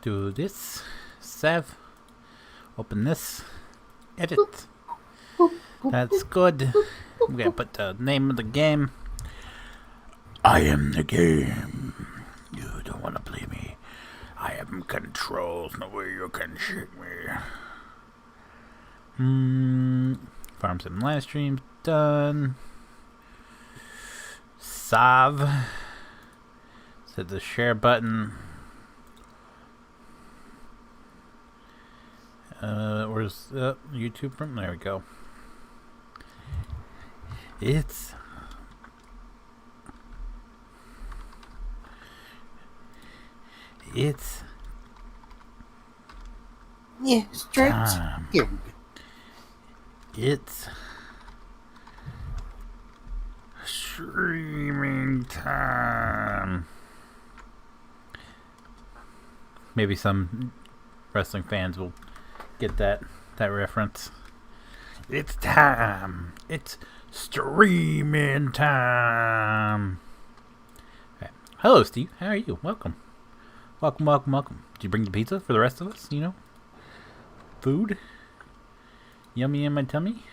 do this. Save. Open this. Edit. That's good. I'm gonna put the name of the game. I am the game. You don't want to play me. I have controls. No way you can shake me. Farm Sim live streams done. Sav. Hit the share button. Where's YouTube from? There we go. It's yeah, straight. Yeah. It's streaming time. Maybe some wrestling fans will get that reference. It's time. It's streaming time. Okay. Hello, Steve. How are you? Welcome. Welcome. Did you bring the pizza for the rest of us? You know? Food? Yummy in my tummy?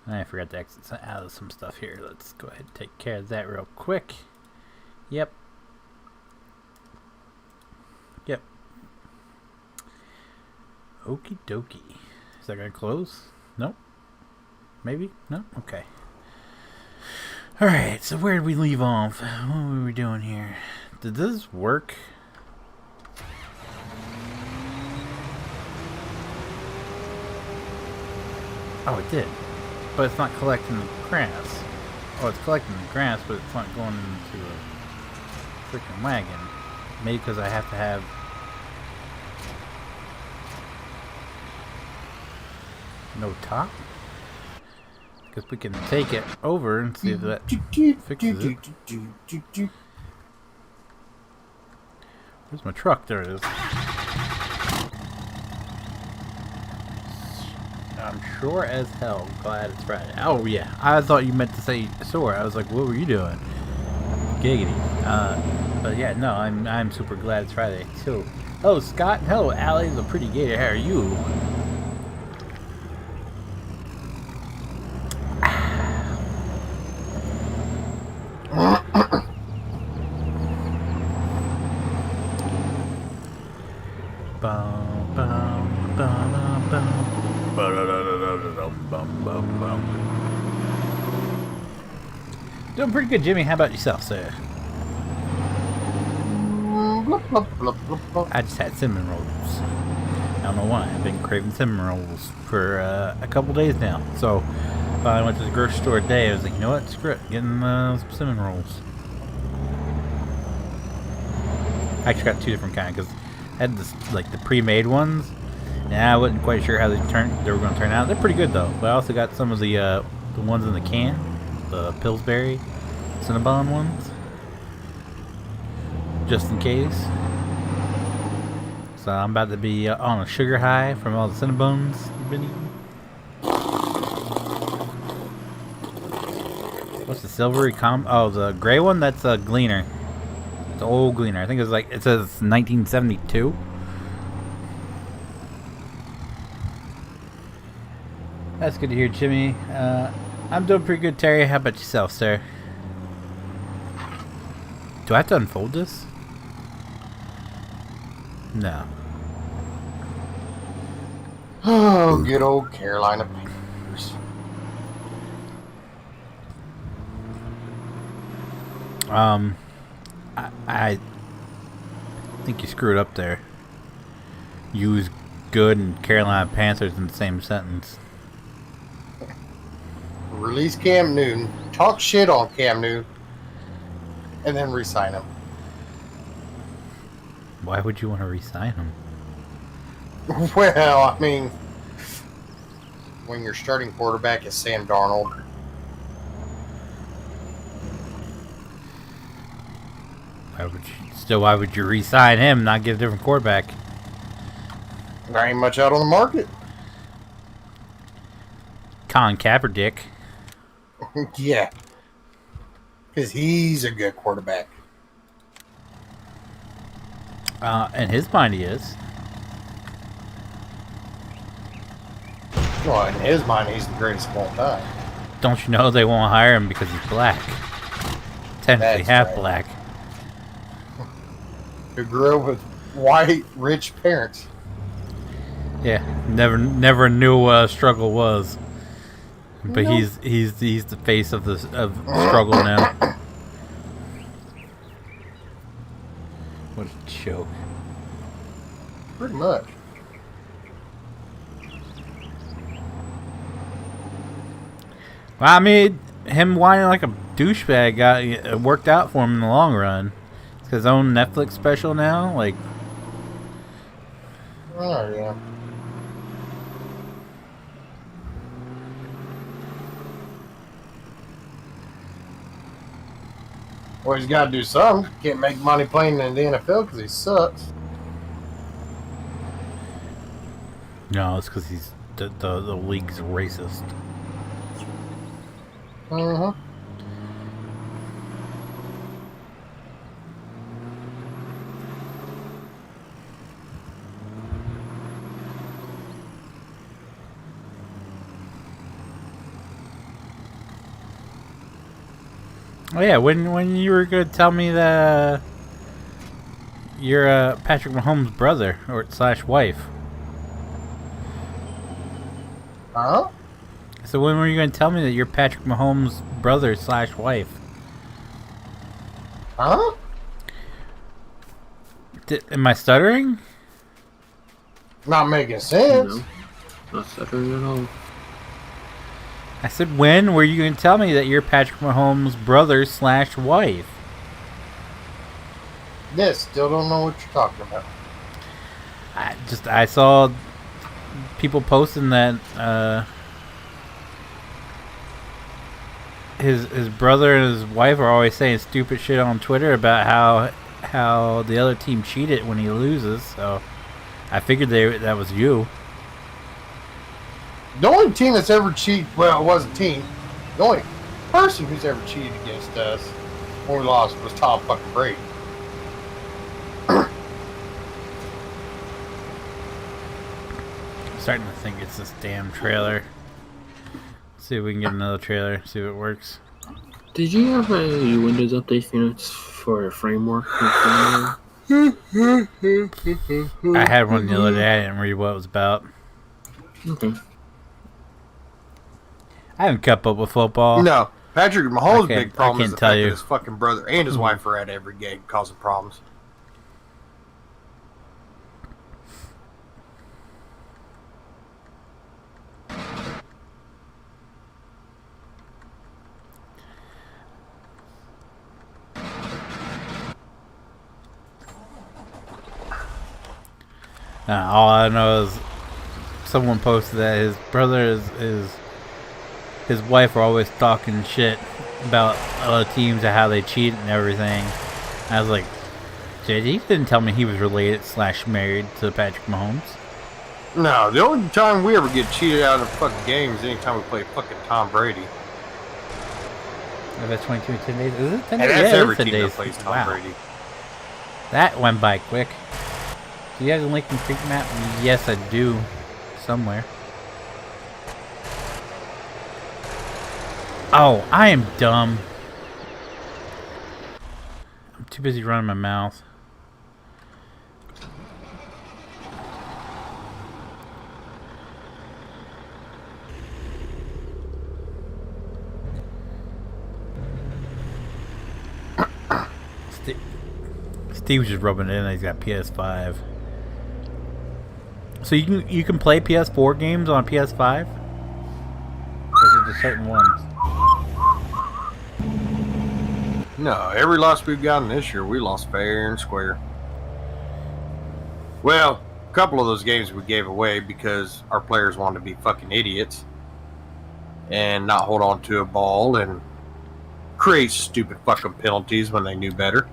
I forgot to exit out of some stuff here. Let's go ahead and take care of that real quick. Yep. Okie dokie. Is that gonna close? Nope. Maybe? No? Okay. Alright, so where did we leave off? What were we doing here? Did this work? Oh, it did. But it's not collecting the grass. Oh, it's collecting the grass, but it's not going into a freaking wagon. Maybe because I have to have... no top? Because we can take it over and see if that fixes it. Where's my truck? There it is. I'm sure as hell glad it's Friday. Oh yeah, I thought you meant to say sore. I was like, what were you doing? Giggity. But yeah, no, I'm super glad it's Friday too. Hello Scott. Hello Allie, the pretty gator. How are you? Doing pretty good, Jimmy. How about yourself, sir? I just had cinnamon rolls. I don't know why. I've been craving cinnamon rolls for a couple days now. So, I went to the grocery store today. I was like, you know what? Screw it. Getting some cinnamon rolls. I actually got two different kinds because I had this, like the pre-made ones. And I wasn't quite sure how they were going to turn out. They're pretty good though. But I also got some of the ones in the can. The Pillsbury Cinnabon ones, just in case. So I'm about to be on a sugar high from all the Cinnabons you've been eating. What's the silvery oh, the gray one? That's a Gleaner. It's an old Gleaner. I think it's like, it says 1972. That's good to hear, Jimmy. I'm doing pretty good, Terry. How about yourself, sir? Do I have to unfold this? No. Oh, good old Carolina Panthers. I think you screwed up there. Use good and Carolina Panthers in the same sentence. Release Cam Newton, talk shit on Cam Newton, and then re-sign him. Why would you want to re-sign him? Well, I mean, when your starting quarterback is Sam Darnold. Why would you re-sign him, not get a different quarterback? There ain't much out on the market. Colin Kaepernick. Yeah. Because he's a good quarterback. In his mind, he is. Well, in his mind, he's the greatest of all time. Don't you know they won't hire him because he's black? Technically half right. black. Who grew up with white, rich parents. Yeah, never knew what a struggle was. But Nope. he's the face of the struggle now. What a joke. Pretty much. Well, I mean, him whining like a douchebag it worked out for him in the long run. It's his own Netflix special now. Like, Oh, yeah. Well, he's got to do something. Can't make money playing in the NFL because he sucks. no, it's because he's the league's racist. Uh-huh. Oh yeah, when you were gonna tell me that you're Patrick Mahomes' brother or slash wife. Huh? So when were you gonna tell me that you're Patrick Mahomes' brother slash wife? Huh? Am I stuttering? Not making sense. No, not stuttering at all. I said, when were you going to tell me that you're Patrick Mahomes' brother slash wife? Yes, still don't know what you're talking about. I saw people posting that his brother and his wife are always saying stupid shit on Twitter about how the other team cheated when he loses. So I figured that was you. The only team that's ever cheated, well, it wasn't a team. The only person who's ever cheated against us when we lost was Tom fucking Brady. I'm starting to think it's this damn trailer. Let's see if we can get another trailer, see if it works. Did you have a Windows update units for a framework? I had one the other day, I didn't read what it was about. Okay. I haven't kept up with football. No, Patrick Mahomes' big problem is the fact you. that his fucking brother and his wife are at every game causing problems. All I know is someone posted that his brother his wife are always talking shit about other teams and how they cheat and everything. I was like, JD didn't tell me he was related slash married to Patrick Mahomes. No, the only time we ever get cheated out of fucking games is anytime we play fucking Tom Brady. Oh, that's 22 in 10 days. Is it 10 And days? that's Yeah, every it's 10 team that days. plays Tom Wow. Brady. That went by quick. Do you have the Lincoln Creek map? Yes, I do. Somewhere. Oh, I am dumb. I'm too busy running my mouth. Steve was just rubbing it in. He's got PS5. So you can play PS4 games on PS5? Or is it just certain ones? No, every loss we've gotten this year, we lost fair and square. Well, a couple of those games we gave away because our players wanted to be fucking idiots and not hold on to a ball and create stupid fucking penalties when they knew better.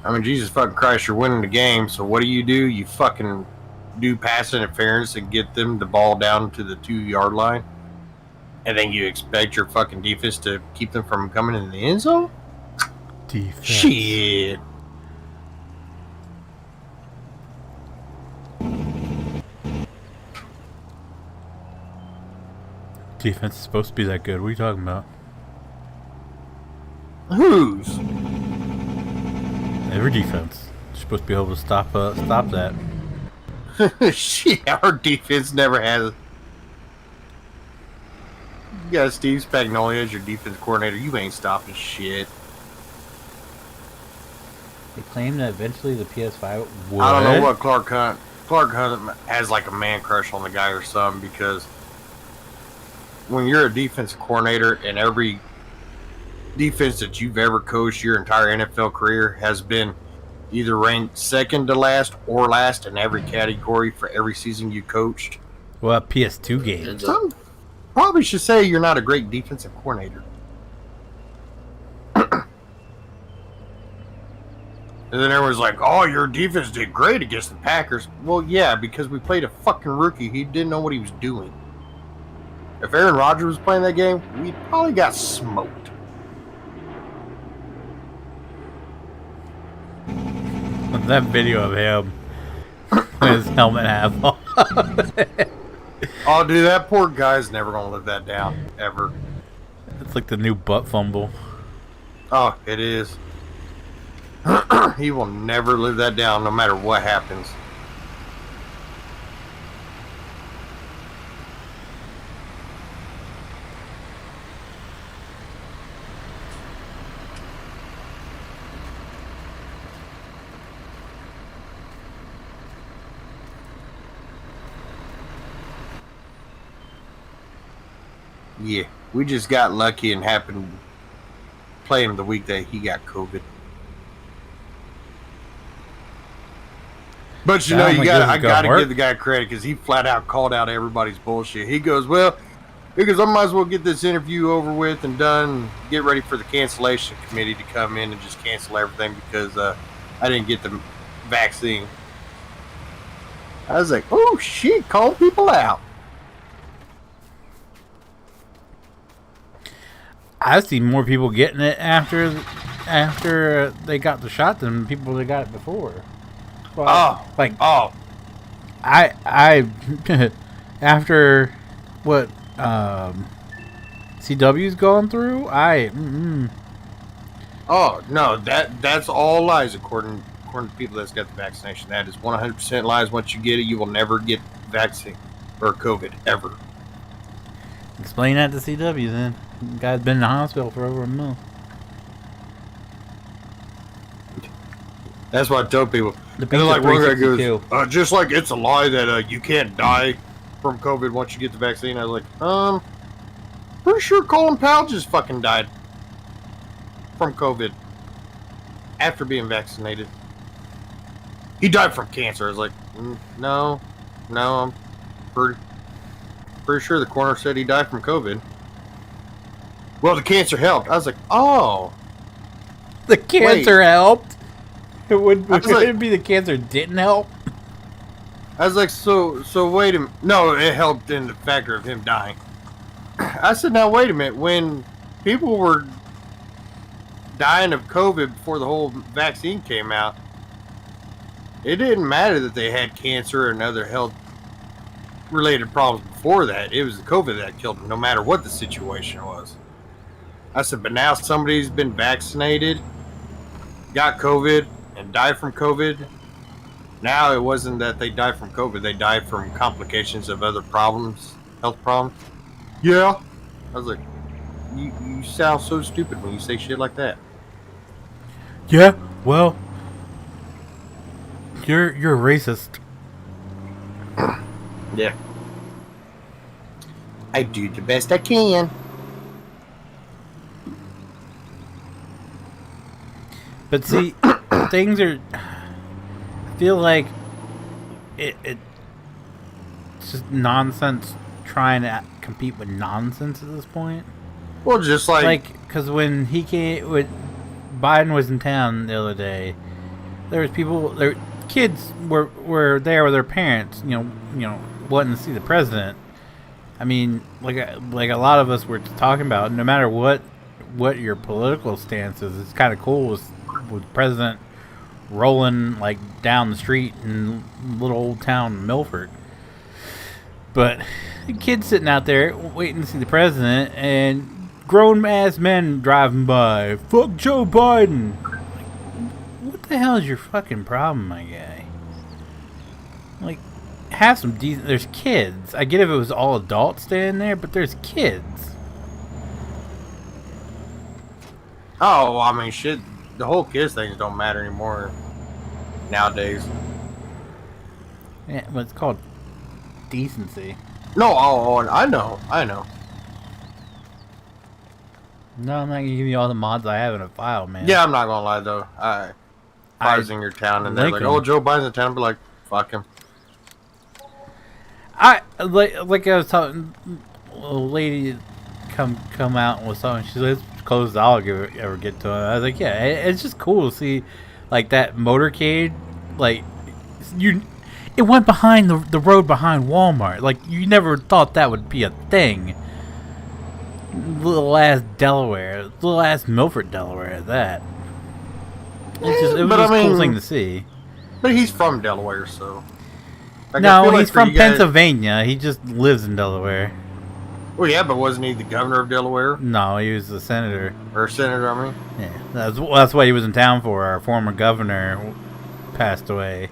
I mean, Jesus fucking Christ, you're winning the game, so what do? You fucking do pass interference and get them the ball down to the 2-yard line And then you expect your fucking defense to keep them from coming in the end zone? Defense. Shit. Defense is supposed to be that good. What are you talking about? Whose? Every defense. You're supposed to be able to stop that. Shit, our defense never has. You got Steve Spagnuolo as your defense coordinator. You ain't stopping shit. They claim that eventually the PS5 would. I don't know what Clark Hunt has like a man crush on the guy or something, because when you're a defensive coordinator and every defense that you've ever coached your entire NFL career has been either ranked second to last or last in every category for every season you coached. Well, PS2 games. Some probably should say you're not a great defensive coordinator. And then everyone's like, oh, your defense did great against the Packers. Well, yeah, because we played a fucking rookie. He didn't know what he was doing. If Aaron Rodgers was playing that game, we probably got smoked. That video of him with his helmet half off. Oh, dude, that poor guy's never going to live that down, ever. It's like the new butt fumble. Oh, it is. He will never live that down, no matter what happens. Yeah, we just got lucky and happened to play him the week that he got COVID. But you know, I gotta give the guy credit, because he flat out called out everybody's bullshit. He goes, I might as well get this interview over with and done, and get ready for the cancellation committee to come in and just cancel everything because I didn't get the vaccine. I was like, oh shit, call people out. I've seen more people getting it after they got the shot than people that got it before. Well, I after what CW's going through, Oh no, that's all lies according to people that's got the vaccination. That is 100% lies. Once you get it, you will never get vaccine or COVID ever. Explain that to CW then. The guy's been in the hospital for over a month. That's what I tell people. And they're like, one guy goes, just like it's a lie that you can't die from COVID once you get the vaccine. I was like, pretty sure Colin Powell just fucking died from COVID after being vaccinated. He died from cancer. I was like, no, I'm pretty sure the coroner said he died from COVID. Well, the cancer helped. I was like, oh. The cancer helped? It would like, be the cancer didn't help? I was like, so wait a minute. No, it helped in the factor of him dying. I said, now wait a minute. When people were dying of COVID before the whole vaccine came out, it didn't matter that they had cancer and other health-related problems before that. It was the COVID that killed them, no matter what the situation was. I said, but now somebody's been vaccinated, got COVID, and died from COVID. Now it wasn't that they died from COVID. They died from complications of other problems, health problems. Yeah. I was like, you sound so stupid when you say shit like that. Yeah, well, you're racist. Yeah. I do the best I can. But see, things are... I feel like it's just nonsense trying to compete with nonsense at this point. Well, just because when Biden was in town the other day, there was kids were there with their parents, wanting to see the president, I mean, like a lot of us were talking about, no matter what your political stance is, it's kind of cool with President rolling like down the street in little old town Milford. But the kids sitting out there waiting to see the president, and grown ass men driving by. Fuck Joe Biden. What the hell is your fucking problem, my guy? Like, have some decent. There's kids. I get if it was all adults staying there, but there's kids. Oh, I mean, shit. The whole kids things don't matter anymore nowadays. Yeah, but it's called decency. No, I know. No, I'm not gonna give you all the mods I have in a file, man. Yeah, I'm not gonna lie though. If I was in your town and they're like, "Oh, Joe Biden's in town," I'd be like, "Fuck him." I like I was talking. A lady come out and was talking. She's like, "It's the closest I'll ever get to him." I was like, "Yeah, it's just cool to see like that motorcade, like you." It went behind the road behind Walmart. Like, you never thought that would be a thing. Little ass Delaware. Little ass Milford, Delaware, at that. It was just a cool thing to see. But he's from Delaware, so... Like, no, he's from Pennsylvania. He just lives in Delaware. Well, yeah, but wasn't he the governor of Delaware? No, he was the senator. Or senator, I mean? Yeah, that's what he was in town for. Our former governor passed away.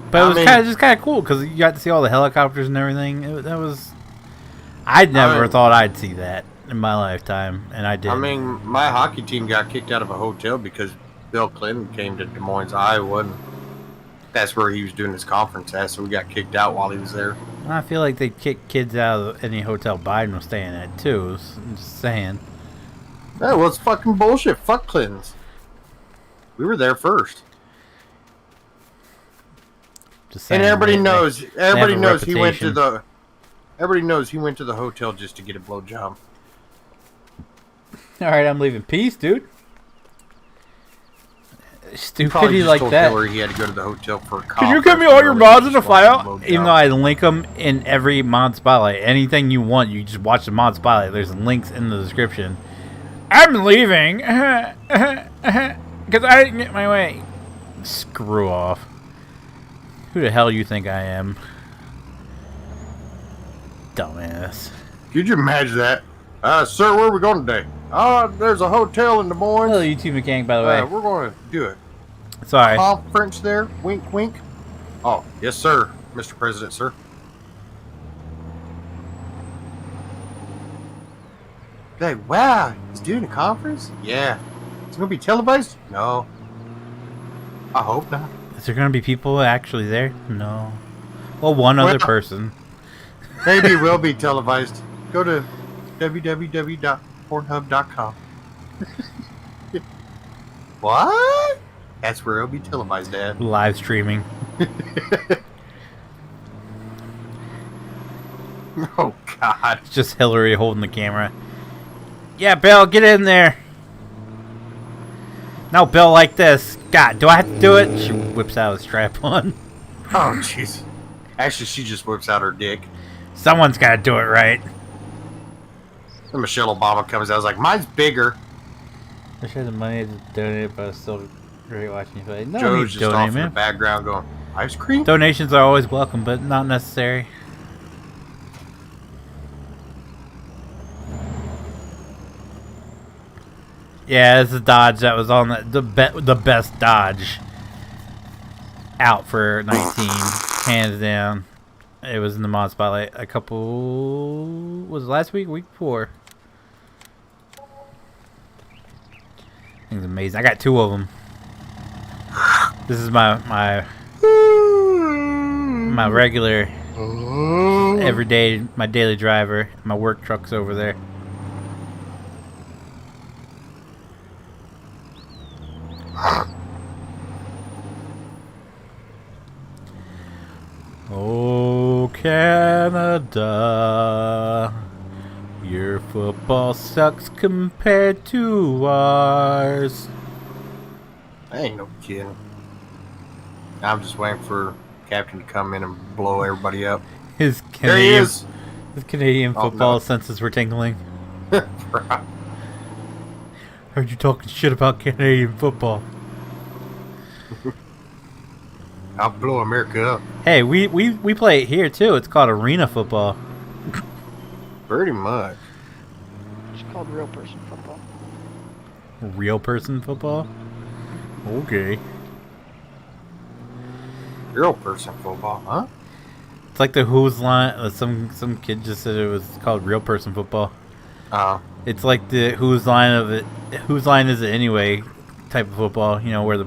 But it was kind of cool because you got to see all the helicopters and everything. I'd never thought I'd see that in my lifetime, and I did. I mean, my hockey team got kicked out of a hotel because Bill Clinton came to Des Moines, Iowa, and that's where he was doing his conference at, so we got kicked out while he was there. I feel like they kick kids out of any hotel Biden was staying at, too. I'm just saying. Yeah, well, it's fucking bullshit. Fuck Clintons. We were there first. And everybody knows he went to the hotel just to get a blowjob. All right, I'm leaving. Peace, dude. Stupidity like that. He had to go to the hotel for a Can you give me all your mods in the file? Even though I link them in every mod spotlight. Anything you want, you just watch the mod spotlight. There's links in the description. I'm leaving because I didn't get my way. Screw off. Who the hell you think I am? Dumbass. Could you imagine that? Sir, where are we going today? There's a hotel in Des Moines. Hello, YouTube mechanic, by the way. We're going to do it. Sorry. Conference there. Wink, wink. Oh, yes, sir, Mr. President, sir. Like, wow, he's doing a conference? Yeah. It's going to be televised? No. I hope not. Is there going to be people actually there? No. Well, one other person. Maybe it will be televised. Go to www.pornhub.com. What? That's where it'll be televised, Dad. Live streaming. Oh, God. It's just Hillary holding the camera. Yeah, Bill, get in there. No, Bill, like this. God, do I have to do it? She whips out a strap-on. Oh, jeez. Actually, she just whips out her dick. Someone's got to do it right. And Michelle Obama comes out. I was like, mine's bigger. I should have the money to donate, but I was still great watching you play. No, Joe's just donate, off in the background going, ice cream? Donations are always welcome, but not necessary. Yeah, it's a Dodge that was on the best Dodge out for 19, hands down. It was in the mod spotlight a couple... Was it last week? Week before? Thing's amazing. I got two of them. This is my regular, everyday, my daily driver. My work truck's over there. Oh, Canada, your football sucks compared to ours. I ain't no kidding. I'm just waiting for Captain to come in and blow everybody up. His There he Canadian, is. his Canadian Oh, football no. senses were tingling. Heard you talking shit about Canadian football. I'll blow America up. Hey, we play it here too. It's called arena football. Pretty much. It's called real person football. Real person football? Okay. Real person football, huh? It's like the Who's Line. Some kid just said it was called real person football. It's like the Whose Line of it. Whose line is it anyway? Type of football. You know where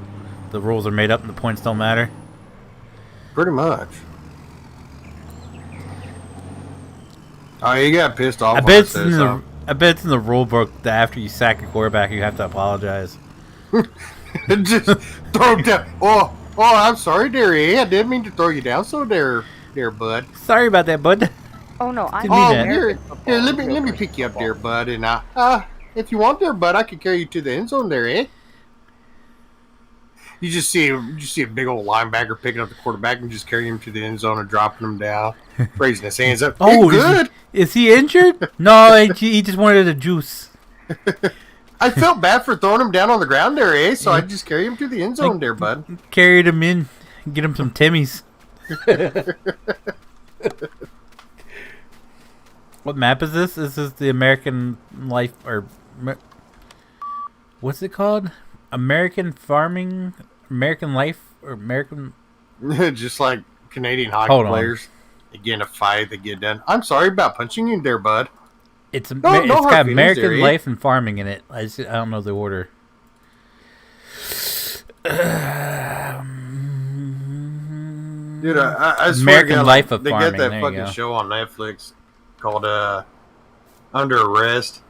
the rules are made up and the points don't matter. Pretty much. Oh, you got pissed off. I bet it's in the rule book that after you sack a quarterback, you have to apologize. Just throw him down. Oh, I'm sorry, dearie. I didn't mean to throw you down, so there, bud. Sorry about that, bud. Oh no, I'm Didn't mean that. Here, football, let real me person pick you up football. there, bud, and if you want there, bud, I can carry you to the end zone there, eh? You just see a big old linebacker picking up the quarterback and just carrying him to the end zone and dropping him down, raising his hands up. Oh, Hey, good. Is he injured? No, he just wanted a juice. I felt bad for throwing him down on the ground there, eh? So I just carry him to the end zone there, bud. Carried him in, get him some Timmys. What map is this? This is the American Life or what's it called? American Farming, American Life or American. Just like Canadian hockey Hold on. players. They get in a fight, they get done. I'm sorry about punching you there, bud. It's no it's hard got feelings American there, eh? Life and Farming in it. I don't know the order. Dude, I swear American to God, Life like, of they Farming. got that There you fucking go. show on Netflix called Under Arrest,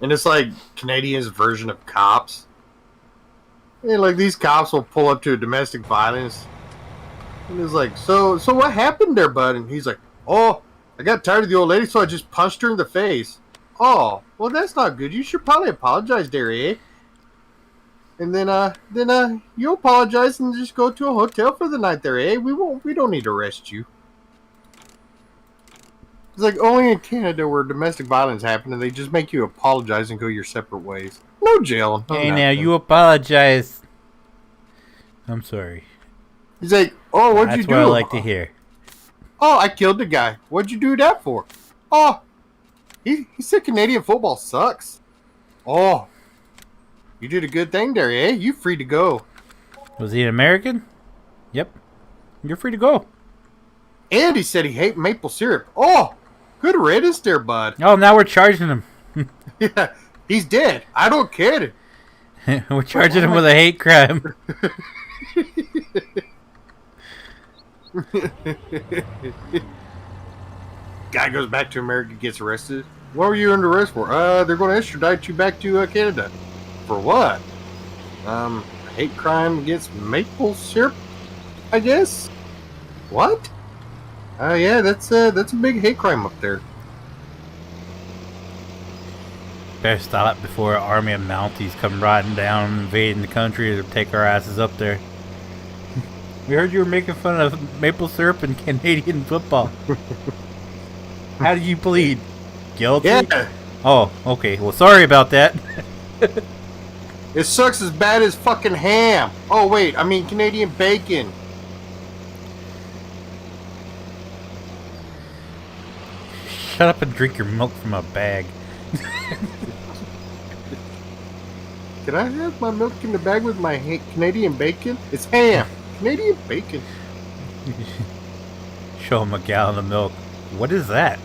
and it's like Canadians' version of Cops. And like these cops will pull up to a domestic violence, and it's like, so what happened there, bud? And he's like, oh, I got tired of the old lady, so I just punched her in the face. Oh, well, that's not good. You should probably apologize there, eh? And then you apologize and just go to a hotel for the night there, eh? We don't need to arrest you. It's like only in Canada where domestic violence happens and they just make you apologize and go your separate ways. No jail. No Hey, now nothing. you apologize. I'm sorry. He's like, oh, what'd That's you do? what I like to hear. Oh, I killed the guy. What'd you do that for? Oh, he said Canadian football sucks. Oh, you did a good thing there, eh? You free to go. Was he an American? Yep. You're free to go. And he said he hate maple syrup. Oh, good riddance there, bud. Oh, now we're charging him. Yeah, he's dead. I don't care. We're charging him with a hate crime. Guy goes back to America, gets arrested. What were you under arrest for? They're going to extradite you back to Canada. For what? Hate crime against maple syrup, I guess. What? Yeah, that's a big hate crime up there. Better stop before an army of Mounties come riding down, invading the country to take our asses up there. We heard you were making fun of maple syrup and Canadian football. How do you plead? Guilty? Yeah, Oh, okay. Well, sorry about that. it sucks as bad as fucking ham. Oh wait, I mean Canadian bacon. Shut up and drink your milk from a bag. Can I have my milk in the bag with my Canadian bacon? It's ham. Canadian bacon. Show him a gallon of milk. What is that?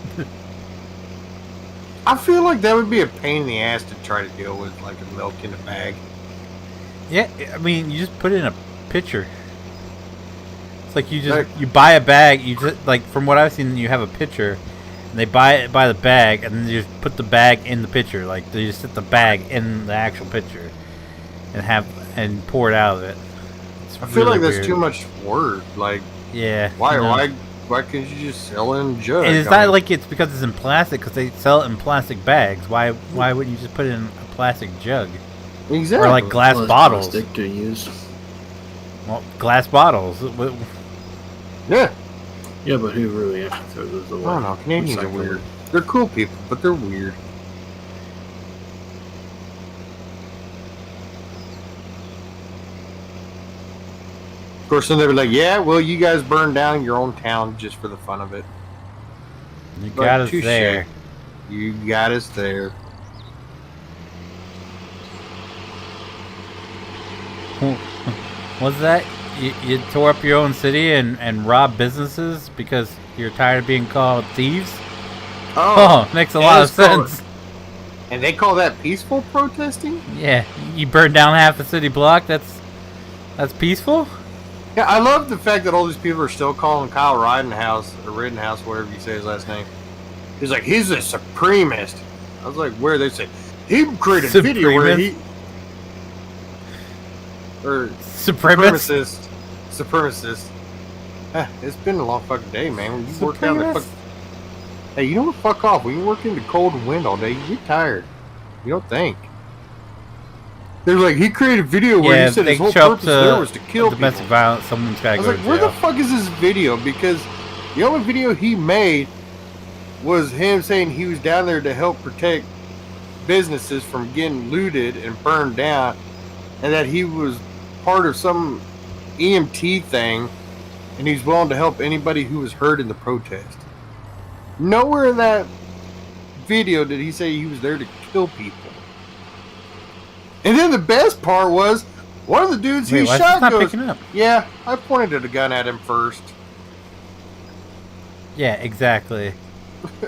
I feel like that would be a pain in the ass to try to deal with, like a milk in a bag. Yeah, I mean, you just put it in a pitcher. It's like you Like- you buy a bag. You just like from what I've seen, you have a pitcher, and they buy the bag, and then you just put the bag in the pitcher. Like they just put the bag in the actual pitcher, and pour it out of it. It's I feel really like that's weird. too much work. Like, Yeah. why, I know. why can't you just sell it in jug? And it's I not mean, like it's because it's in plastic, because they sell it in plastic bags. Why wouldn't you just put it in a plastic jug exactly. or like glass Plus bottles? plastic to use. Well, glass bottles. Yeah. Yeah, but who really actually throws those away? I don't know. Canadians are Recycle weird. them. They're cool people, but they're weird. Of course, then they were like, "Yeah, well, you guys burned down your own town just for the fun of it. You But got us touche. there. You got us there." What's that? You tore up your own city and robbed businesses because you're tired of being called thieves? Oh, makes a lot of sense. And they call that peaceful protesting? Yeah, you burned down half the city block. That's peaceful. Yeah, I love the fact that all these people are still calling Kyle Rittenhouse, or Rittenhouse, whatever you say his last name. He's like, he's a supremacist. I was like, where? They say he created a video where he or Supremacist. supremacist. It's been a long fucking day, man. When you work down the fuck. Hey, you know what? Fuck off. When you work in the cold and wind all day, you get tired. You don't think. They're like, he created a video where he said his whole purpose there was to kill people. Domestic violence, someone's got to go to jail. Where the fuck is this video? Because the only video he made was him saying he was down there to help protect businesses from getting looted and burned down, and that he was part of some EMT thing, and he's willing to help anybody who was hurt in the protest. Nowhere in that video did he say he was there to kill people. And then the best part was, one of the dudes he shot goes, picking up? "Yeah, I pointed a gun at him first." Yeah, exactly.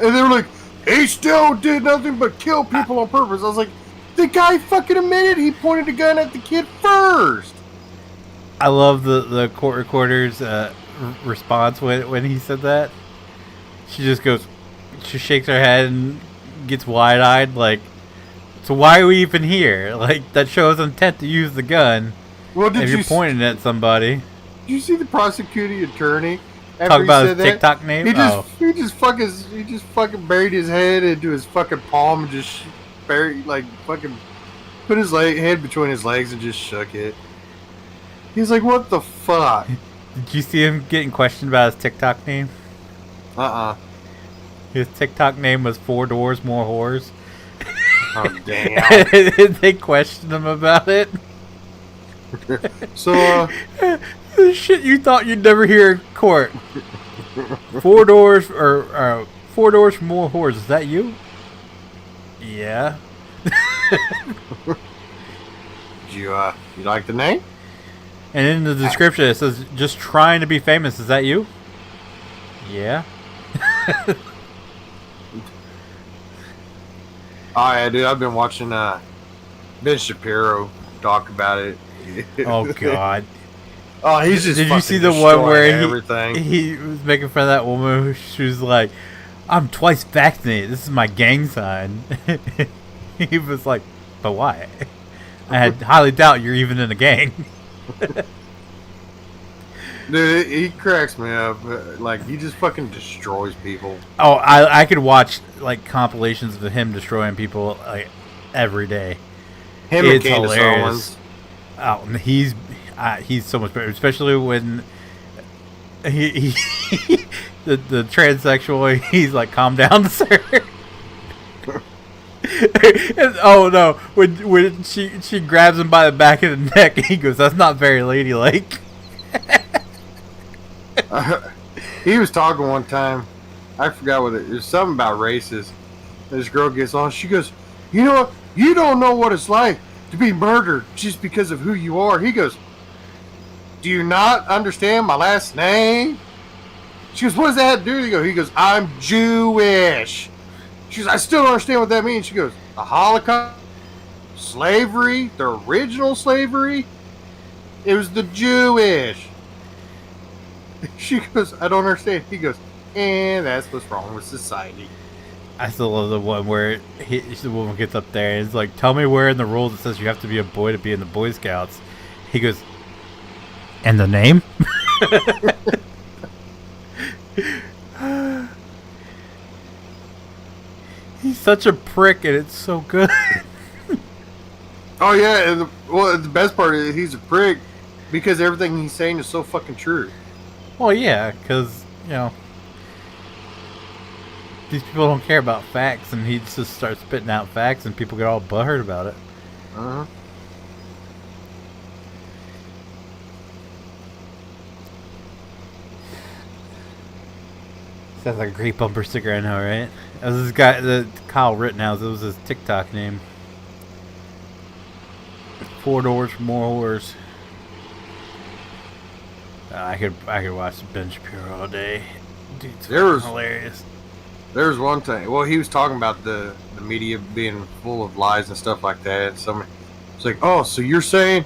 And they were like, "He still did nothing but kill people on purpose." I was like, the guy fucking admitted he pointed a gun at the kid first. I love the court recorder's response when he said that. She just goes, she shakes her head and gets wide-eyed, like, so why are we even here? Like, that shows intent to use the gun. Well, if you're pointing at somebody. Did you see the prosecuting attorney? Talk about his TikTok name? He just fucking buried his head into his fucking palm and just buried, like, fucking put his head between his legs and just shook it. He's like, what the fuck? Did you see him getting questioned about his TikTok name? His TikTok name was 4 Doors More Whores. Oh, damn. They questioned him about it. So, the shit you thought you'd never hear in court. 4 doors, or 4 doors for more whores. Is that you? Yeah. you like the name? And in the description it says, just trying to be famous. Is that you? Yeah. Oh yeah, dude, I've been watching Ben Shapiro talk about it. Oh god. Oh, he's just. Did you see the one where everything? he was making fun of that woman? She was like, "I'm twice vaccinated. This is my gang sign." He was like, "But why? I highly doubt you're even in a gang." Dude, he cracks me up. Like, he just fucking destroys people. Oh, I could watch like compilations of him destroying people like every day. Him it's and Candace hilarious. Owens. Oh, he's so much better, especially when he the transsexual. He's like, "Calm down, sir." And, oh no! When she grabs him by the back of the neck, he goes, "That's not very ladylike." He was talking one time. I forgot what it was. Something about races. This girl gets on. She goes, "You know what? You don't know what it's like to be murdered just because of who you are." He goes, "Do you not understand my last name?" She goes, "What does that have to do with you?" He goes, "I'm Jewish." She goes, "I still don't understand what that means." She goes, "The Holocaust, slavery, the original slavery, it was the Jewish." She goes, "I don't understand." He goes, "And that's what's wrong with society." I still love the one where the woman gets up there and it's like, "Tell me where in the rules it says you have to be a boy to be in the Boy Scouts." He goes, "And the name?" He's such a prick and it's so good. Oh yeah, and the best part is he's a prick because everything he's saying is so fucking true. Well, yeah, because, you know, these people don't care about facts, and he just starts spitting out facts, and people get all butthurt about it. Uh-huh. Sounds like a great bumper sticker, I know, right? That was this guy, the Kyle Rittenhouse. It was his TikTok name. 4 doors for more whores. I could watch Ben Shapiro all day. Dude's hilarious. There was one thing. Well, he was talking about the media being full of lies and stuff like that. And somebody, it's like, oh, so you're saying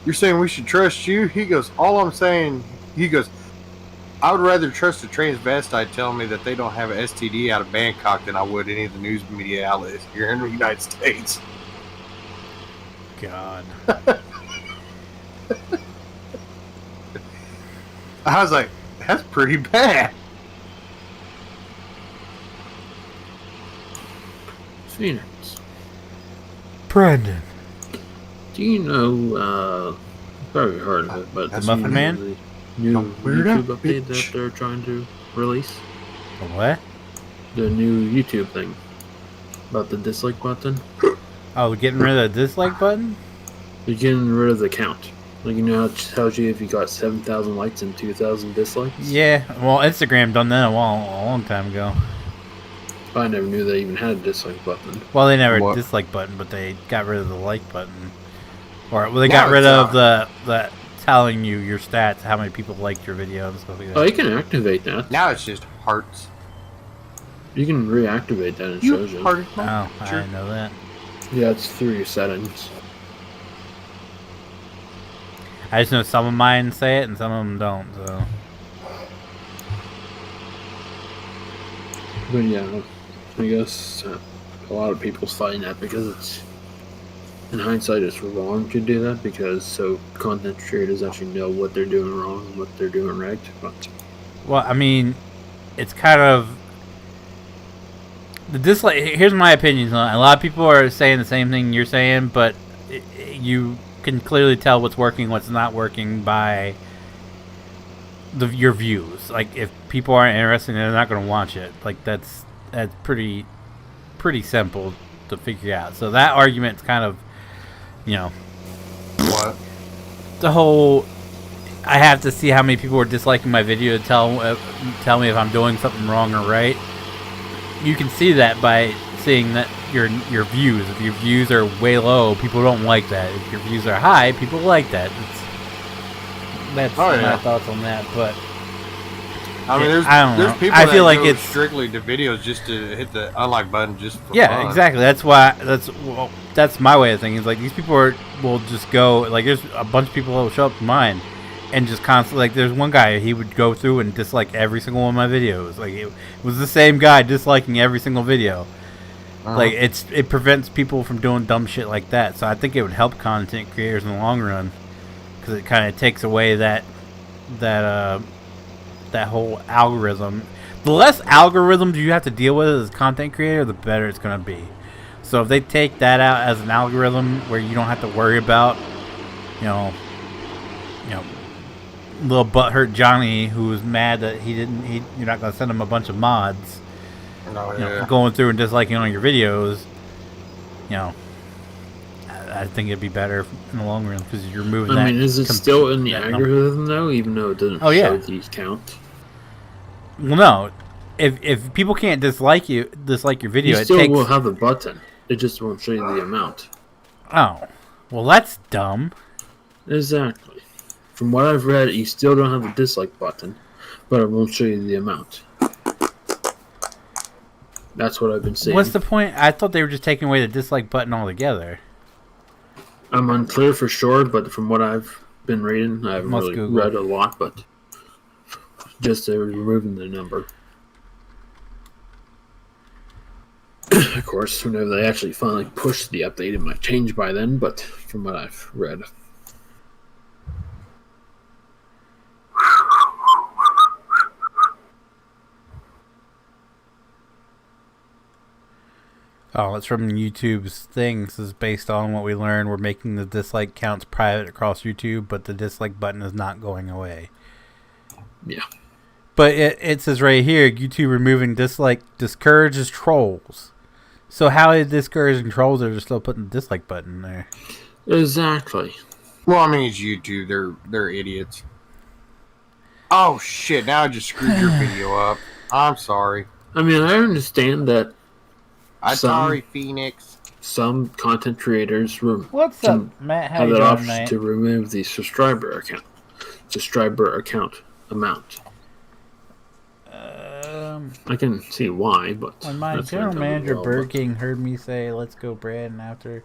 we should trust you? He goes, all I'm saying. He goes, I would rather trust a transvestite telling me that they don't have an STD out of Bangkok than I would any of the news media outlets here in the United States. God. I was like, that's pretty bad. Phoenix. Brandon. Do you know, probably heard of it, but The Muffin Man? the new YouTube update that they're trying to release? The what? The new YouTube thing. About the dislike button. Oh, getting rid of the dislike button? They're getting rid of the count. Like, you know how it tells you if you got 7,000 likes and 2,000 dislikes? Yeah, well, Instagram done that a long time ago. I never knew they even had a dislike button. Well, they never What? dislike button, but they got rid of the like button. Or, well, they got rid of the telling you your stats, how many people liked your video and stuff like that. Oh, you can activate that. Now it's just hearts. You can reactivate that and it shows you. Heart Oh, I didn't know that. Yeah, it's through your settings. I just know some of mine say it and some of them don't, so. But yeah, I guess a lot of people's fighting that because it's, in hindsight, it's wrong to do that because so content creators actually know what they're doing wrong and what they're doing right. But Well, I mean, it's kind of the dislike. Here's my opinion. A lot of people are saying the same thing you're saying, but you can clearly tell what's working, what's not working by your views. Like, if people aren't interested, they're not going to watch it. Like, that's pretty simple to figure out. So that argument's kind of, you know, What? the whole. I have to see how many people are disliking my video to tell me if I'm doing something wrong or right. You can see that by seeing that your views. If your views are way low, people don't like that. If your views are high, people like that. That's my thoughts on that. But I mean, I don't know. there's people I that feel like go it's strictly to videos just to hit the unlike button just for yeah, fun. exactly. That's why. That's my way of thinking. It's like these people will just go. Like, there's a bunch of people that will show up to mine and just constantly, like, there's one guy, he would go through and dislike every single one of my videos. Like, it was the same guy disliking every single video. Like, it prevents people from doing dumb shit like that. So I think it would help content creators in the long run, because it kind of takes away that whole algorithm. The less algorithms you have to deal with as a content creator, the better it's going to be. So if they take that out as an algorithm where you don't have to worry about, you know, little butthurt Johnny who was mad that you're not going to send him a bunch of mods, going through and disliking on your videos, you know, I think it'd be better in the long run because you're moving that. I mean, is it still in the algorithm though, even though it doesn't show these counts? Well, no. If people can't dislike your video, you still will have a button. It just won't show you the amount. Oh, well, that's dumb. Exactly. From what I've read, you still don't have the dislike button, but it won't show you the amount. That's what I've been seeing. What's the point? I thought they were just taking away the dislike button altogether. I'm unclear for sure, but from what I've been reading, I haven't really read a lot, but just they were removing the number. Of course, whenever they actually finally push the update, it might change by then, but from what I've read. Oh, it's from YouTube's thing. This is based on what we learned. We're making the dislike counts private across YouTube, but the dislike button is not going away. Yeah. But it says right here, YouTube removing dislike discourages trolls. So how is discouraging trolls? They're still putting the dislike button there. Exactly. Well, I mean, it's YouTube. They're idiots. Oh shit! Now I just screwed your video up. I'm sorry. I mean, I understand that I'm sorry, Phoenix. some content creators What's up, Matt? How have you that doing, option mate? to remove the subscriber account amount. I can see why, but When my that's general gonna tell me manager well, Burger but- King heard me say "Let's go, Brad," and after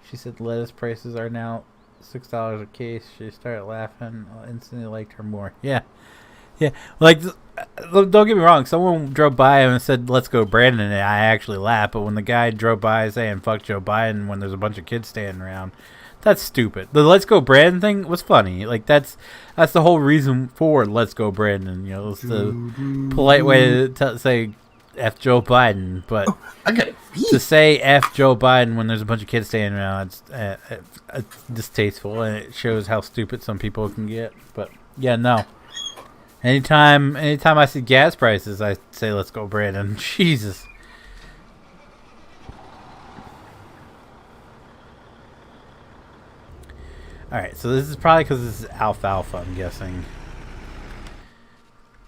she said lettuce prices are now $6 a case, she started laughing. I instantly liked her more. Yeah. Like, don't get me wrong. Someone drove by and said "Let's go, Brandon," and I actually laughed. But when the guy drove by saying "Fuck Joe Biden" when there's a bunch of kids standing around, that's stupid. The "Let's go, Brandon" thing was funny. Like that's the whole reason for "Let's go, Brandon." You know, it's the polite way to say "F Joe Biden," but I got to say "F Joe Biden" when there's a bunch of kids standing around, it's distasteful, and it shows how stupid some people can get. But yeah, no. Anytime I see gas prices, I say "Let's go, Brandon." Jesus. Alright, so this is probably because this is alfalfa, I'm guessing.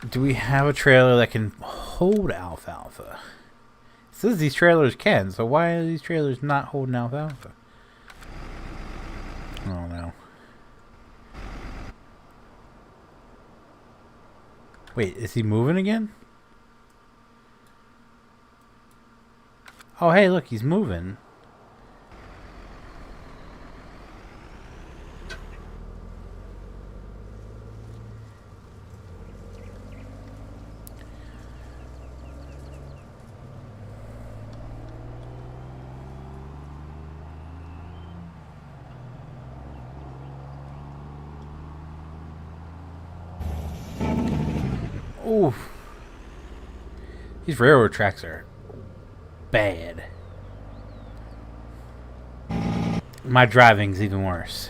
Do we have a trailer that can hold alfalfa? It says these trailers can, so why are these trailers not holding alfalfa? I don't know. Wait, is he moving again? Oh, hey, look, he's moving. Oof. These railroad tracks are bad. My driving's even worse.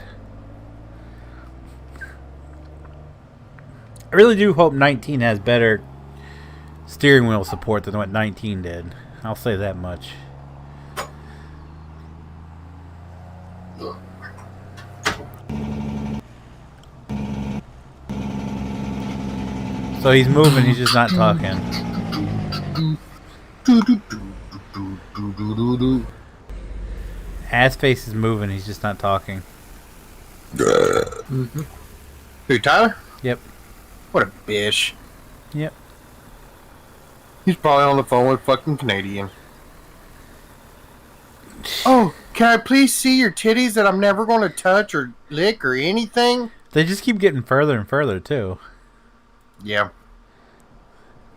I really do hope 19 has better steering wheel support than what 19 did. I'll say that much. So he's moving, he's just not talking. Ass face is moving, he's just not talking. Who, Tyler? Yep. What a bitch. Yep. He's probably on the phone with fucking Canadian. Oh, can I please see your titties that I'm never going to touch or lick or anything? They just keep getting further and further, too. Yeah.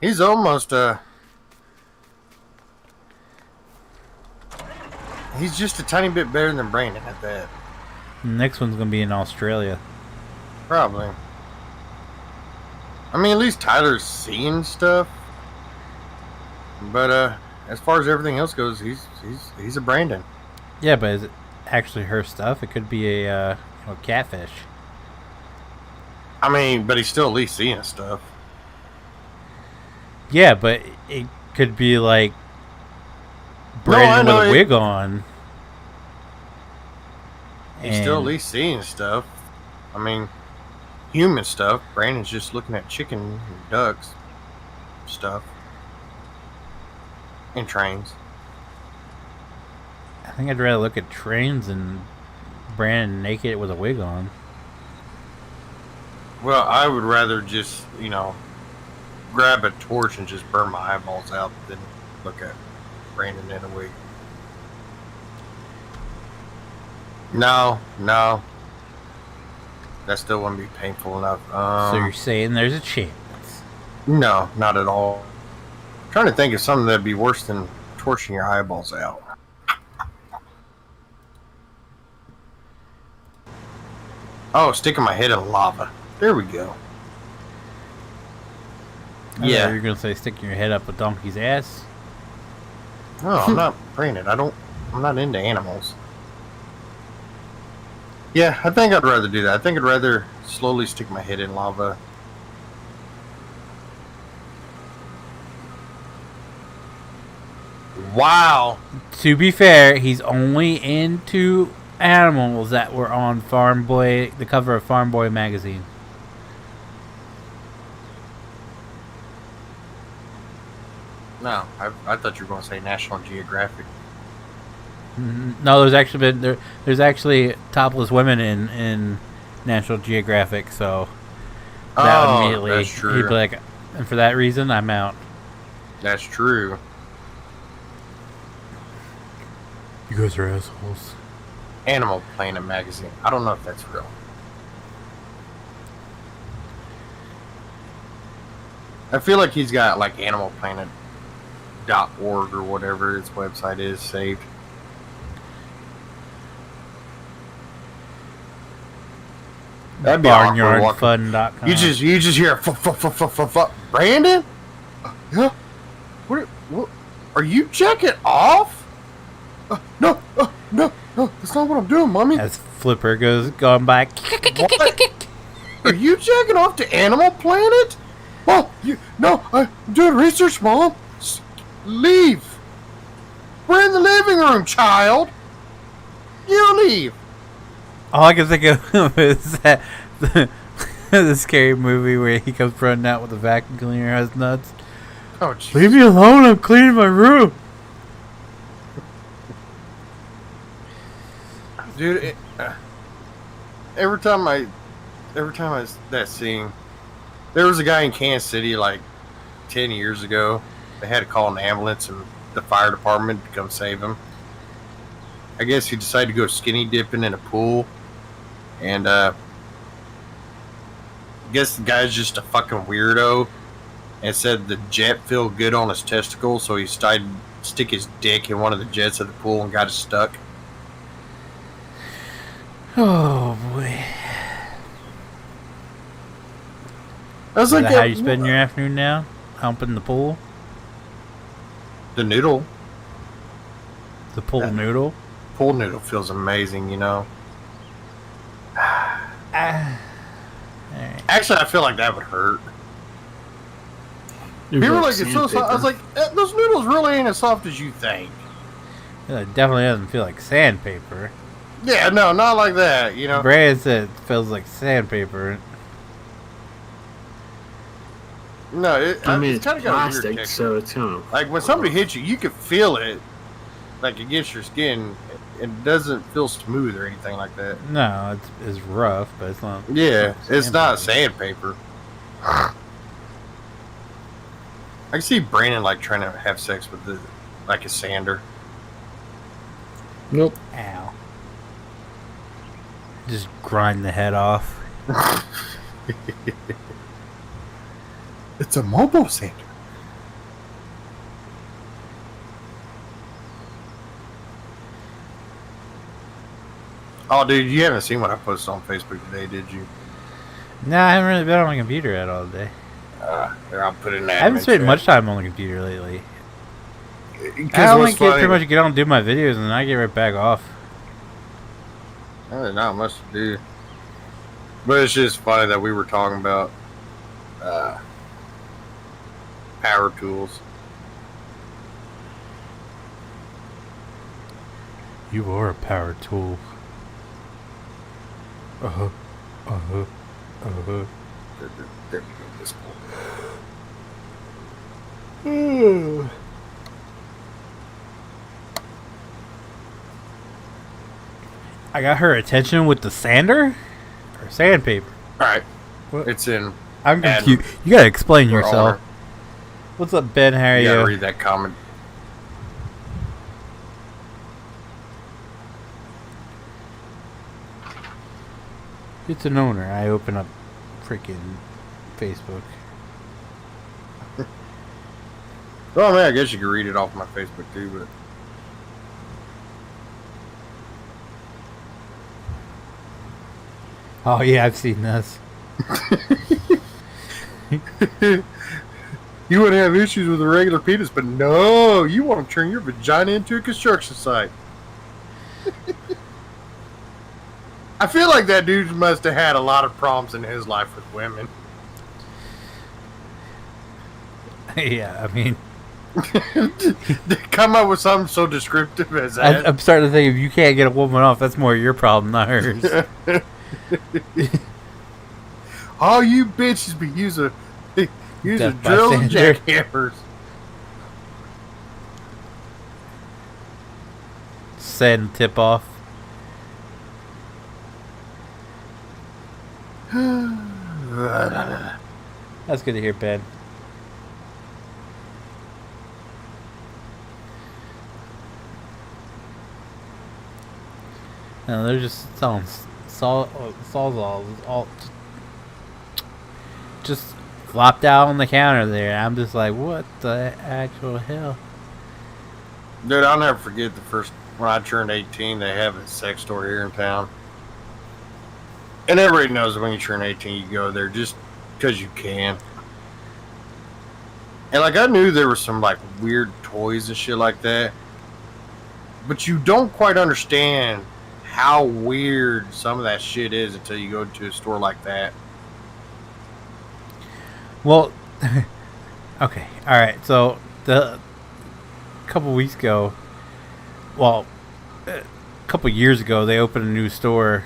He's almost, he's just a tiny bit better than Brandon at that. The next one's going to be in Australia. Probably. I mean, at least Tyler's seeing stuff. But, as far as everything else goes, he's a Brandon. Yeah, but is it actually her stuff? It could be a catfish. I mean, but he's still at least seeing stuff. Yeah, but it could be like No, I Brandon know with a it- wig on. He's still at And- least seeing stuff. I mean, human stuff. Brandon's just looking at chicken and ducks stuff. And trains. I think I'd rather look at trains than Brandon naked with a wig on. Well, I would rather just, grab a torch and just burn my eyeballs out than look at Brandon in a wig. No. That still wouldn't be painful enough. So you're saying there's a chance? No, not at all. I'm trying to think of something that'd be worse than torching your eyeballs out. Oh, sticking my head in lava. There we go. I thought Yeah. you're gonna say sticking your head up a donkey's ass. No, I'm not Brandon. I'm not into animals. Yeah, I think I'd rather do that. I think I'd rather slowly stick my head in lava Wow. To be fair, he's only into animals that were on Farm Boy, the cover of Farm Boy magazine. No, I thought you were going to say National Geographic. No, there's actually topless women in National Geographic, so that would immediately that's true. he'd be like, and for that reason, I'm out. That's true. You guys are assholes. Animal Planet magazine. I don't know if that's real. I feel like he's got like animalplanet.org or whatever its website is saved. That'd be Barnyardfun.com. You just hear Brandon? Yeah. What? Are you checking off? No, that's not what I'm doing, mommy. As Flipper going by. What? Are you checking off to Animal Planet? Mom, I'm doing research, Mom. Leave. We're in the living room, child. You leave. All I can think of is that the scary movie where he comes running out with a vacuum cleaner has nuts. Oh, geez. Leave me alone! I'm cleaning my room. Dude, every time I that scene, there was a guy in Kansas City like 10 years ago. They had to call an ambulance and the fire department to come save him. I guess he decided to go skinny dipping in a pool, and I guess the guy's just a fucking weirdo, and said the jet felt good on his testicles, so he started to stick his dick in one of the jets of the pool and got it stuck. Oh boy! I was Is like, that how you spend your afternoon now? Humping the pool? The noodle. The pool noodle? Pool noodle feels amazing, you know. Alright. Actually, I feel like that would hurt. People were like, it's so soft. I was like, those noodles really ain't as soft as you think. It definitely doesn't feel like sandpaper. Yeah, no, not like that, you know. Brad said it feels like sandpaper. No, I mean, it's it's kind of got a weird plastic, texture. so it's kind of Like when somebody hits you, you can feel it, like against your skin. It doesn't feel smooth or anything like that. No, it's rough, but it's not. Yeah, it's not sandpaper. I can see Brandon like trying to have sex with like a sander. nope. Ow. Just grind the head off. It's a mobile sander. Oh, dude, you haven't seen what I posted on Facebook today, did you? No, I haven't really been on my computer at all day. Here, I'll put it in that. I haven't spent much time on the computer lately. Because I only pretty much get on and do my videos, and then I get right back off. There's not much to do. But it's just funny that we were talking about power tools. You are a power tool. There we go, this one. I got her attention with the sander or sandpaper. Alright. What? It's in. I'm confused. You gotta explain For yourself. honor. What's up, Ben? How are You gotta you? read that comment. It's an owner. I open up freaking Facebook. Well, I mean, I guess you could read it off my Facebook too, but. Oh yeah, I've seen this. You wouldn't have issues with a regular penis, but no, you want to turn your vagina into a construction site. I feel like that dude must have had a lot of problems in his life with women. Yeah, I mean, Come up with something so descriptive as that. I'm starting to think if you can't get a woman off, that's more your problem, not hers. All you bitches be using Death drills and bystander. jackhammers. Send tip off. That's good to hear, Ben. No, they're just selling sawzalls all just flopped out on the counter there. I'm just like, what the actual hell? Dude, I'll never forget the first when I turned 18. They have a sex store here in town, and everybody knows when you turn 18, you go there just because you can. And like I knew there were some like weird toys and shit like that, but you don't quite understand how weird some of that shit is until you go to a store like that. Well, okay, all right. So a couple weeks ago, well, a couple years ago, they opened a new store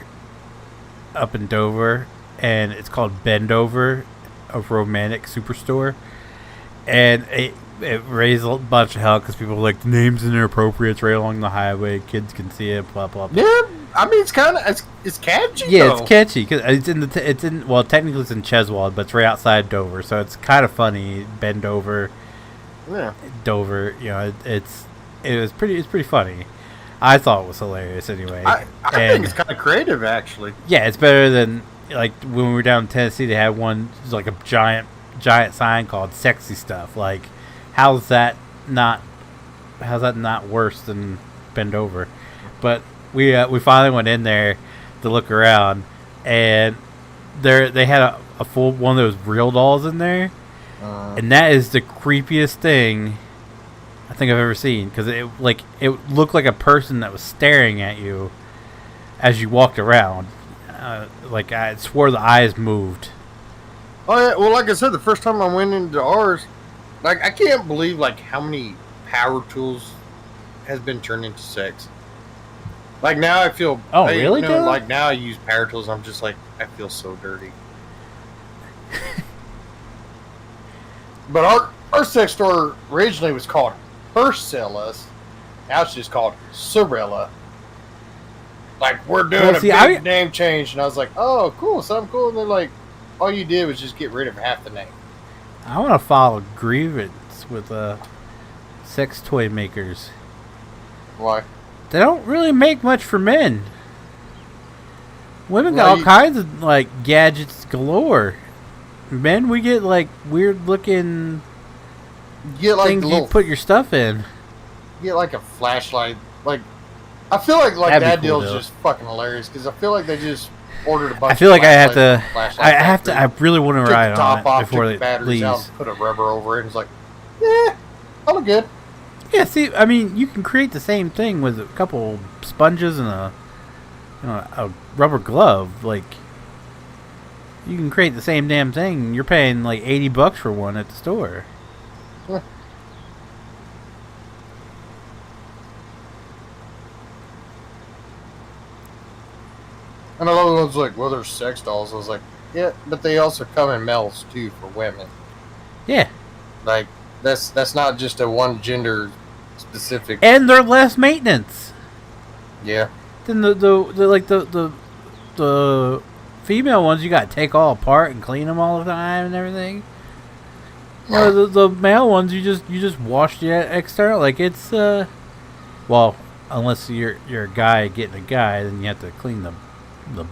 up in Dover, and it's called Bendover, a romantic superstore. And it raised a bunch of hell because people were like, the name's inappropriate. It's right along the highway. Kids can see it. Blah blah blah. Yeah, I mean it's kind of it's catchy. Yeah, though. it's catchy because it's in well, technically it's in Cheswold, but it's right outside Dover, so it's kind of funny. Bendover, Yeah. Dover. You know, it's pretty funny. I thought it was hilarious anyway. I think it's kind of creative actually. Yeah, it's better than like when we were down in Tennessee. They had one, it was like a giant sign called "Sexy Stuff." Like, how's that not worse than Bend Over? But we finally went in there to look around, and they had a full one of those real dolls in there, and that is the creepiest thing I think I've ever seen, because it looked like a person that was staring at you as you walked around. Like I swore the eyes moved. Oh yeah, well, like I said, the first time I went into ours, like I can't believe like how many power tools has been turned into sex. Like now I feel. Oh really? You know, like now I use power tools. I'm just like I feel so dirty. But our sex store originally was called Hercella's. Now it's just called Sorella. Like we're doing a big name change, and I was like, oh cool, something cool. And they're like, all you did was just get rid of half the name. I want to file a grievance with sex toy makers. Why? They don't really make much for men. Women got all kinds of like gadgets galore. Men, we get like weird looking things you put your stuff in. Get like a flashlight. Like I feel like that deal is just fucking hilarious because I feel like they just ordered a bunch. I feel like I have to. I I really want to ride on it before they batteries out, leaves. put a rubber over it. And it's like, yeah, I look good. Yeah, see, I mean, you can create the same thing with a couple sponges and a rubber glove. Like, you can create the same damn thing. You're paying like $80 for one at the store. Yeah. And another one's like, well, there's sex dolls. I was like, yeah, but they also come in males too for women. Yeah. Like that's not just a one gender specific. And they're less maintenance. Yeah. Then the female ones you got to take all apart and clean them all the time and everything. Well, the male ones you just wash the external. Like it's well, unless you're a guy getting a guy, then you have to clean the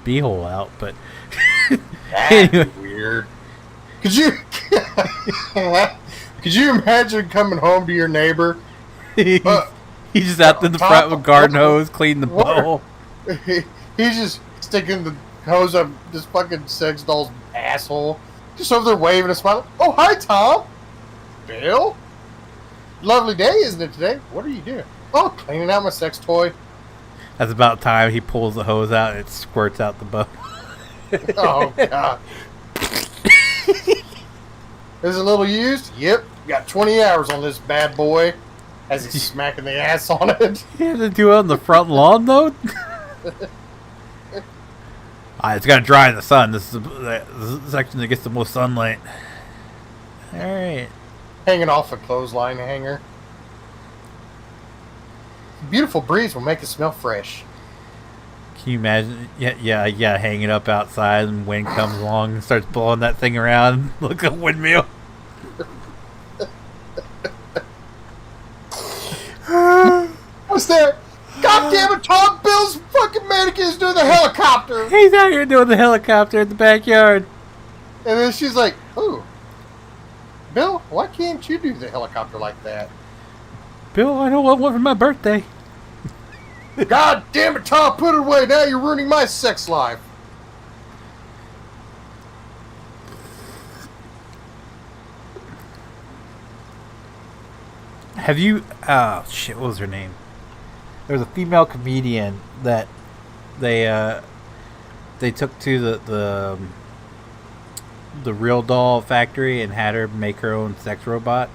beehole out. But that's anyway. Weird. Could you imagine coming home to your neighbor? He's just out in the front with a garden hose, cleaning the bowl. He's just sticking the hose up this fucking sex doll's asshole. Just over there waving and smiling. Oh, hi, Tom. Bill. Lovely day, isn't it today? What are you doing? Oh, cleaning out my sex toy. That's about time he pulls the hose out and it squirts out the bowl. Oh, God. Is it a little used? Yep. got 20 hours on this bad boy as he's smacking the ass on it. You had to do it on the front lawn, though? It's got to dry in the sun. This is the section that gets the most sunlight. Alright. Hanging off a clothesline hanger. Beautiful breeze will make it smell fresh. Can you imagine? Yeah, hanging up outside and wind comes along and starts blowing that thing around. Look at a windmill. What's that? God damn it, Tom! Bill's fucking mannequin is doing the helicopter! He's out here doing the helicopter in the backyard. And then she's like, "Ooh, Bill, why can't you do the helicopter like that?" Bill, I don't want one for my birthday. God damn it, Tom, put it away. Now you're ruining my sex life. Have you... Oh, shit, what was her name? There was a female comedian that they took to the Real Doll factory and had her make her own sex robot.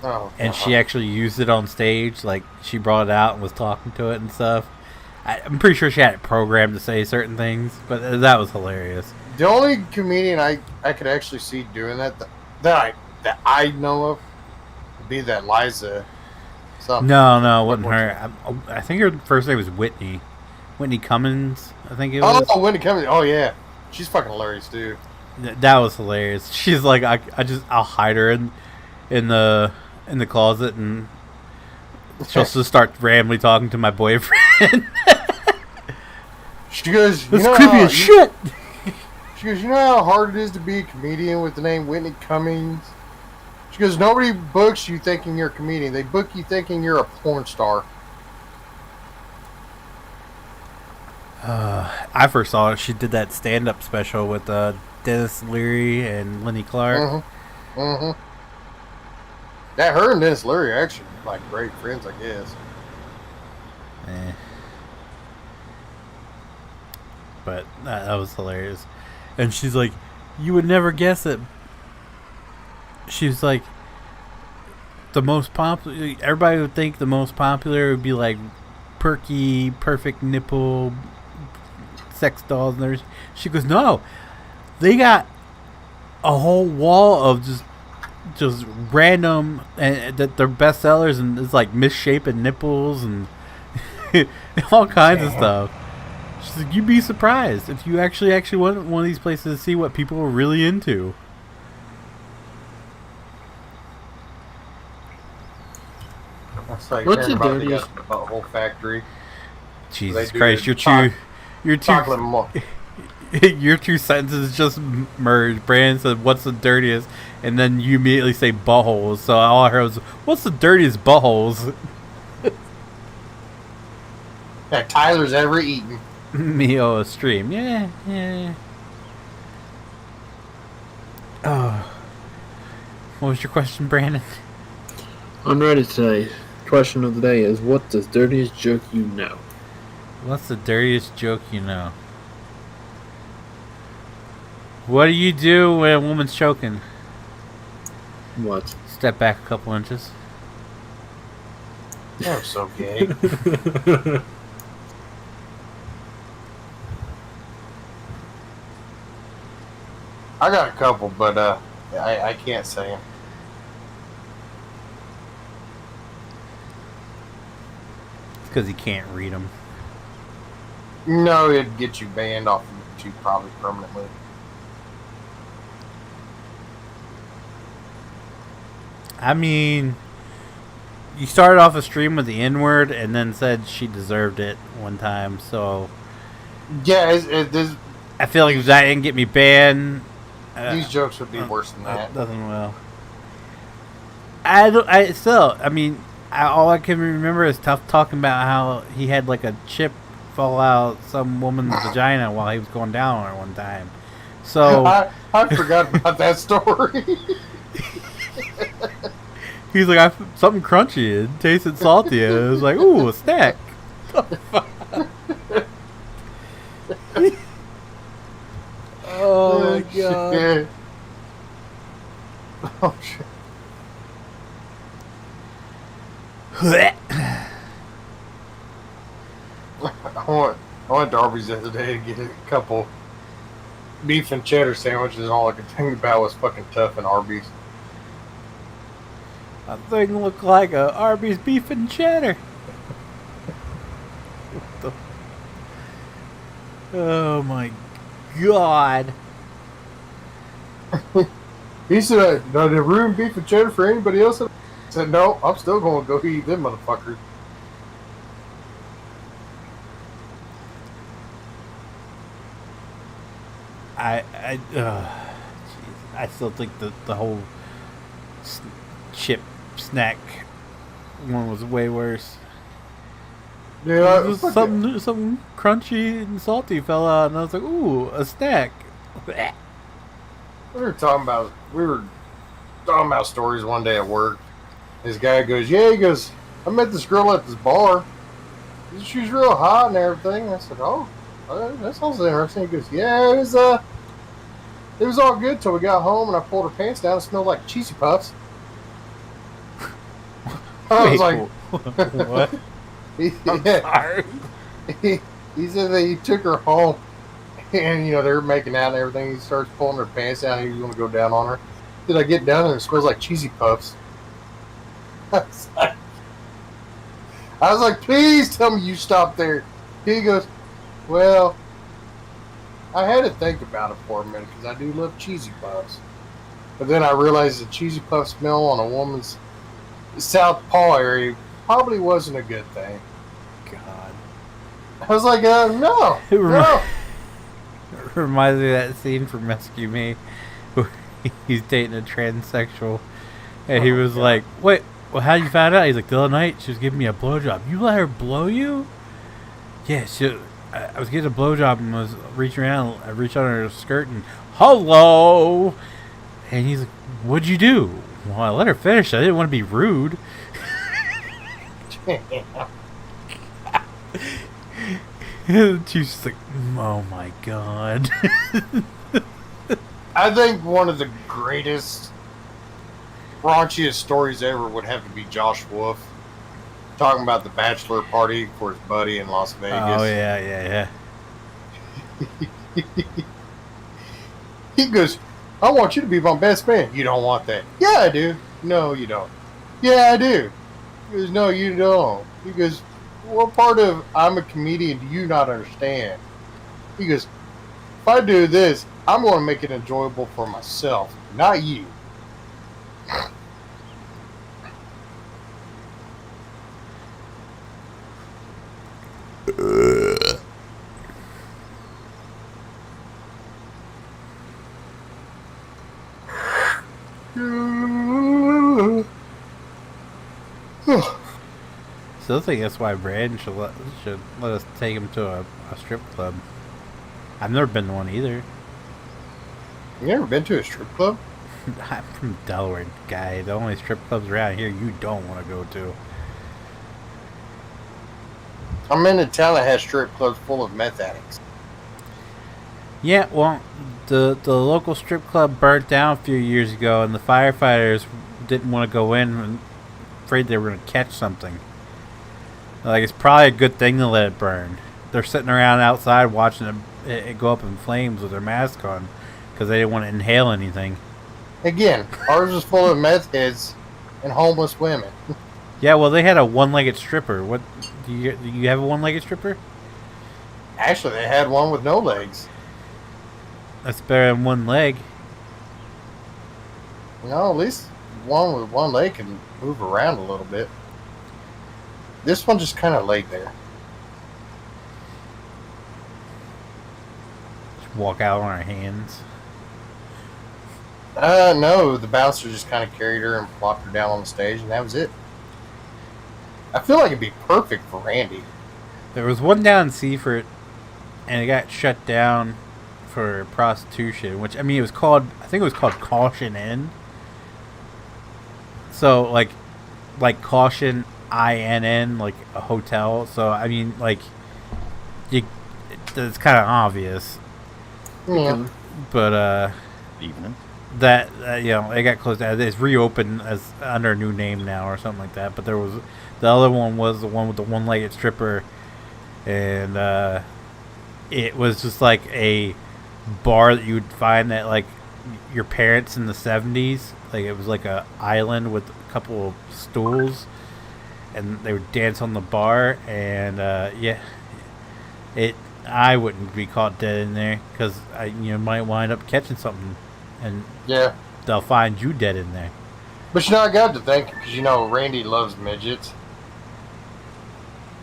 Oh, and she actually used it on stage. Like, she brought it out and was talking to it and stuff. I'm pretty sure she had it programmed to say certain things, but that was hilarious. The only comedian I could actually see doing that I know of would be that Liza something. No, it wasn't her. I think her first name was Whitney. Whitney Cummings, I think it was. Oh, Whitney Cummings. Oh, yeah. She's fucking hilarious, too. That was hilarious. She's like, I'll hide her in the closet and she'll just start randomly talking to my boyfriend. She goes, "That's creepy as shit." She goes, "You know how hard it is to be a comedian with the name Whitney Cummings?" She goes, "Nobody books you thinking you're a comedian. They book you thinking you're a porn star." I first saw her. She did that stand-up special with Dennis Leary and Lenny Clark. That her and Dennis Leary are actually like great friends, I guess. But that was hilarious. And she's like, "You would never guess it." She's like, the most popular. Everybody would think the most popular would be like perky, perfect nipple, sex dolls and everything. She goes, "No, they got a whole wall of just random, and that they're bestsellers, and it's like misshapen nipples and all kinds of stuff." She's like, "You'd be surprised if you actually went to one of these places to see what people were really into." That's like What's the about dirtiest? the whole factory. Jesus They do Christ, the your two sentences just merged. Brandon said, "What's the dirtiest?" and then you immediately say buttholes. So all I heard was, "What's the dirtiest buttholes?" that Tyler's ever eaten. Mio stream. Yeah. Oh. What was your question, Brandon? I'm ready today. Question of the day is, what's the dirtiest joke you know? What's the dirtiest joke you know? What do you do when a woman's choking? What? Step back a couple inches. You're so gay. I got a couple, but I can't say them. Because he can't read them. No, it'd get you banned off of YouTube probably permanently. I mean, you started off a stream with the N-word and then said she deserved it one time, so... Yeah, I feel like if that didn't get me banned... these jokes would be worse than that. Nothing will. All I can remember is Tough talking about how he had like a chip fall out some woman's vagina while he was going down on her one time. So I forgot about that story. He's like, something crunchy. It tasted salty. And it was like, ooh, a snack. Oh my god. Oh shit. I went to Arby's the other day to get a couple beef and cheddar sandwiches, and all I could think about was fucking tough and Arby's. That thing looked like a Arby's beef and cheddar. What the... Oh my god. He said, "Did I ruin beef and cheddar for anybody else?" I said, "No, I'm still going to go eat them motherfuckers." I still think the whole chip snack one was way worse. Yeah, It was something crunchy and salty fell out, and I was like, "Ooh, a snack." we were talking about stories one day at work. This guy goes, "Yeah," he goes, "I met this girl at this bar. She's real hot and everything." I said, "Oh, that sounds interesting." He goes, "Yeah, it was all good till we got home and I pulled her pants down. It smelled like cheesy puffs." I was like, "What?" Sorry. He said that he took her home and, they were making out and everything. He starts pulling her pants down and he was going to go down on her. Did I get down there and it smells like cheesy puffs? I was like, "Please tell me you stopped there." He goes, "Well, I had to think about it for a minute because I do love cheesy puffs. But then I realized the cheesy puff smell on a woman's South Paw area probably wasn't a good thing." God. I was like, no. It reminds me of that scene from Rescue Me where he's dating a transsexual and he was like, "Wait, well, how you found out?" He's like, "The other night she was giving me a blowjob." "You let her blow you?" "Yeah, I was getting a blowjob and was reaching around. I reached under her skirt and hello." And he's like, "What'd you do?" "Well, I let her finish. I didn't want to be rude." She's just like, "Oh my god." I think one of the greatest, raunchiest stories ever would have to be Josh Wolf talking about the bachelor party for his buddy in Las Vegas. Oh, yeah. He goes, "I want you to be my best man." "You don't want that." "Yeah, I do." "No, you don't." "Yeah, I do." He goes, "No, you don't." He goes, "What part of I'm a comedian do you not understand?" He goes, "If I do this, I'm going to make it enjoyable for myself, not you." So I think that's why Brandon should let us take him to a strip club. I've never been to one either. You never been to a strip club? I'm from Delaware, guy. The only strip clubs around here you don't want to go to. I'm in a town that has strip clubs full of meth addicts. Yeah, well, the local strip club burnt down a few years ago, and the firefighters didn't want to go in, and afraid they were going to catch something. Like, it's probably a good thing to let it burn. They're sitting around outside watching it go up in flames with their mask on because they didn't want to inhale anything. Again, ours was full of meth heads and homeless women. Yeah, well, they had a one-legged stripper. What do you have a one-legged stripper? Actually, they had one with no legs. That's better than one leg. No, at least one with one leg can move around a little bit. This one just kind of laid there. Just walk out on our hands. No, the bouncer just kind of carried her and plopped her down on the stage, and that was it. I feel like it'd be perfect for Randy. There was one down in Seaford, and it got shut down for prostitution, which, I mean, I think it was called Caution Inn. So, like Caution INN, like a hotel. So, I mean, like, it's kind of obvious. Yeah. But, Evening. that you know, it got closed down. It's reopened as under a new name now or something like that. But there was the other one was the one with the one-legged stripper, and it was just like a bar that you would find at like your parents in the 70s. Like it was like a island with a couple of stools, and they would dance on the bar. And yeah, I wouldn't be caught dead in there because you might wind up catching something, and Yeah. they'll find you dead in there. But I got to think, because Randy loves midgets.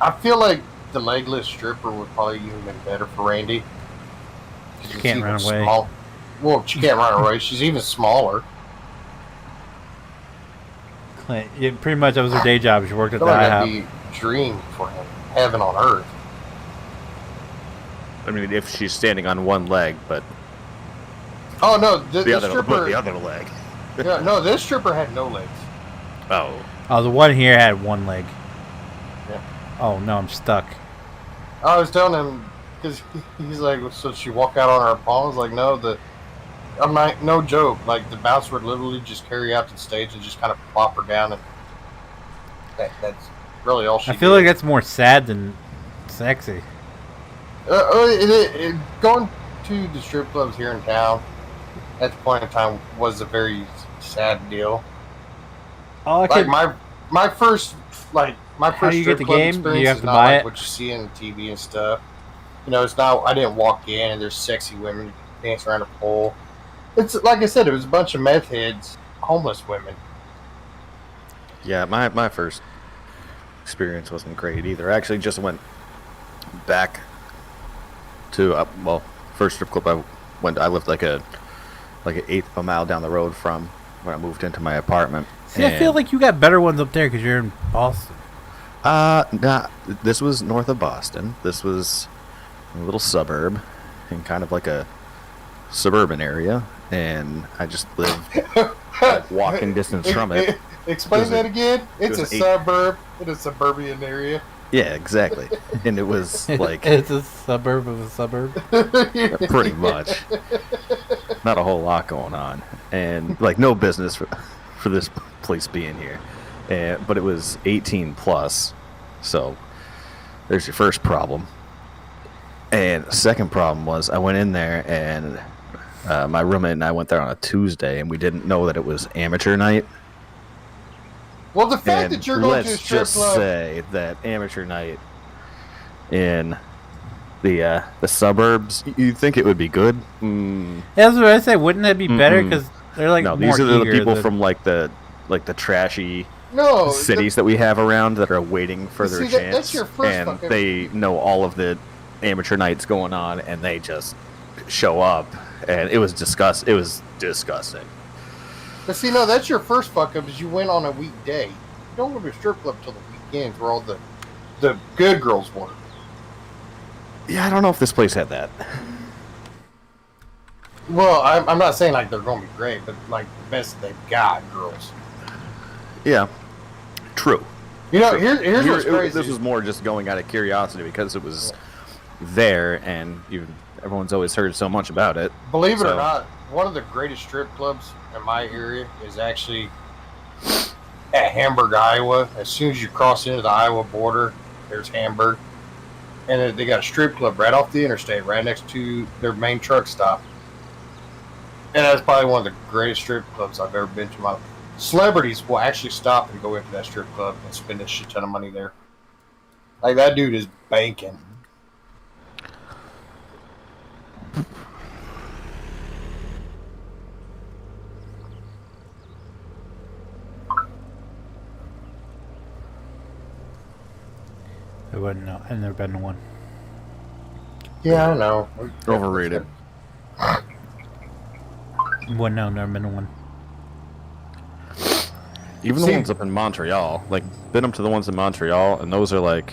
I feel like the legless stripper would probably even been better for Randy. She can't run away. Well, she can't run away. She's even smaller. Clint, pretty much that was her day job. She worked I at the feel like IHOP. that'd be a dream for him. Heaven on earth. I mean, if she's standing on one leg, but Oh, no. the This other leg. Yeah, no, this stripper had no legs. Oh. Oh, the one here had one leg. Yeah. Oh no, I'm stuck. I was telling him, because he's like, so she walk out on her palms? Like, no, I'm like, no joke. Like, the bouncer would literally just carry her out to the stage and just kind of plop her down, and that's really all she I feel did. like that's more sad than sexy. Going to the strip clubs here in town at the point in time was a very sad deal. All I Like could, my first How do you get strip the club game? experience You have is to not buy like it? what you see on TV and stuff. It's not. I didn't walk in and there's sexy women dancing around a pole. It's like I said, it was a bunch of meth heads, homeless women. Yeah, my first experience wasn't great either. I actually just went back to first strip club I lived like an eighth of a mile down the road from when I moved into my apartment. see, I feel like you got better ones up there because you're in Boston. Nah, this was north of Boston. This was a little suburb in kind of like a suburban area, and I just lived like walking distance from it. Explain that again. It's a was suburb in a suburban area. Yeah, exactly. And it was like It's a suburb of a suburb. pretty much not a whole lot going on, and like no business for this place being here. But it was 18 plus, so there's your first problem. And the second problem was I went in there, and my roommate and I went there on a Tuesday, and we didn't know that it was amateur night. Well, the fact And that you're going to a let's strip just club, say that amateur night in the suburbs, you'd think it would be good. That's what I say. Wouldn't that be better? Mm-mm. Because they're like No, more these are the eager people than- from like the trashy no cities that we have around that are waiting for their See, chance, that's your first and fucking- they know all of the amateur nights going on, and they just show up, and it was disgusting. But see, no, that's your first fuck up. Is you went on a weekday. You don't go to a strip club till the weekends where all the good girls work. Yeah, I don't know if this place had that. Well, I'm not saying like they're going to be great, but like the best they've got girls. Yeah, true. Here's what's crazy. This was more just going out of curiosity because it was there, and everyone's always heard so much about it. Believe it So- or not, one of the greatest strip clubs in my area is actually at Hamburg, Iowa. As soon as you cross into the Iowa border, there's Hamburg. And they got a strip club right off the interstate, right next to their main truck stop. And that's probably one of the greatest strip clubs I've ever been to. Celebrities will actually stop and go into that strip club and spend a shit ton of money there. Like, that dude is banking. I wouldn't know. I've never been to one. Yeah, I know. Overrated. Wouldn't know. Never been to one. Even See- the ones up in Montreal, like, been up to the ones in Montreal, and those are like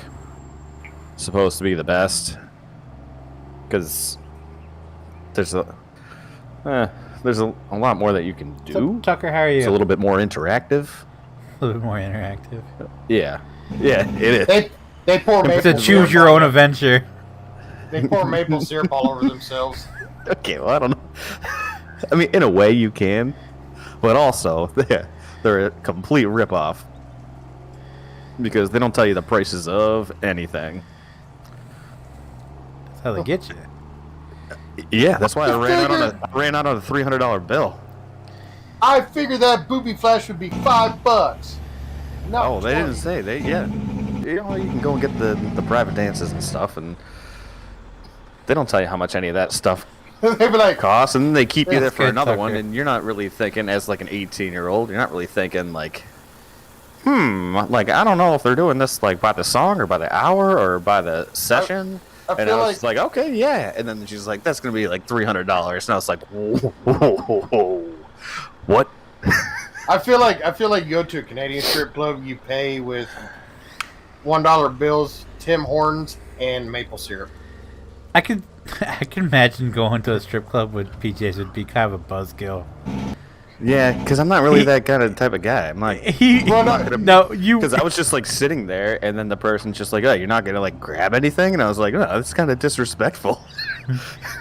supposed to be the best because there's a lot more that you can do. So, Tucker, how are you? It's a little bit more interactive. A little bit more interactive. Yeah, it is. They pour maple It's a choose your own adventure. They pour maple syrup all over themselves. Okay, well, I don't know. I mean, in a way you can, but also they're a complete ripoff because they don't tell you the prices of anything. That's how they get you. Yeah, that's why I ran out on a $300 bill. I figured that booby flash would be $5. No, Oh, they didn't say you can go and get the private dances and stuff, and they don't tell you how much any of that stuff They'd be like, costs, and then they keep you there for good, another one, Tucker. and you're not really thinking, as like an 18-year-old, you're not really thinking like, like I don't know if they're doing this like by the song or by the hour or by the session. I And feel I was like, okay, yeah. And then she's like, that's gonna be like $300, and I was like, whoa, what? I feel like you go to a Canadian strip club, you pay with $1 bills, Tim Hortons, and maple syrup. I can imagine going to a strip club with PJs would be kind of a buzzkill. Yeah, because I'm not really that kind of type of guy. I'm like, because I was just like sitting there, and then the person's just like, oh, you're not gonna like grab anything, and I was like, oh, that's kind of disrespectful.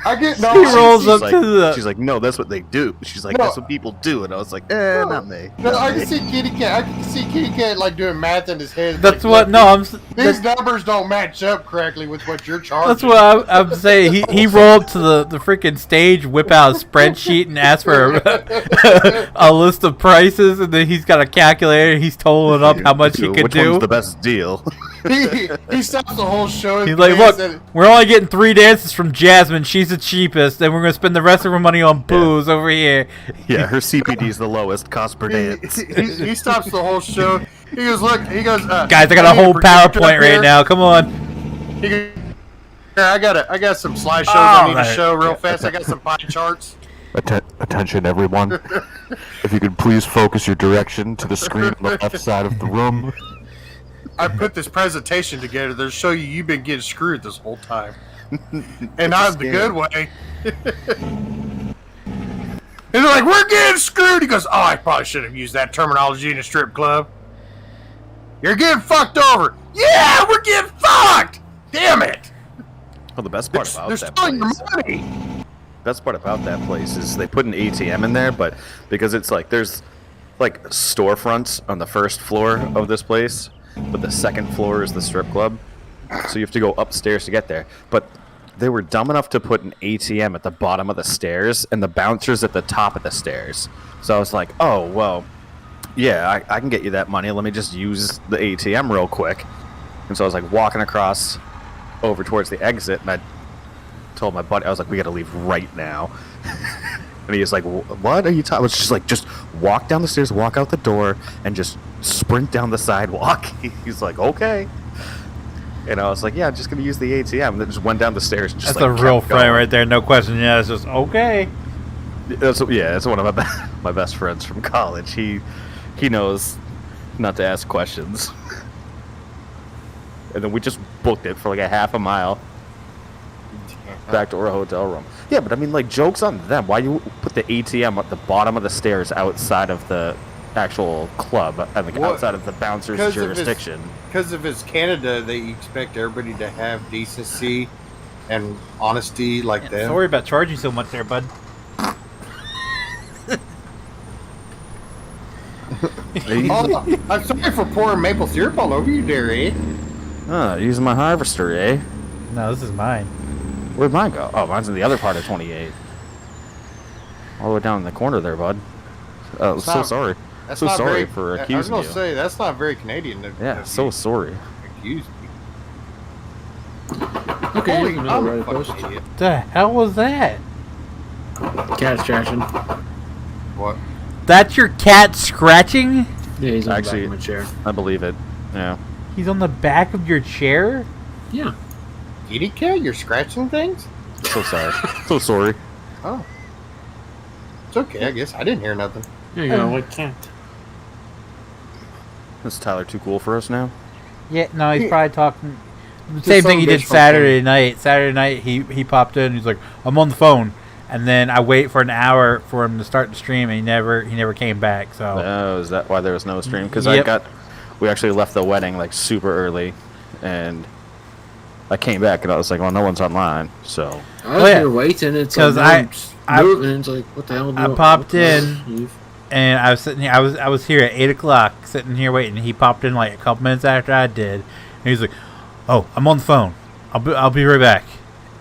I get He rolls up like, to the. She's like, no, that's what they do. She's like, No. that's what people do, and I was like, not me. No, I can see Kitty Cat. I can see Kitty Cat like doing math in his head. That's like, what. No, These numbers don't match up correctly with what you're charging. That's what I'm saying. He rolled up to the freaking stage, whip out a spreadsheet, and ask for a list of prices, and then he's got a calculator. He's totaling up how much he could Which do. one's the best deal? he stops the whole show. He's like, look, we're only getting 3 dances from Jasmine. She's the cheapest, and we're gonna spend the rest of our money on booze over here. Yeah, her CPD's the lowest cost per dance. He stops the whole show. He goes, look. He goes, Guys, I got a whole PowerPoint right now. Come on. He goes, yeah, I got some slideshows Oh, I need to right. show real fast. I got some pie charts. Attention, everyone. If you could please focus your direction to the screen on the left side of the room. I put this presentation together to show you you've been getting screwed this whole time. And not the good way. And they're like, we're getting screwed. He goes, oh, I probably should have used that terminology in a strip club. You're getting fucked over. Yeah, we're getting fucked. Damn it. Well, the best part about They're that stealing your place. money. Best part about that place is they put an ATM in there, but because it's like there's like storefronts on the first floor of this place, but the second floor is the strip club, so you have to go upstairs to get there. But they were dumb enough to put an ATM at the bottom of the stairs and the bouncers at the top of the stairs. So I was like, oh well, yeah, I can get you that money. Let me just use the ATM real quick. And so I was like walking across over towards the exit, and I told my buddy, I was like, we gotta leave right now. And he was like, what are you talking? I was just like, just walk down the stairs, walk out the door, and just sprint down the sidewalk. He's like, okay. And I was like, yeah, I'm just gonna use the ATM. And then just went down the stairs and just That's like a real kept friend going. right there. No question. Yeah, it's just okay. That's one of my best friends from college. He knows not to ask questions. And then we just booked it for like a half a mile back to our hotel room. Yeah, but I mean, like, joke's on them. Why you put the ATM at the bottom of the stairs outside of the actual club, and like outside of the bouncer's jurisdiction? Because if it's Canada, they expect everybody to have decency and honesty like them. Sorry about charging so much there, bud. Oh, I'm sorry for pouring maple syrup all over you, there, eh? Using my harvester, eh? No, this is mine. Where'd mine go? Oh, mine's in the other part of 28. All the way down in the corner there, bud. Oh, so sorry. That's So not sorry very, for I was accusing gonna you. say that's not very Canadian. Yeah, of so you sorry. accuse me. Okay, Holy, no, I'm right a fucking post. idiot. The hell was that? Cat scratching. What? That's your cat scratching? Yeah, he's on Actually- the back of my chair. I believe it. Yeah. He's on the back of your chair? Yeah. Kitty cat, you're scratching things? So sorry. So sorry. Oh. It's okay, I guess. I didn't hear nothing. There you go, like cat. Is Tyler too cool for us now? Yeah, no, he's probably talking. Just Same some thing he did bitch from Saturday night. Saturday night, he popped in. He's like, "I'm on the phone," and then I wait for an hour for him to start the stream, and he never came back. So Oh, is that why there was no stream? Because Yep. we actually left the wedding like super early, and I came back and I was like, well, no one's online, so. I was Oh, yeah. here waiting. It's 'Cause like, I- no, move, and it's like, what the hell? I popped in, and I was sitting here. I was here at 8 o'clock, sitting here waiting. He popped in like a couple minutes after I did, and he's like, "Oh, I'm on the phone. I'll be right back."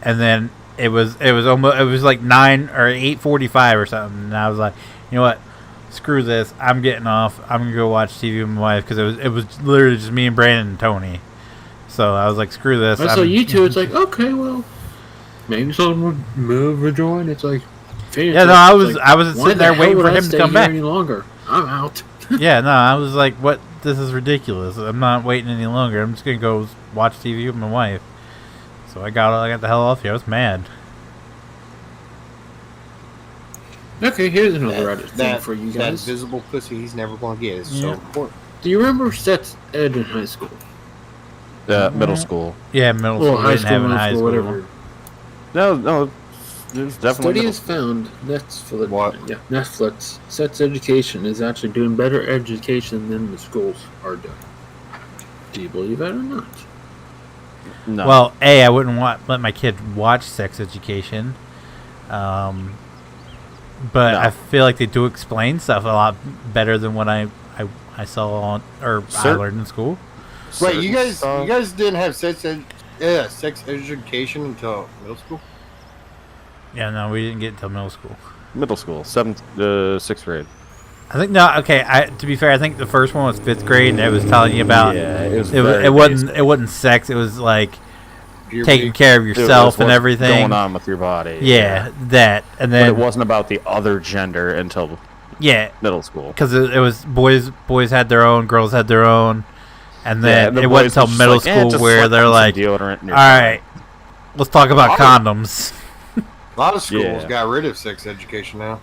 And then it was like 9 or 8:45 or something, and I was like, "You know what? Screw this. I'm getting off. I'm gonna go watch TV with my wife," because it was literally just me and Brandon and Tony. So I was like, "Screw this." So you two, it's like, okay, well, maybe someone would move or join. It's like, yeah, no, I was sitting there waiting for him to come back. Any longer? I'm out. Yeah, no, I was like, "What? This is ridiculous. I'm not waiting any longer. I'm just gonna go watch TV with my wife." So I got the hell off here. I was mad. Okay, here's another thing for you That guys. visible pussy he's never going to get is so important. Do you remember Seth's Ed in high school? Middle school. Yeah, middle Well, school. high We didn't have school, it in middle high school, school. whatever. No, there's definitely Study middle has found Netflix. What? Yeah, Netflix. Seth's education is actually doing better education than the schools are doing. Do you believe that or not? No. Well, I wouldn't let my kid watch sex education. But No. I feel like they do explain stuff a lot better than what I saw on I learned in school. Wait, you guys didn't have sex education until middle school? Yeah, no, we didn't get until middle school. Middle school, 6th grade. I think no. Okay, to be fair, I think the first one was 5th grade, and it was telling you about. Yeah, it was. It wasn't sex. It was like taking care of yourself and everything going on with your body. Yeah, that, and then but it wasn't about the other gender until middle school, because it was boys had their own, girls had their own, and then it wasn't until middle school where they're like, all right, let's talk about condoms. A lot of schools got rid of sex education now.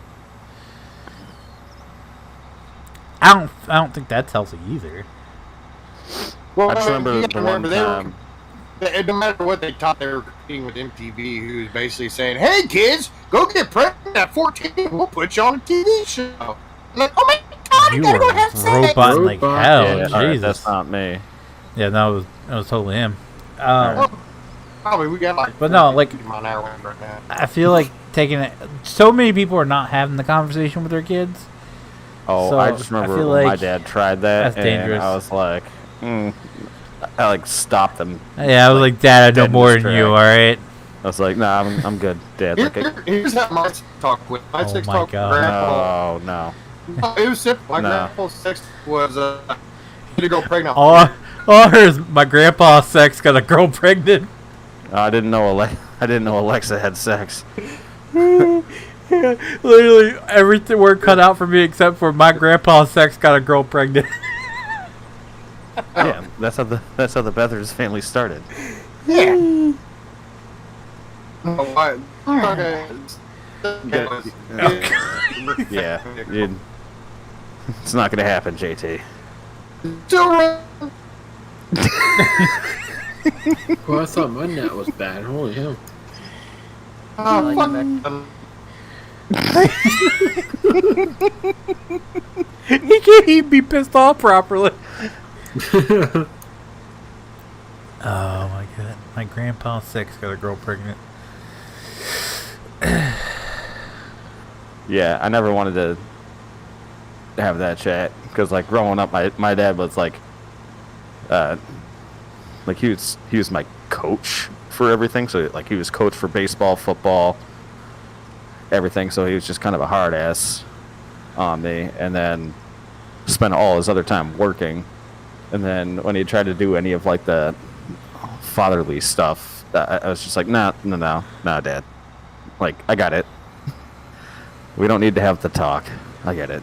I don't think that's healthy either. Well, I just remember the one time. No matter what they taught, they were competing with MTV, who's basically saying, "Hey kids, go get pregnant at 14. We'll put you on a TV show." I'm like, oh my god, You gotta were go have sex. robot like hell. Yeah, Jesus, all right, that's not me. Yeah, that was totally him. Probably we got like. But no, like, on our end right now. I feel like taking it. So many people are not having the conversation with their kids. Oh, So, I just remember I feel when my like dad tried that, that's and dangerous. I was like, I like stopped him. Yeah, I was like, Dad, I know dead in more his than you. tracks. All right. I was like, nah, I'm good, Dad. Like, Here's how my sex talk went. My Oh sex my talk with God. grandpa. no. No, it was simple. My No. grandpa's sex was to go pregnant. All I heard is my grandpa's sex got a girl pregnant. I didn't know Alexa had sex. Literally everything were cut out for me except for my grandpa's sex got a girl pregnant. Yeah, that's how the Bethers family started. Yeah. Yeah, it's not gonna happen, JT. Well, I thought my net was bad. Holy hell. He can't even be pissed off properly. Oh my god. My grandpa's sex got a girl pregnant. Yeah, I never wanted to have that chat because, like, growing up, my dad was like he was my coach for everything. So like he was coach for baseball, football, everything. So he was just kind of a hard ass on me, and then spent all his other time working. And then when he tried to do any of like the fatherly stuff, I was just like, no, Dad. Like, I got it. We don't need to have the talk. I get it.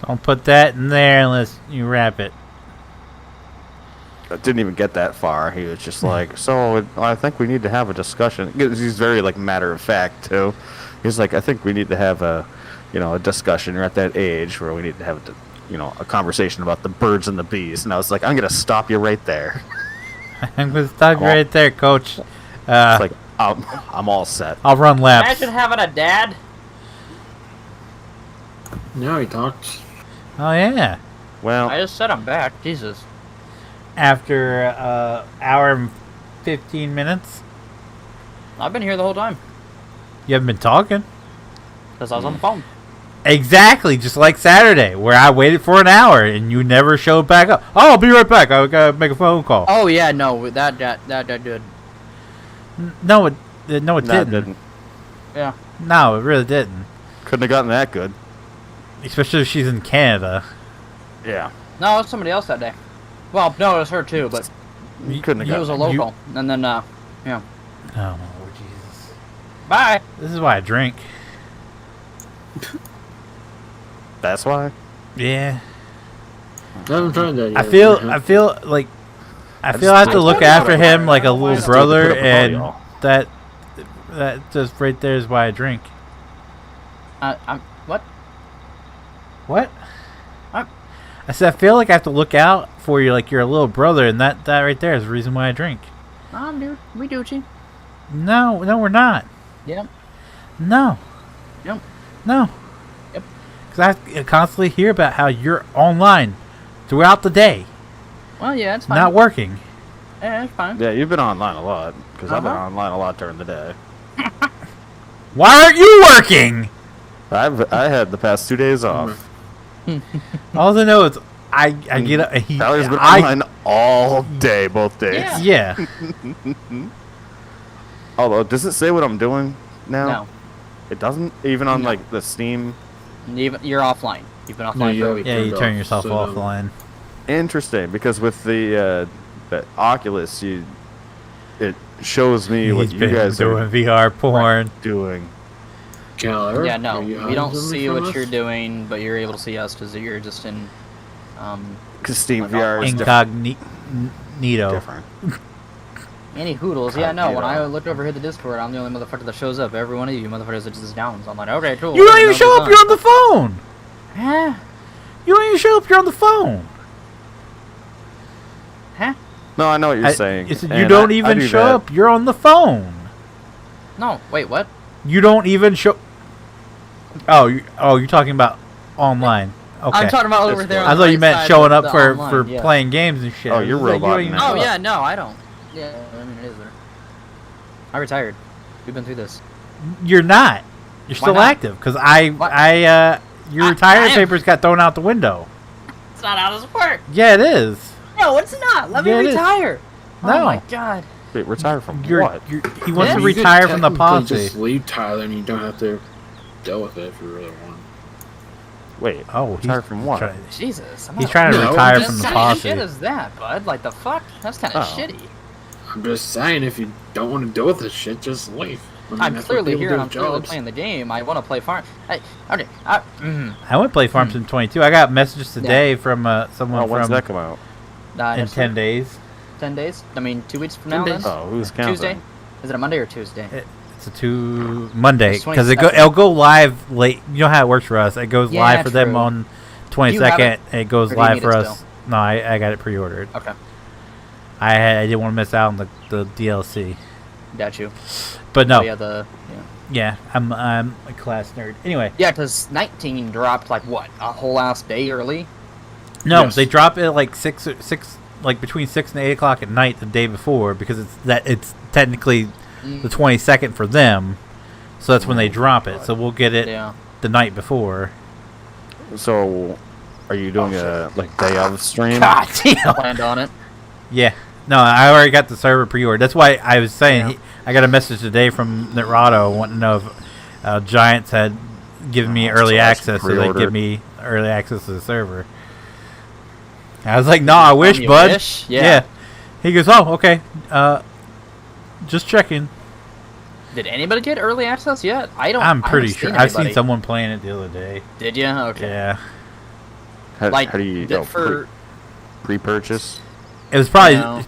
Don't put that in there unless you wrap it. I didn't even get that far. He was just like, so I think we need to have a discussion. He's very like matter of fact too. He's like, I think we need to have a discussion. You're at that age where we need to have a conversation about the birds and the bees. And I was like, I'm gonna stop you right there. I'm gonna stop you right there, Coach. It's like I'm all set. I'll run laps. Imagine having a dad. Now he talks. Oh yeah. Well, I just said I'm back. Jesus. After hour and 15 minutes. I've been here the whole time. You haven't been talking. Because I was on the phone. Exactly, just like Saturday, where I waited for an hour and you never showed back up. Oh, I'll be right back. I gotta make a phone call. Oh, yeah, no. That did. No, it didn't. Yeah. No, it really didn't. Couldn't have gotten that good. Especially if she's in Canada. Yeah. No, it was somebody else that day. Well, no, it was her too, but You couldn't have he was a gotten local. And then, yeah. Oh, my Lord Jesus. Bye. This is why I drink. That's why? Yeah. I haven't tried that yet. I feel like I have to look after him like a little brother, and that just right there is why I drink. What? What? I said I feel like I have to look out for you like you're a little brother, and that right there is the reason why I drink. Dude, we Gucci. No, we're not. Yep. No. Yep. No. Yep. Because I constantly hear about how you're online throughout the day, Well, yeah, it's fine. not working. Yeah, it's fine. Yeah, you've been online a lot. Because I've been online a lot during the day. Why aren't you working? I had the past 2 days off. All I know is I get up. Tyler's been online all day, both days. Yeah. Yeah. Although, does it say what I'm doing now? No. It doesn't? Even on, No. like, the Steam? You're offline. You've been offline No, for a week. Yeah, you turn yourself So, offline. Interesting, because with the Oculus, it shows me what He's you been guys doing are VR porn. doing. Keller, Yeah, no. are you We hiding don't something see from what us? you're doing, but you're able to see us because you're just in... Because Steam Like VR is Incognito. different. Any hoodles. Yeah, no. When I looked over here at the Discord, I'm the only motherfucker that shows up. Every one of you motherfuckers that just downs. I'm like, okay, cool. You don't whatever, even no, show it's up. You're on the phone. Huh? You don't even show up. You're on the phone. Huh? No, I know what you're saying. You said and you don't I even do show that. up. You're on the phone. No, wait, what? You don't even show. Oh, you're talking about online. Okay. I'm talking about over there. I on thought the you right meant side showing of up the for online, yeah. playing games and shit. Oh, you're I was like, robot don't even now. Oh show yeah, up. no, I don't. Yeah, I mean it is there. I retired. We've been through this. You're not. You're still not? active because your I retirement am. papers got thrown out the window. It's not how this works. Yeah, it is. No, it's not. Let Yeah, it me is. retire. No. Oh my god. Wait, retire from He what? wants to You could retire from the technically posse. Just leave Tyler, and you don't have to deal with it if you really want. Wait, Oh, retire from what? Jesus. He's trying to No, retire just from the What posse. shit is that, bud? Like the fuck? That's kind of Oh. shitty. I'm just saying, if you don't want to deal with this shit, just leave. I mean, I'm that's what clearly people here do and I'm with clearly jobs. playing the game. I want to play farm. Hey, okay. I went to play Farm Sim 22. I got messages today from someone Oh, when's from that come out? in next 10 week? days. 10 days? I mean, 2 weeks from 10 now then? days. Oh, who's counting? Tuesday? Is it a Monday or Tuesday? It's a Monday It's because 22nd. it'll go live late. You know how it works for us. It goes Yeah, live for them true. on Do you have 22nd. it? It goes Or do you live need for it us. still? No, I got it pre-ordered. Okay. I didn't want to miss out on the DLC. Got you. But no, Oh, yeah, yeah, I'm a class nerd. Anyway, Yeah, because 19 dropped, like, what? A whole ass day early? no, Yes. they drop it like six, like between 6 and 8 o'clock at night the day before because it's technically the 22nd for them, so that's when they drop it. So we'll get it Yeah. the night before. So, are you doing a day of stream? God damn. Planned on it. Yeah. No, I already got the server pre-ordered. That's why I was saying I got a message today from Nitrado wanting to know if Giants had given me early so that's access, so they'd pre-ordered. give me early access to the server. I was like, no, I wish, You bud. wish? Yeah. He goes, oh, okay. Just checking. Did anybody get early access yet? I'm pretty sure. I've seen anybody. someone playing it the other day. Did you? Okay. Yeah. How, Like, how do you for... pre-purchase? It was probably, No.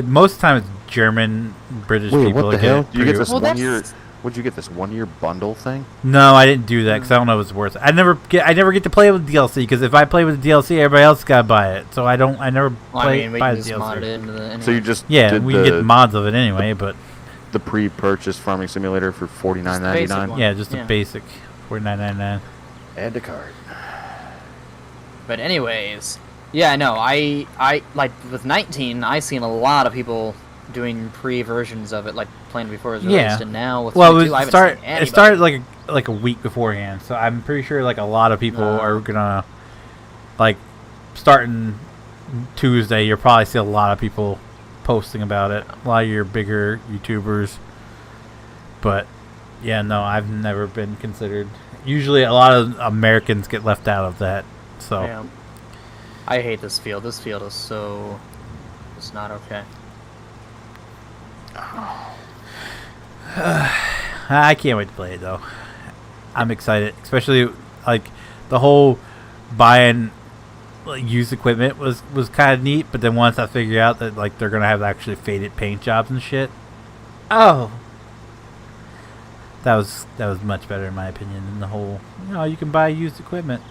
most of the time it's German, British Wait, people what the that get hell? it Do you get pre-ordered. this Well, 1 year? that's- Would you get this 1 year bundle thing? No, I didn't do that because I don't know if it's worth it. I never get to play with DLC because if I play with the DLC, everybody else got to buy it. So I never Well, play I mean, we buy can the just DLC. mod it into the... Anyway. So you just Yeah, did we can the, get mods of it anyway, but the pre-purchase farming simulator for basic $49.99. one. yeah, just Yeah. a basic $49.99. Add to cart. But anyways, yeah, no, I like with 19, I seen a lot of people doing pre-versions of it, like playing before it was released, Yeah. and now with Well, 22, I haven't seen anybody. it started like a week beforehand, so I'm pretty sure like a lot of people are gonna like starting Tuesday. You'll probably see a lot of people posting about it. A lot of your bigger YouTubers, but yeah, no, I've never been considered. Usually, a lot of Americans get left out of that. So Yeah. I hate this field. This field is so... It's not okay. I can't wait to play it though. I'm excited, especially like the whole buying like, used equipment was kind of neat. But then once I figured out that like they're gonna have actually faded paint jobs and shit, oh, that was much better in my opinion than the whole you can buy used equipment.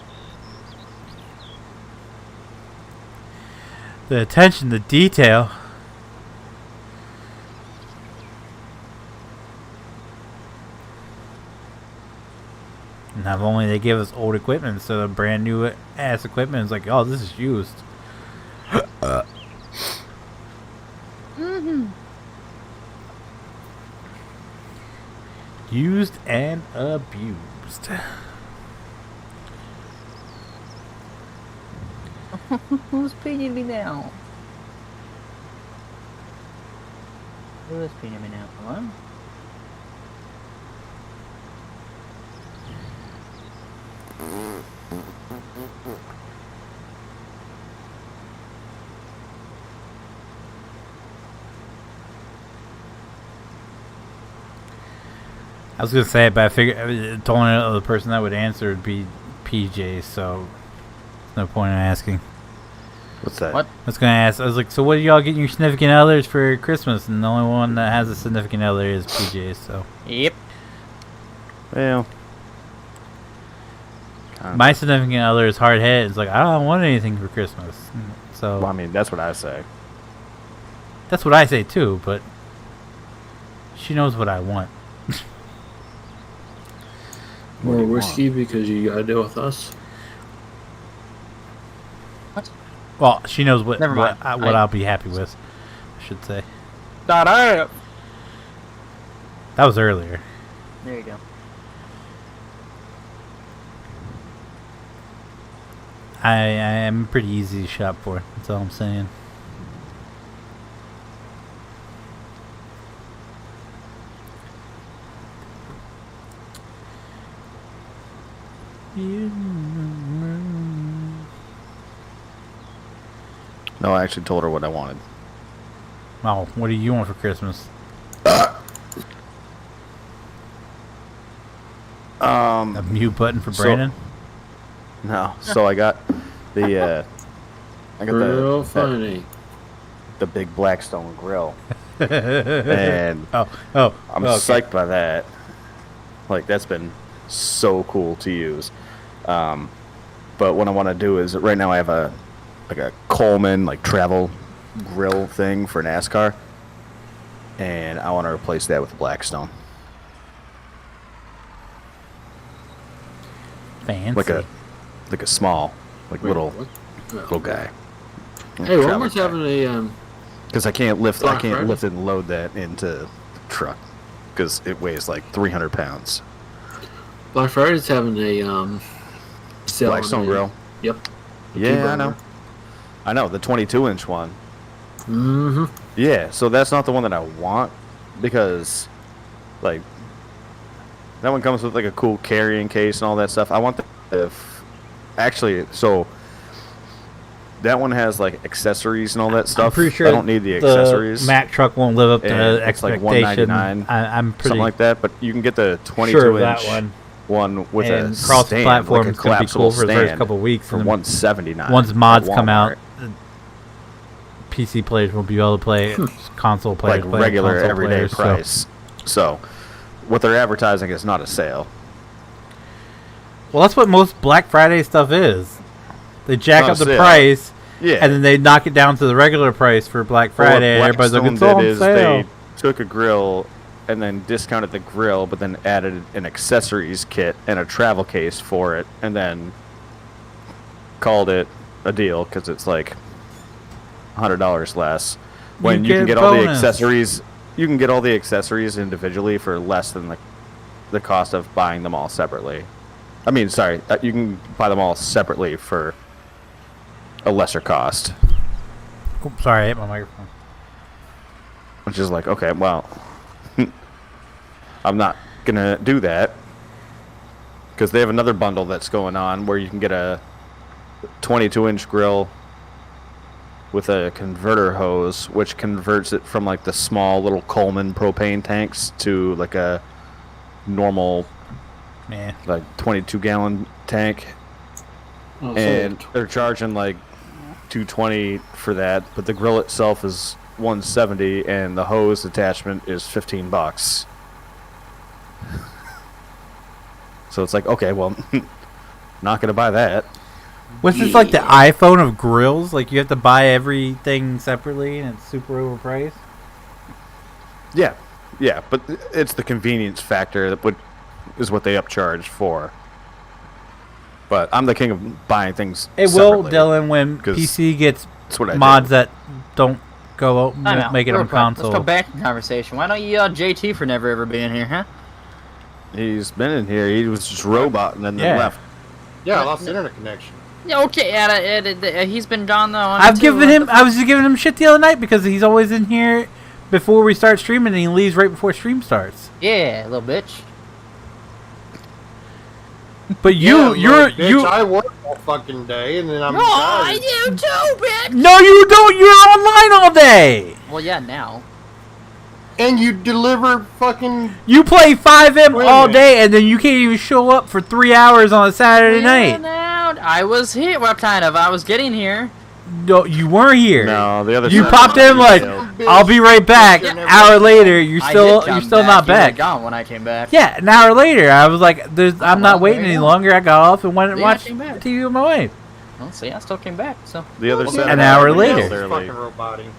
The attention to detail. Not only they give us old equipment instead of brand new ass equipment, it's like, oh, this is used. Used and abused. Who's pinging me now? Who is pinging me now? Hello? I was gonna say it, but I figured the only other person that would answer would be PJ, so no point in asking. What's that? What? I was gonna ask. I was like, so what are y'all getting your significant others for Christmas? And the only one that has a significant other is PJ. So Yep. Well, my significant other is hard headed. It's like I don't want anything for Christmas. So well, I mean, that's what I say. that's what I say too. But she knows what I want. More whiskey because you gotta deal with us. Well, she knows what Never mind. what I'll be happy with. I should say There that was earlier. you go. I am pretty easy to shop for. That's all I'm saying. No, I actually told her what I wanted. Oh, what do you want for Christmas? A mute button for Brandon? No, so I got the Real funny. the big Blackstone grill, and I'm psyched by that. Like that's been so cool to use. But what I want to do is right now I have a Coleman like travel grill thing for NASCAR, and I want to replace that with a Blackstone. Fancy. Like a small, like Wait, little what? little guy. Hey, Walmart's having a because I can't lift Black Friday? and load that into the truck because it weighs like 300 pounds. Black Friday's having a sale. Blackstone on grill. Yep. Yeah, I know the 22-inch one. Mm-hmm. Yeah, so that's not the one that I want because, like, that one comes with like a cool carrying case and all that stuff. I want actually, so that one has like accessories and all that stuff. I'm pretty sure I don't need the accessories. Mac truck won't live up to And the it's like expectation. $199, I'm pretty something like that. But you can get the 22-inch sure of that one. with And a cross-platform stand, is like a gonna be cool collapsible for the first stand couple of weeks. for and $179. once mods at come out, Walmart. PC players will be able to play console players, like play regular console everyday players, price. So, what they're advertising is not a sale. Well, that's what most Black Friday stuff is. They jack Not up a the sale. price, Yeah, and then they knock it down to the regular price for Black Friday. What Everybody's like, Blackstone it's on did is sale. they took a grill and then discounted the grill, but then added an accessories kit and a travel case for it, and then called it a deal because it's like $100 less. when you can get all the bonus. accessories. You can get all the accessories individually for less than the cost of buying them all separately. I mean, sorry, you can buy them all separately for a lesser cost. Oops, sorry, I hit my microphone. Which is like, okay, well, I'm not gonna do that because they have another bundle that's going on where you can get a 22-inch grill with a converter hose, which converts it from like the small little Coleman propane tanks to like a normal, like 22-gallon tank. Oh, And they're charging like $220 for that, but the grill itself is $170, and the hose attachment is $15. So it's like, okay, well, not gonna buy that. Was this like the iPhone of grills? Like you have to buy everything separately and it's super overpriced? Yeah, but it's the convenience factor that is what they upcharge for. But I'm the king of buying things. It separately, will, Dylan, when 'cause PC gets that's what I mods do. that don't go Time out, won't make it real on quick. console. Let's go back to the conversation. Why don't you yell at JT for never ever being here, huh? He's been in here. He was just robot and then left. Yeah, I lost internet connection. Yeah, okay, he's been gone though. I was just giving him shit the other night because he's always in here before we start streaming and he leaves right before stream starts. Yeah, little bitch. But I work all fucking day and then I'm I tired. do too, bitch. No, you don't. You're online all day. Well, yeah, now. And you deliver fucking. You play 5M Wait a all minute. day and then you can't even show up for 3 hours on a Saturday Yeah, night. now I was here. Well, kind of. I was getting here. No, you weren't here. No, the other You side popped of in it like, is I'll be right back. Yeah. An hour later, you're I still did come not You were back. gone when I came back. Yeah, an hour later, I was like, I'm not well, waiting there you any go. longer. I got off and went and Yeah, I watched came back. TV with my wife. Well, see, I still came back. So The other side. An of hour it is later. It's early. fucking roboting.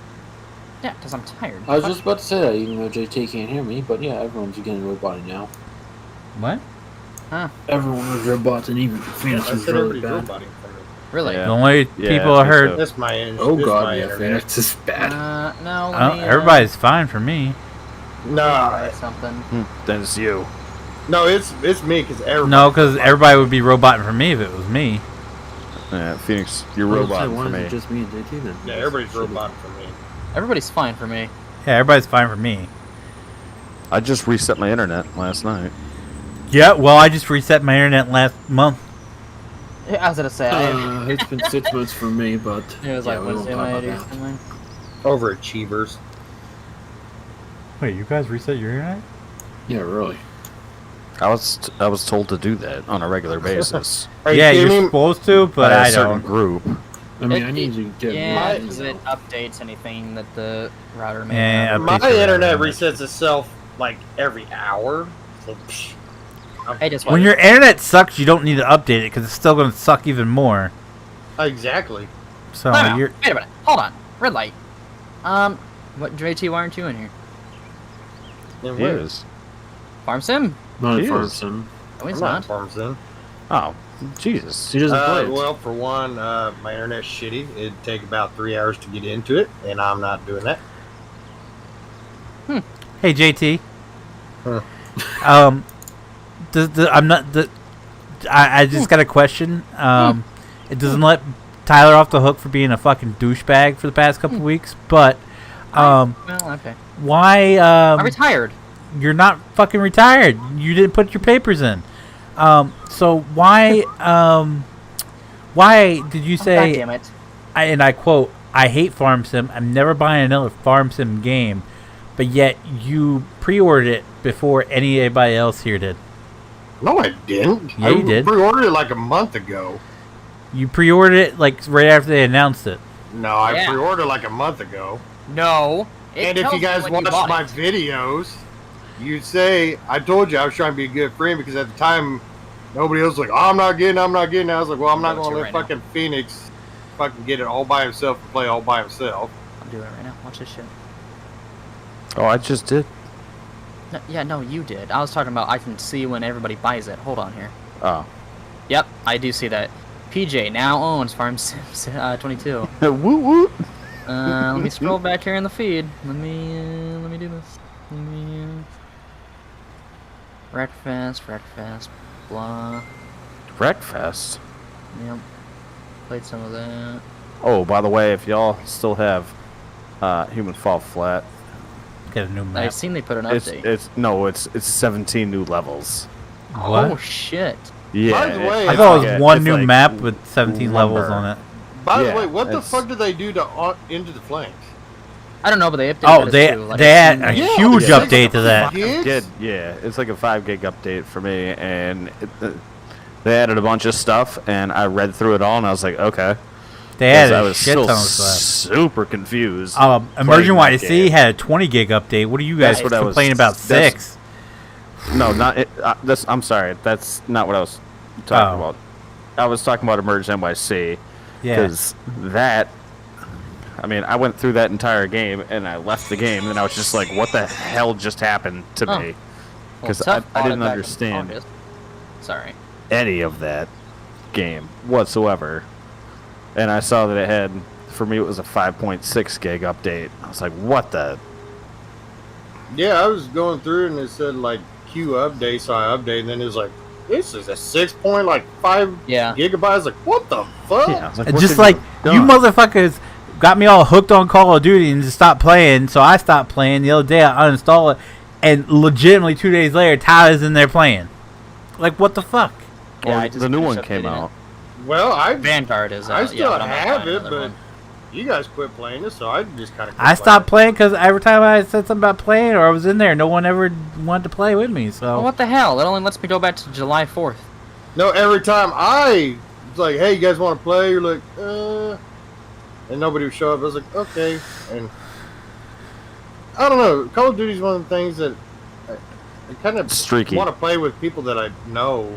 yeah, because I'm tired. I was just about to say that, even though JT can't hear me, but yeah, everyone's getting robotic now. What? Everyone was robots, and even Phoenix I was said really everybody's bad. roboting for me. Really? Yeah. The only Yeah, people I I think heard. so. That's my end. Oh this god, my yeah, internet. Phoenix is bad. No. Let me, Everybody's fine for me. No, something. Then it's you. no, it's me because everybody. No, because everybody would be roboting for me if it was me. Yeah, Phoenix, you're Well, robot why for is it me. just me and JT then? Yeah, everybody's roboting for me. Everybody's fine for me. Yeah, everybody's fine for me. I just reset my internet last night. Yeah, well, I just reset my internet last month. Yeah, I was gonna say. It's been 6 months for me, but It was like yeah, we won't Wednesday talk night or about that. something. Overachievers. Wait, you guys reset your internet? Yeah, really. I was told to do that on a regular basis Are you Yeah, kidding you're me? supposed to, but by I a certain don't. group. I mean, I need to get Yeah, mine, because you it know. updates anything that the router may Yeah, have. updates My your internet internet. resets itself like every hour. So, psh, Hey, just When your internet sucks, you don't need to update it because it's still going to suck even more. exactly. So Time out. you're. Wait a minute. Hold on. Red light. What JT? Why aren't you in here? And He where? is. Farm sim? Not He a farm is. sim. No, he's I'm not not. farm sim. Oh, Jesus. He doesn't play it. Well, for one, my internet's shitty. It'd take about 3 hours to get into it, and I'm not doing that. Hey JT. Huh. I'm not. I just got a question. It doesn't let Tyler off the hook for being a fucking douchebag for the past couple weeks, but Well, okay. why? I'm retired. You're not fucking retired. You didn't put your papers in. So why? Why did you God say? damn it. And I quote, "I hate farm sim. I'm never buying another farm sim game," but yet you pre-ordered it before anybody else here did. No, I didn't. Yeah, you did. I pre-ordered it like a month ago. You pre-ordered it like right after they announced it. No, I Yeah. pre-ordered like a month ago. No. And if you guys watch my videos, you'd say, I told you I was trying to be a good friend because at the time, nobody else was like, oh, I'm not getting. I was like, well, I'm not Watch going it to let right now. fucking Phoenix fucking get it all by himself and play all by himself. I'm doing it right now. Watch this shit. Oh, I just did. No, yeah, no, you did. I was talking about I can see when everybody buys it. Hold on here. Oh. Yep, I do see that. PJ now owns Farm Sim 22. Woo woo. Let me scroll back here in the feed. Let me do this. Let me Wreckfest, blah. Wreckfest. Yep. Played some of that. Oh, by the way, if y'all still have Human Fall Flat, Get a new map. I've seen they put an it's update. it's 17 new levels. What? Oh shit. Yeah. By the way, I thought it was one it's new like map with 17 levels lumber. on it. By the Yeah, way, what the it's- fuck did they do to Into the Flames? I don't know, but they updated Oh, it they too. Like, they I've had a seen Yeah, huge it's like update to that. gigs? Yeah, it's like a 5 gig update for me, and they added a bunch of stuff, and I read through it all, and I was like, okay. They had 'Cause I a was shit still ton of stuff. super confused. Emerging playing that YC game. had a 20 gig update. What are you guys That's what I was- complaining about? that's- 6? No, not it. I'm sorry. That's not what I was talking Oh. about. I was talking about Emerge NYC Yeah. because that. I mean, I went through that entire game and I left the game and I was just like, "What the hell just happened to Oh. me?" Well, Because Tough I bought didn't it back in understand August. Sorry. any of that game whatsoever. And I saw that it had, for me, it was a 5.6 gig update. I was like, "What the?" Yeah, I was going through and it said like Q update, so I updated, and then it was like, this is a 6.5 Yeah. gigabytes. Like, what the fuck? Yeah, I was like, And "What just have like you you done?" motherfuckers got me all hooked on Call of Duty and just stopped playing, so I stopped playing. The other day I uninstalled it, and legitimately 2 days later, Tyler's in there playing. Like, what the fuck? Yeah, Well, I just the new one finished came updating it. out. Well, Vanguard is out. I yeah, still but I'm not have buying it, another but one. you guys quit playing it, so I just kind of. I stopped playing because every time I said something about playing or I was in there, no one ever wanted to play with me. So Well, what the hell? It only lets me go back to July 4th. No, every time I was like, "Hey, you guys want to play?" You're like, and nobody would show up. I was like, "Okay," and I don't know. Call of Duty is one of the things that I kind of Streaky. want to play with people that I know.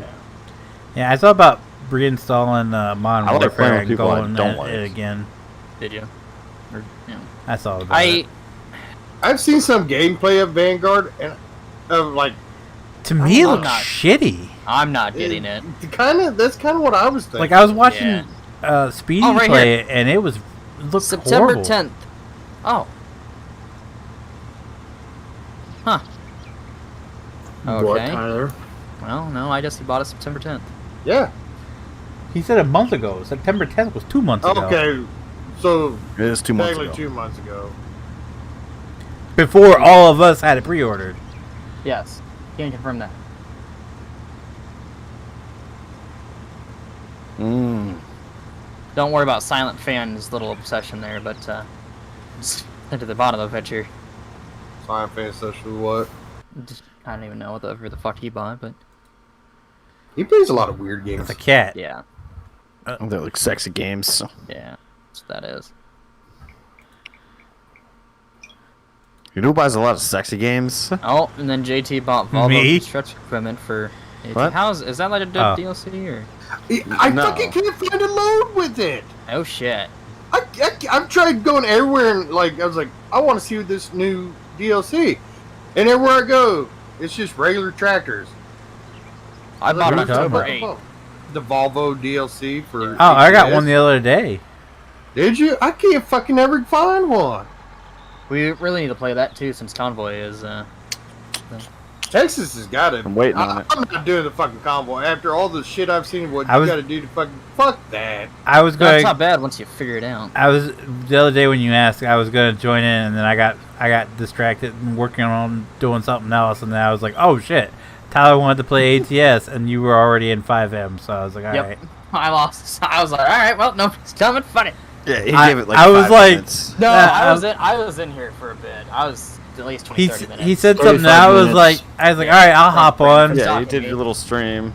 yeah, I thought about reinstalling Modern I like Warfare playing with and people I going don't at like. it again. Did you? Or, yeah. That's all about it. I've seen some gameplay of Vanguard, and like To me, it I'm looks not- shitty. I'm not getting it. That's kind of what I was thinking. Like I was watching Speedy Oh, right play it, and it looked September horrible. 10th. Oh. Huh. What, Okay. Tyler? Well, no, I just bought it September 10th. Yeah. He said a month ago. September 10th was 2 months ago. Okay. So It is 2 months technically ago. 2 months ago. Before all of us had it pre-ordered. Yes. Can confirm that. Don't worry about Silent Fan's little obsession there, but just head to the bottom of it here. Final Fantasy Social what? Just, I don't even know what the fuck he bought, but He plays a lot of weird games. It's a cat. yeah, They're like sexy games. yeah, that's what that is. You know who buys a lot of sexy games? Oh, and then JT bought Volvo Me? construction equipment for. What? Is that like a Oh. DLC or? I No. fucking can't find a load with it. Oh shit! I've tried going everywhere and like I was like I want to see this new DLC, and everywhere I go, it's just regular tractors. I bought it on What are you talking October about? 8th. The Volvo DLC for. Oh, I got HTS. one the other day. Did you? I can't fucking ever find one. We really need to play that too, since Convoy is. Texas has got it. I'm waiting on it. I'm not doing the fucking convoy after all the shit I've seen. What I you was- got to do to fucking fuck that. I was No, going. it's not bad once you figure it out. I was the other day when you asked. I was going to join in, and then I got distracted and working on doing something else, and then I was like, "Oh shit!" Tyler wanted to play ATS, and you were already in 5M, so I was like, "All right." Yep. I lost. I was like, all right, well, nobody's coming. Funny. Yeah, he I- gave it like I was 5 like- minutes. No, Yeah, I was in here for a bit. I was at least 20, 30 minutes. He said something. 35 I was minutes. like, all right, I'll hop on. Yeah. Yeah, talking you did to your me. little stream.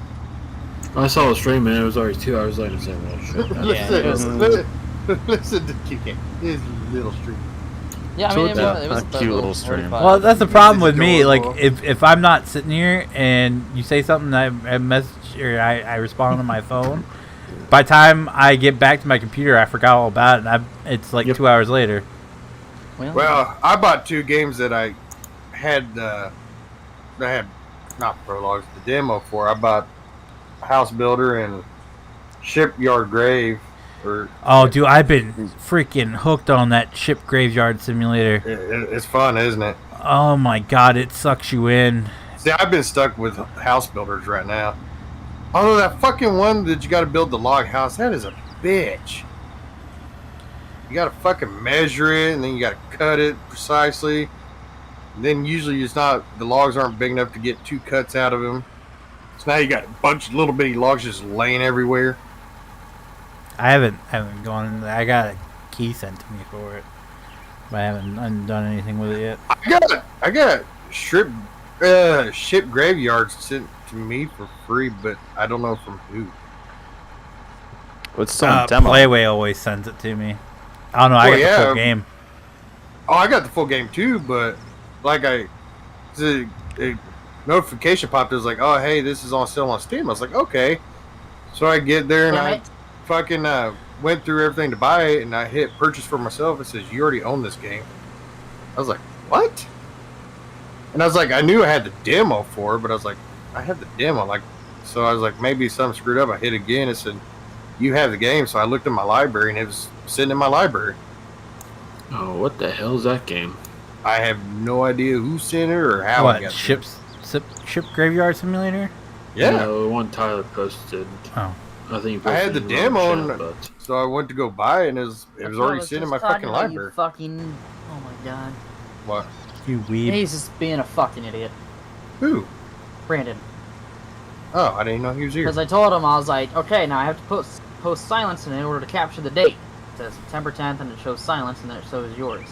I saw the stream and it was already 2 hours later. So well, shit. it was- Listen to Kike. His little street. Yeah, I mean, it Yeah, was a a cute little little stream. 45. Well, that's the problem with me. Like, adorable. if I'm not sitting here and you say something, I message or I respond on my phone. By the time I get back to my computer, I forgot all about it, and it's like Yep. 2 hours later. Well, I bought 2 games that I had not prologues, the demo for. I bought House Builder and Shipyard Grave. Or Oh, dude, I've been freaking hooked on that ship graveyard simulator. it's fun, isn't it? Oh my god, it sucks you in. See, I've been stuck with house builders right now. Although that fucking one that you got to build the log house, that is a bitch. You got to fucking measure it, and then you got to cut it precisely. And then usually it's not, the logs aren't big enough to get 2 cuts out of them. So now you got a bunch of little bitty logs just laying everywhere. I haven't gone. I got a key sent to me for it, but I haven't done anything with it yet. I got ship graveyards sent to me for free, but I don't know from who. What's some demo? Playway always sends it to me. I don't know. I got the full game. Oh, I got the full game too, but like a notification popped. It was like, "Oh, hey, this is on sale on Steam." I was like, "Okay." So I get there and I fucking went through everything to buy it, and I hit purchase for myself. It says you already own this game. I was like, "What?" And I was like, I knew I had the demo for it, but I was like, I had the demo. Like, so I was like, maybe something screwed up. I hit again. It said, you have the game. So I looked in my library, and it was sitting in my library. Oh, what the hell is that game? I have no idea who sent it or how I got ship graveyard simulator? Yeah. No, one Tyler posted. Oh. I think he posted I had the in demo, chat, but so I went to go buy it, and it was already sitting in my fucking library. Oh my god. What? You weeb. He's just being a fucking idiot. Who? Brandon. Oh, I didn't know he was here. Because I told him, I was like, okay, now I have to post silence in order to capture the date. It says September 10th, and it shows silence, and then it shows yours.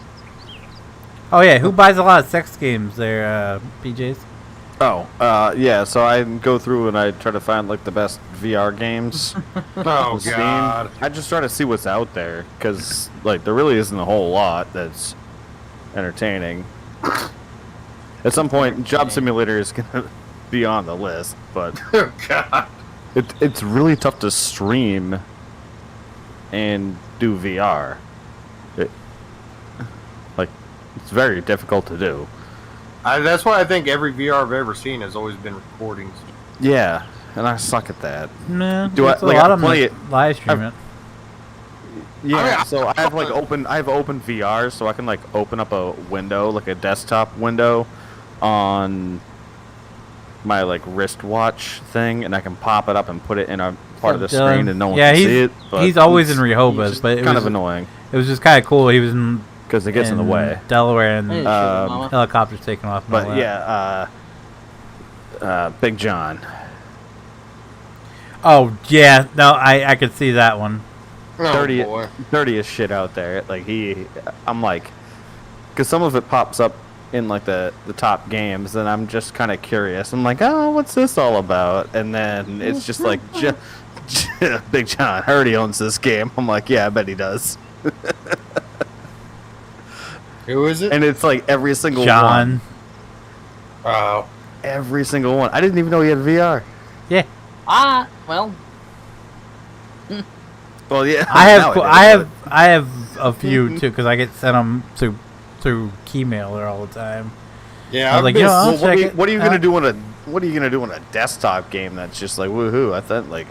Oh yeah, who buys a lot of sex games there, PJs? Oh, yeah, so I go through and I try to find, like, the best VR games. Oh, on Steam. God. I just try to see what's out there, because, like, there really isn't a whole lot that's entertaining. At some point, Job Simulator is going to be on the list, but Oh, God. it's really tough to stream and do VR. It's very difficult to do. That's why I think every VR I've ever seen has always been recordings. Yeah, and I suck at that. No, Do I- it's a like, lot I of play them live stream it. Yeah, I mean, so I have like open VR, so I can like open up a window, like a desktop window, on my like wristwatch thing, and I can pop it up and put it in a part of the screen, and no one can see it. But he's always in it's Rehoboth, just but it kind was of annoying It was just kind of cool. He was in because it gets in the way. Delaware, and Hey, Mama. helicopters taking off. And all But that. yeah, Big John. Oh yeah, no, I could see that one. Oh, Dirty, boy. dirtiest shit out there. Like I'm like, because some of it pops up in like the top games, and I'm just kind of curious. I'm like, oh, what's this all about? And then it's just like, Big John already owns this game. I'm like, yeah, I bet he does. Who is it? And it's like every single John. one. Oh. Every single one. I didn't even know he had VR. Yeah, Well, Well, yeah. I now have a few too because I get sent them through Keymailer all the time. Yeah, I was I've like, been you know, I'll Well, check it. what are you gonna do on a desktop game that's just like woohoo? I thought like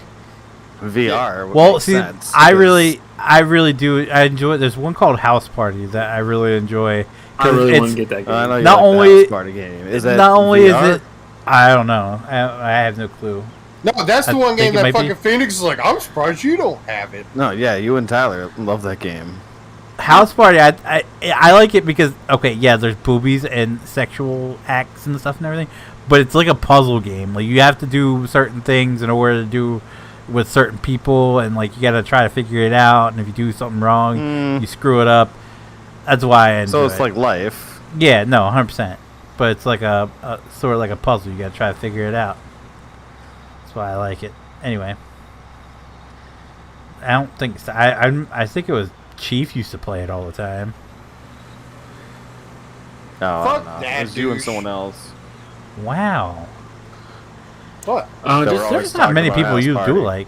VR. would Well, make see, sense, I 'cause- really do. I enjoy it. There's one called House Party that I really enjoy. I really want it's- to get that game. I know you Not like the only- house party game. Is that Not only VR? is it, I don't know. I have no clue. No, that's the I one think game it that might be. fucking Phoenix is like, I'm surprised you don't have it. No, yeah, you and Tyler love that game. House Party, I like it because yeah, there's boobies and sexual acts and stuff and everything, but it's like a puzzle game. Like you have to do certain things in order to do with certain people, and like you got to try to figure it out. And if you do something wrong, you screw it up. That's why I enjoy So it's it. like life. Yeah, no, 100%. But it's like a sort of like a puzzle. You got to try to figure it out. That's why I like it. Anyway, I don't think so. I think it was Chief used to play it all the time. No, Fuck no, that it was you and douche. someone else. Wow, What? That we're there's always not talking many about people House you Party. do like.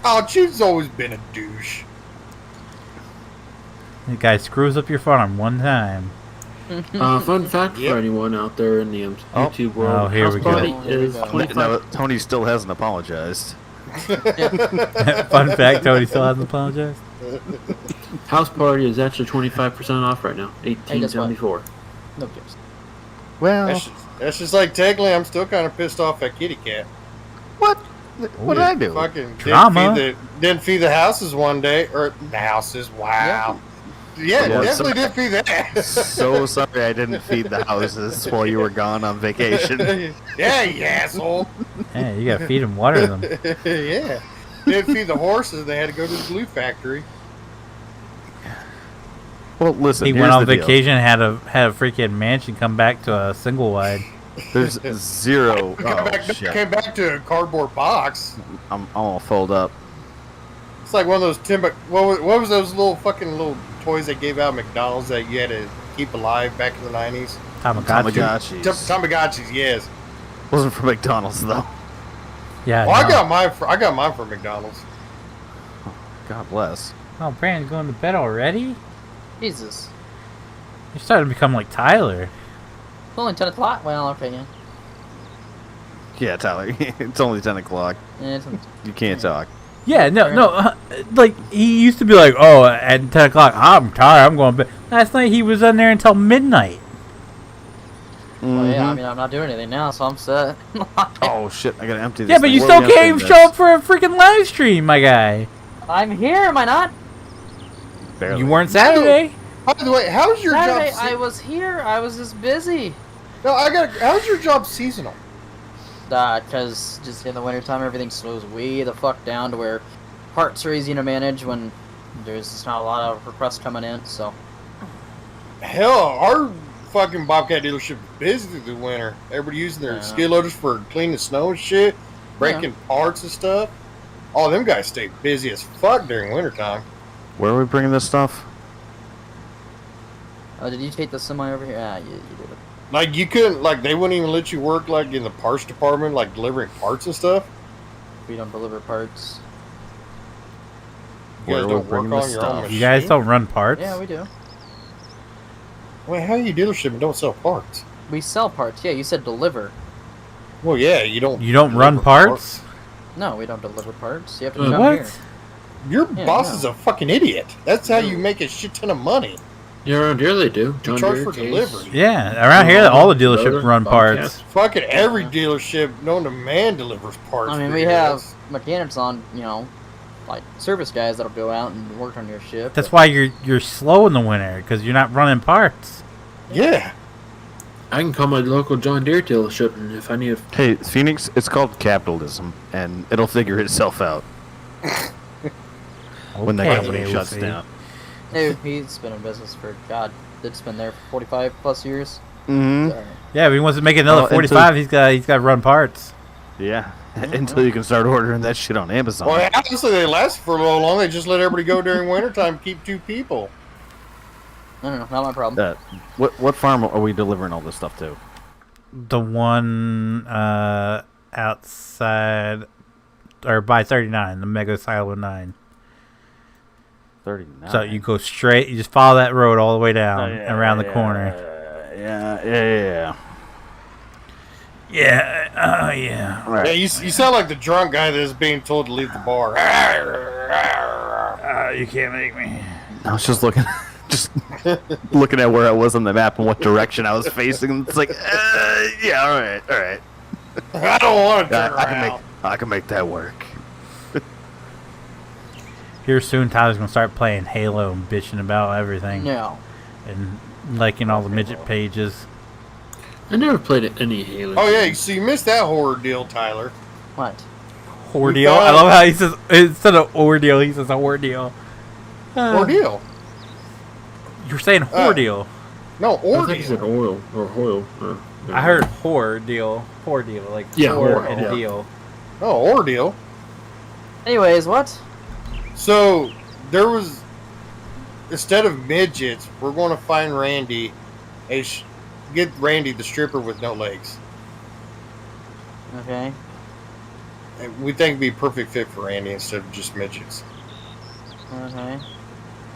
Oh, Chief's always been a douche. The guy screws up your farm one time. Fun fact Yep. for anyone out there in the YouTube world: Oh, here House we go. Party Oh, here we is go. 25. No, Tony still hasn't apologized. Fun fact: Tony still hasn't apologized. House Party is actually 25% off right now. $18.74. No gives. Well, That's just like technically, I'm still kind of pissed off at Kitty Cat. what? What did I do? Fucking Drama. Didn't feed the houses one day, or the houses. Wow. Yeah, Yeah, definitely did feed that. So sorry I didn't feed the houses while you were gone on vacation. Yeah, you asshole. Yeah, you gotta feed them, water them. Yeah. Didn't feed the horses. They had to go to the glue factory. Well, listen, He here's went on the deal. vacation, had a freaking mansion, come back to a single wide. There's zero. Came back to a cardboard box. I'm all fold up. It's like one of those what was those little toys they gave out at McDonald's that you had to keep alive back in the 90s? Tamagotchi. Tamagotchis, yes. Wasn't for McDonald's though. Yeah. Well, no. I got mine from McDonald's. God bless. Oh, Brandon, going to bed already? Jesus. You're starting to become like Tyler. It's only 10 o'clock. Well, okay, yeah. Yeah, Tyler. It's only 10 o'clock. Yeah, it's, You can't talk. Yeah, no. Like, he used to be like, oh, at 10 o'clock, I'm tired, I'm going to bed. Last night, he was in there until midnight. well, yeah, I Mhm. mean, I'm not doing anything now, so I'm set. Oh shit! I gotta empty this. Yeah, but thing. you What still are we gonna can't do show next? up for a freaking live stream, my guy. I'm here, am I not? Barely. You weren't Saturday. By the way, how's your Saturday, job? I was here. I was just busy. How's your job seasonal? Because just in the wintertime, everything slows way the fuck down to where parts are easy to manage when there's just not a lot of requests coming in, so. Hell, our fucking Bobcat dealership is busy through the winter. Everybody using their skid loaders for cleaning snow and shit, breaking parts and stuff. All them guys stay busy as fuck during wintertime. Where are we bringing this stuff? Oh, did you take the semi over here? Yeah, you did it. Like, you couldn't, like, they wouldn't even let you work, like, in the parts department, like, delivering parts and stuff. We don't deliver parts. You guys Where are we don't bringing work this on your own stuff? machine? You guys don't run parts? Yeah, we do. Wait, how are you dealership and don't sell parts? We sell parts. Yeah, you said deliver. Well, yeah, you don't. You don't run deliver parts? No, we don't deliver parts. You have to Uh, come What? here. Your Yeah, boss no. is a fucking idiot. That's how you make a shit ton of money. Yeah, around here they do. You John charge Deere, for Case. delivery. Yeah, around here, all the dealerships Rotor, run Bobcat. parts. Fucking every dealership known to man delivers parts. I mean, for we your have ass. mechanics on, like service guys that'll go out and work on your ship. That's why you're slow in the winter, because you're not running parts. Yeah. I can call my local John Deere dealership, and if I need a Hey, Phoenix, it's called capitalism, and it'll figure itself out when the Okay, company we'll shuts see. down. Dude, he's been in business for, God, it's been there for 45 plus years. Mm-hmm. So, Yeah, if he wants to make another Oh, and 45, he's got to run parts. Yeah, until you can start ordering that shit on Amazon. Well, honestly, they last for a little long. They just let everybody go during wintertime, keep 2 people. I don't know, not my problem. What farm are we delivering all this stuff to? The one outside, or by 39, the Mega Silo 9. 39. So you go straight, you just follow that road all the way down and around the corner. Yeah. Yeah. All right. Yeah, you sound like the drunk guy that is being told to leave the bar. You can't make me. I was just looking at where I was on the map and what direction I was facing. And it's like, yeah, all right. I don't want to turn I can make that work. Here soon, Tyler's gonna start playing Halo and bitching about everything No. and liking all the midget pages. I never played any Halo. Oh, yeah, so you missed that horror deal, Tyler. What? Ordeal. I love how he says instead of ordeal, he says ordeal. Ordeal. You're saying ordeal. No, I think he said ordeal. oil or oil. I heard horror deal, like Yeah, horror horror, and yeah. deal. Oh, ordeal. Anyways, what? So, there was, instead of midgets, we're going to find Randy, get Randy the stripper with no legs. Okay. And we think it'd be a perfect fit for Randy instead of just midgets. Okay.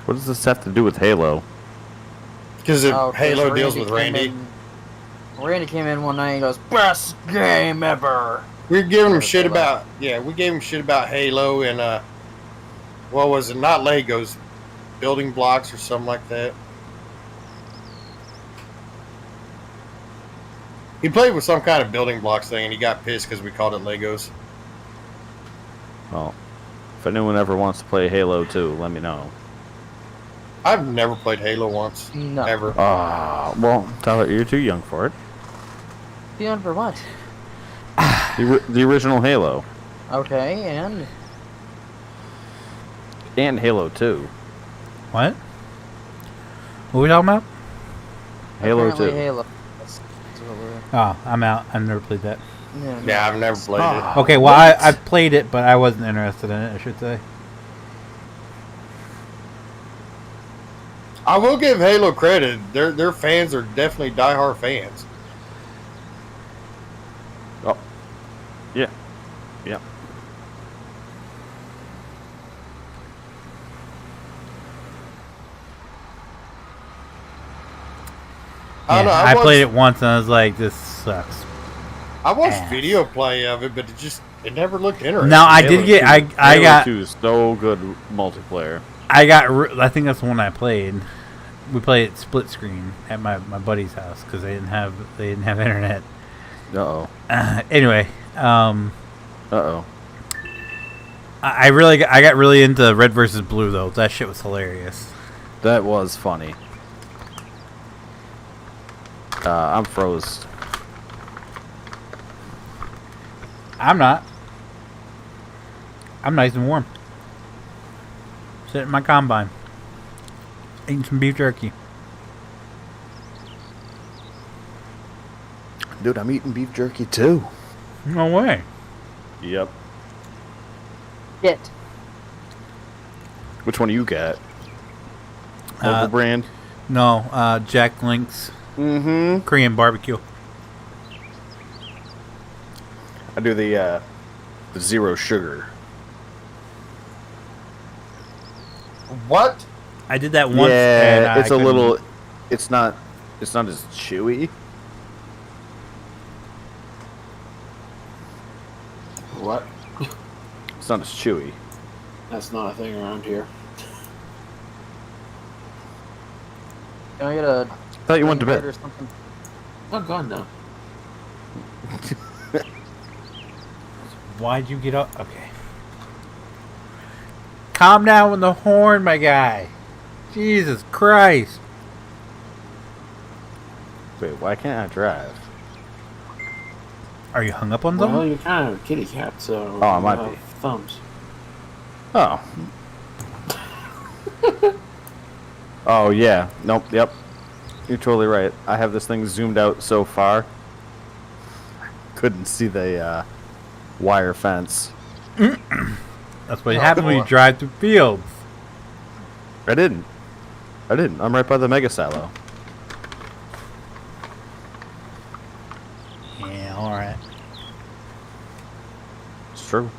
What does this have to do with Halo? Because Oh, 'cause Halo deals with came Randy. Randy came in one night and goes, "Best game ever." We were giving him Never shit played about we gave him shit about Halo and what was it? Not Legos, building blocks or something like that. He played with some kind of building blocks thing and he got pissed because we called it Legos. Well, if anyone ever wants to play Halo 2, let me know. I've never played Halo once. No. Ever. Well, Tyler, you're too young for it. Beyond for what? The original Halo. Okay, and And Halo 2. What? What are we talking about? Halo apparently 2. Halo. That's what we're. Oh, I'm out. I've never played that. Yeah, I've never played it. Okay, well, I've played it, but I wasn't interested in it, I should say. I will give Halo credit. Their fans are definitely diehard fans. Oh. Yeah. Yeah. I don't know. I watched- played it once and I was like, this sucks. I watched ass. video play of it, but it never looked interesting. No, I Halo did get, 2 I Halo got, 2 is so good multiplayer. I think that's the one I played. We played it split screen at my buddy's house because they didn't have internet. Uh-oh. Anyway, Uh-oh. I got really into Red versus Blue though. That shit was hilarious. That was funny. I'm froze. I'm not. I'm nice and warm. Sitting in my combine. Eating some beef jerky. Dude, I'm eating beef jerky too. No way. Yep. Shit. Which one do you got? Uh, Local brand? No, Jack Link's Mm-hmm. Korean barbecue. I do the zero sugar. What? I did that once. Yeah, and it's a little. It's not as chewy. What? It's not as chewy. That's not a thing around here. Can I get a? I thought you went to bed. Or something? Oh god, no. Why'd you get up? Okay. Calm down with the horn, my guy. Jesus Christ. Wait, why can't I drive? Are you hung up on Well, something? you're kind of a kitty cat, so. Oh, I might you have be. Thumbs. Oh. Oh yeah. Nope. Yep. You're totally right. I have this thing zoomed out so far. Couldn't see the wire fence. That's what happens when you drive through fields. I didn't. I'm right by the mega silo. Yeah, alright. It's true.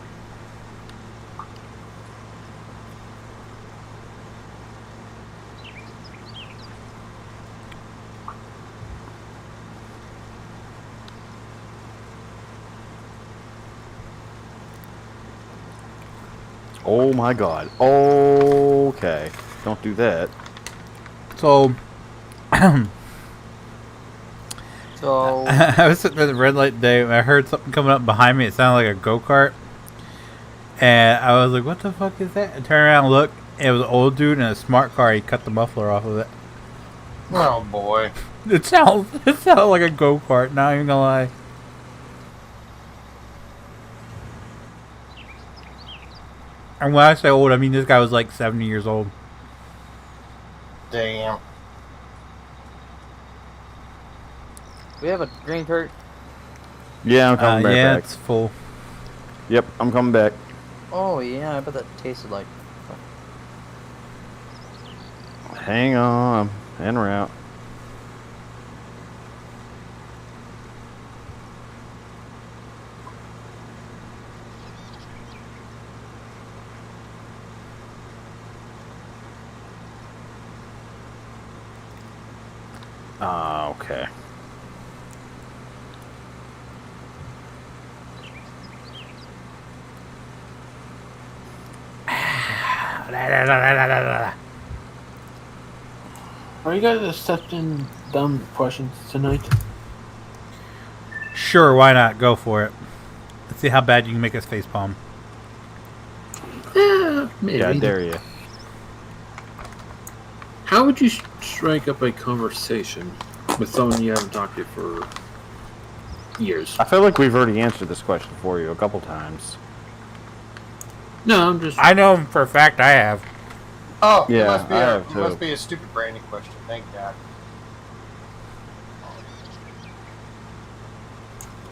Oh my god. Okay. Don't do that. So, So I was sitting at the red light today and I heard something coming up behind me. It sounded like a go-kart. And I was like, what the fuck is that? I turned around and looked. It was an old dude in a smart car. He cut the muffler off of it. Oh boy. It sounded like a go-kart, not even gonna lie. And when I say old, I mean this guy was like 70 years old. Damn. we have a green cart. Yeah, I'm coming back. Yeah, back. it's full. Yep, I'm coming back. Oh yeah, I bet that tasted like. Hang on. En route. Okay. Are you guys accepting dumb questions tonight? Sure, why not? Go for it. Let's see how bad you can make us facepalm. Maybe. Yeah, I dare you. How would you strike up a conversation with someone you haven't talked to for years? I feel like we've already answered this question for you a couple times. No, I'm just... I know for a fact I have. Oh, Yeah, it must be a stupid branding question. Thank God.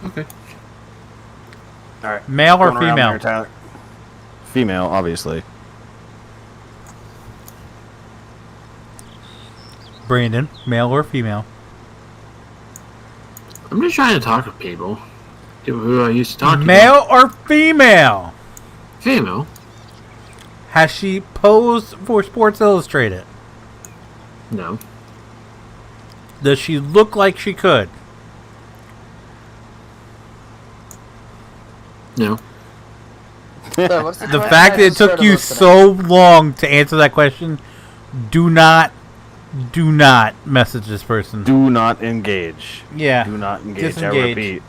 Okay. All right. Male or Going around female? there, Tyler. Female, obviously. Brandon, male or female? I'm just trying to talk to people. People who I used to talk to. Male or female? Female. Has she posed for Sports Illustrated? No. Does she look like she could? No. The fact that it took you so long to answer that question, do not message this person. Do not engage. Yeah. Do not engage. Disengage. I repeat.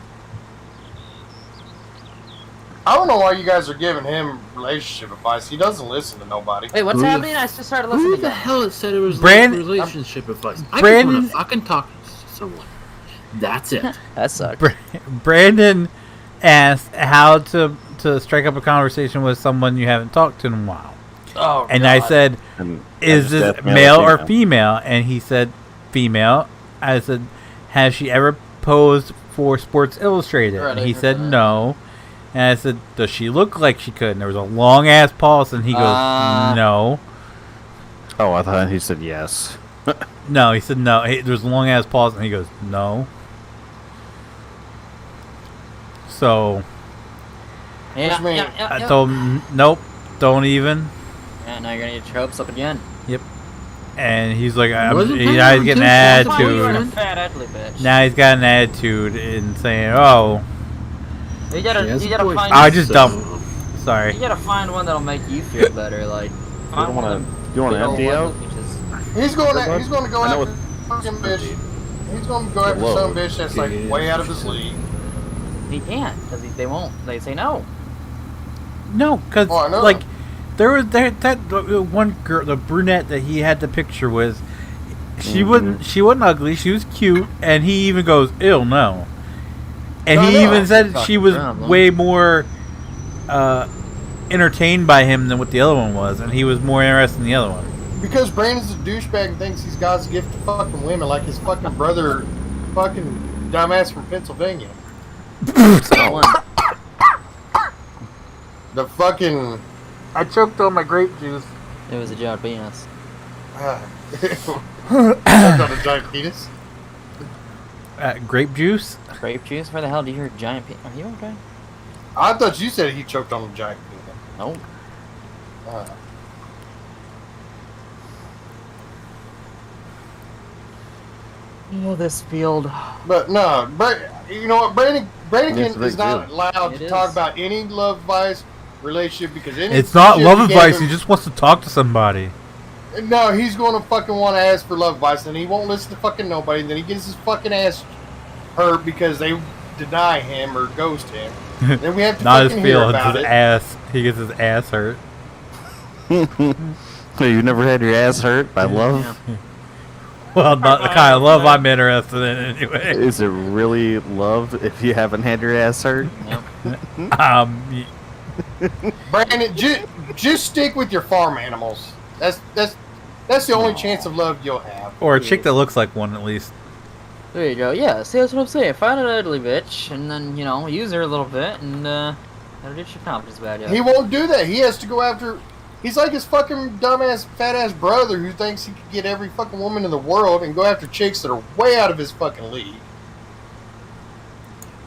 I don't know why you guys are giving him relationship advice. He doesn't listen to nobody. Wait, what's Who the happening? I just started Who listening. the hell said it was Brandon- relationship advice? I Brandon- just want to fucking talk to someone. That's it. That sucks. Brandon asked how to strike up a conversation with someone you haven't talked to in a while. Oh, And I said, And is I just this asked male or female? And he said, female. I said, has she ever posed for Sports Illustrated? Right, And he I said, heard that. no. And I said, does she look like she could? And there was a long-ass pause, and he goes, no. Oh, I thought he said yes. No, he said no. There was a long-ass pause, and he goes, no. So, Yeah, Which means- I told him, nope, don't even. Yeah, now you're gonna get your hopes up again. And he's like, Wasn't he's that getting an on That's why you were a attitude. fat ugly bitch. Now he's got an attitude and saying, oh, You gotta, She has you a gotta boyfriend, find. I just so- dumped. Sorry. You gotta find one that'll make you feel better. Like, don't wanna- you want an empty out? He's going to go I know after fucking bitch. He's going to go after Whoa. some bitch that's like way out of his league. He can't, because they won't. They say no. No, because Oh, I know. like there was that one girl, the brunette that he had the picture with. She wasn't ugly. She was cute, and he even goes, "Ew, no." And No, he no. even said she was Problem. way more entertained by him than what the other one was, and he was more interested in the other one. Because Brandon's a douchebag and thinks he's God's gift to fucking women, like his fucking brother, fucking dumbass from Pennsylvania. One. The fucking. I choked on my grape juice. It was a giant penis. That's not a giant penis. Grape juice? Grape juice? Where the hell do you hear giant penis? Are you okay? I thought you said he choked on a giant penis. No. Oh, this field. But no, you know what? Brandon It's a is big not deal. allowed It to is. talk about any love advice relationship because any It's not shit love you gave advice. him- He just wants to talk to somebody. No, he's going to fucking want to ask for love advice, and he won't listen to fucking nobody. Then he gets his fucking ass hurt because they deny him or ghost him. Then we have to Not his fucking hear feelings, about his it. ass. He gets his ass hurt. You never had your ass hurt by love? Well, not the kind of love I'm interested in anyway. Is it really love if you haven't had your ass hurt? Yep. Brandon, just stick with your farm animals. That's the only chance of love you'll have. Or a chick that looks like one at least. There you go. Yeah, see, that's what I'm saying. Find an ugly bitch, and then, you know, use her a little bit, and, that'll get your confidence back up. He won't do that. He has to go after. He's like his fucking dumbass, fat ass brother who thinks he could get every fucking woman in the world and go after chicks that are way out of his fucking league.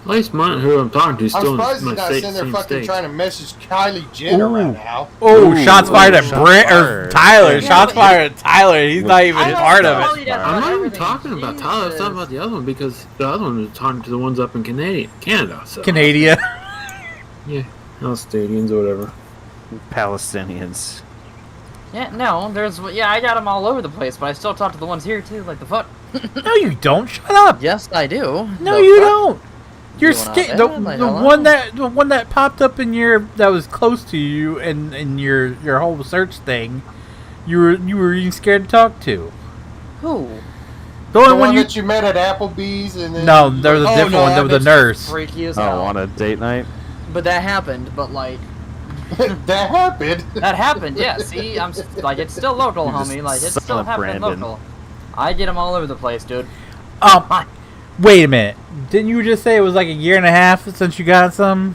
At least mine, who I'm talking to, is I'm still surprised in he's my not state, sitting there same fucking state. trying to message Kylie Jenner Ooh. right now. Oh, Ooh, shots fired at shots Brent or fired. Tyler. Yeah, Shots but- fired at Tyler. He's not even I don't part know. of it. He doesn't I'm know not even everything. talking about Tyler. I'm talking about the other one because the other one is talking to the ones up in Canada. So Canada. yeah, Palestinians or whatever. Palestinians. Yeah, no, I got them all over the place, but I still talk to the ones here too. Like the fuck. No, you don't. Shut up. Yes, I do. No, The you fuck? don't. You're Doing all the that? Like, the hello? one that popped up in that was close to you and in your whole search thing. You were even scared to talk to. Who? The only The one one you. that you met at Applebee's and then No, there was a different one. There was a bitch nurse. Freaky as Oh, hell. on a date night? But that happened. But like, that happened. that happened. Yeah. See, like, it's still local, You're just homie. Like, it's son still of happening Brandon. local. I get them all over the place, dude. Wait a minute. Didn't you just say it was like a year and a half since you got some?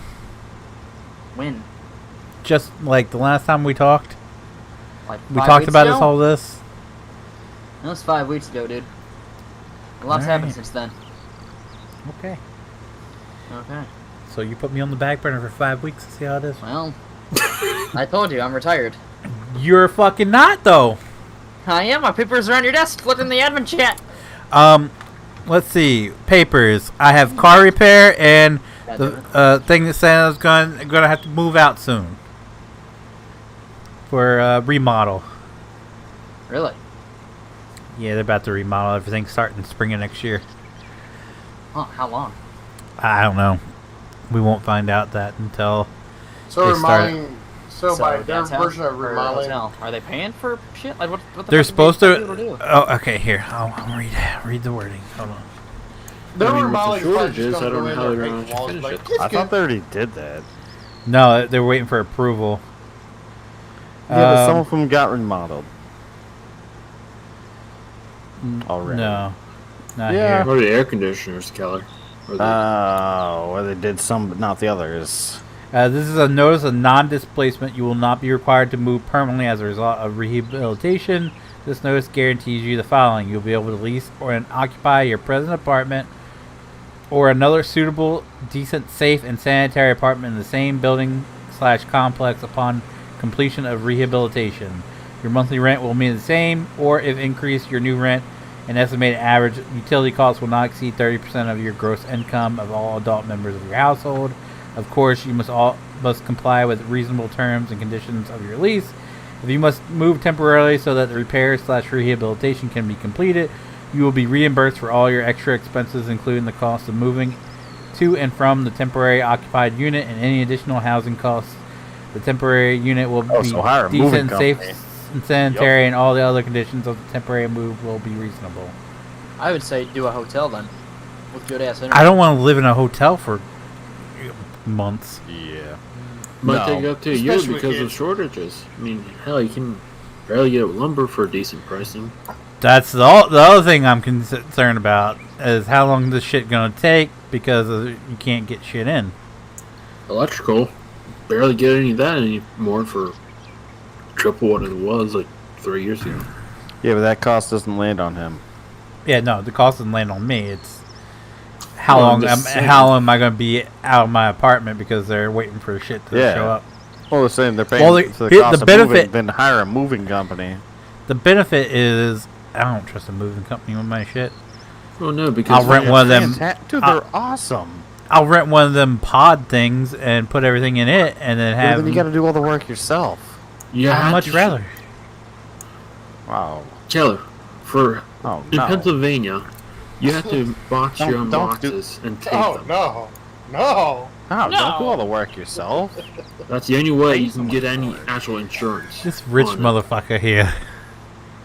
When? Just like the last time we talked. Like We 5 talked weeks about ago? this all this. That was 5 weeks ago, dude. A lot's Alright. happened since then. Okay. Okay. So you put me on the back burner for 5 weeks to see how it is. Well, I told you, I'm retired. You're fucking not though. I am. My papers are on your desk. Look in the admin chat. Let's see. Papers. I have car repair and the thing that said I was gonna have to move out soon for remodel. Really? Yeah, they're about to remodel everything starting spring of next year. Huh, how long? I don't know. We won't find out that until So They start- remodeling. So by their downtown version of or remodeling, hotel? Are they paying for shit? Like what the they're fuck supposed do they expect people to. do? Oh, okay. Here, I'll read the wording. Hold on. their I mean, with the remodeling is probably shortages, just I gonna don't go know in how there they're and gonna paint walls, finish like, it. it's I good. thought they already did that. No, they're waiting for approval. Yeah, but some Um, of them got remodeled. Already. No, not Yeah. here. Or the air conditioners, Keller. Or the, Or they did some, but not the others. This is a notice of non-displacement. You will not be required to move permanently as a result of rehabilitation. This notice guarantees you the following. You'll be able to lease or occupy your present apartment or another suitable, decent, safe, and sanitary apartment in the same building/complex upon completion of rehabilitation. Your monthly rent will be the same, or if increased, your new rent and estimated average utility costs will not exceed 30% of your gross income of all adult members of your household. Of course, you must comply with reasonable terms and conditions of your lease. If you must move temporarily so that the repairs/rehabilitation can be completed, you will be reimbursed for all your extra expenses, including the cost of moving to and from the temporary occupied unit and any additional housing costs. The temporary unit will be so hire a moving decent, safe, company. and sanitary, and all the other conditions of the temporary move will be reasonable. I would say do a hotel then, with good ass internet. I don't want to live in a hotel for months. Yeah. might take up to a year Especially with because of kids. shortages. I mean, hell, you can barely get lumber for decent pricing. That's the other thing I'm concerned about is how long this shit gonna take because you can't get shit in. Electrical, barely get any of that anymore for triple what it was like 3 years ago. Yeah, but that cost doesn't land on him. Yeah, no, the cost doesn't land on me. It's how Well, I'm long just saying. how long am I gonna be out of my apartment because they're waiting for shit to Yeah. show up. Well, they're saying they're paying Well, for the the cost benefit- of moving, then hire a moving company. The benefit is I don't trust a moving company with my shit. Oh no, because I'll rent one of them. Dude, they're awesome. I'll rent one of them pod things and put everything in it, and then Yeah, have. then you got to do all the work yourself. you I'd have much to- rather. Wow. Keller, for Oh in no. Pennsylvania, you have to box your own Don't do- boxes and tape Oh them. no, no. No, don't do all the work yourself. That's the only way you can get any actual insurance. This rich on it. motherfucker here.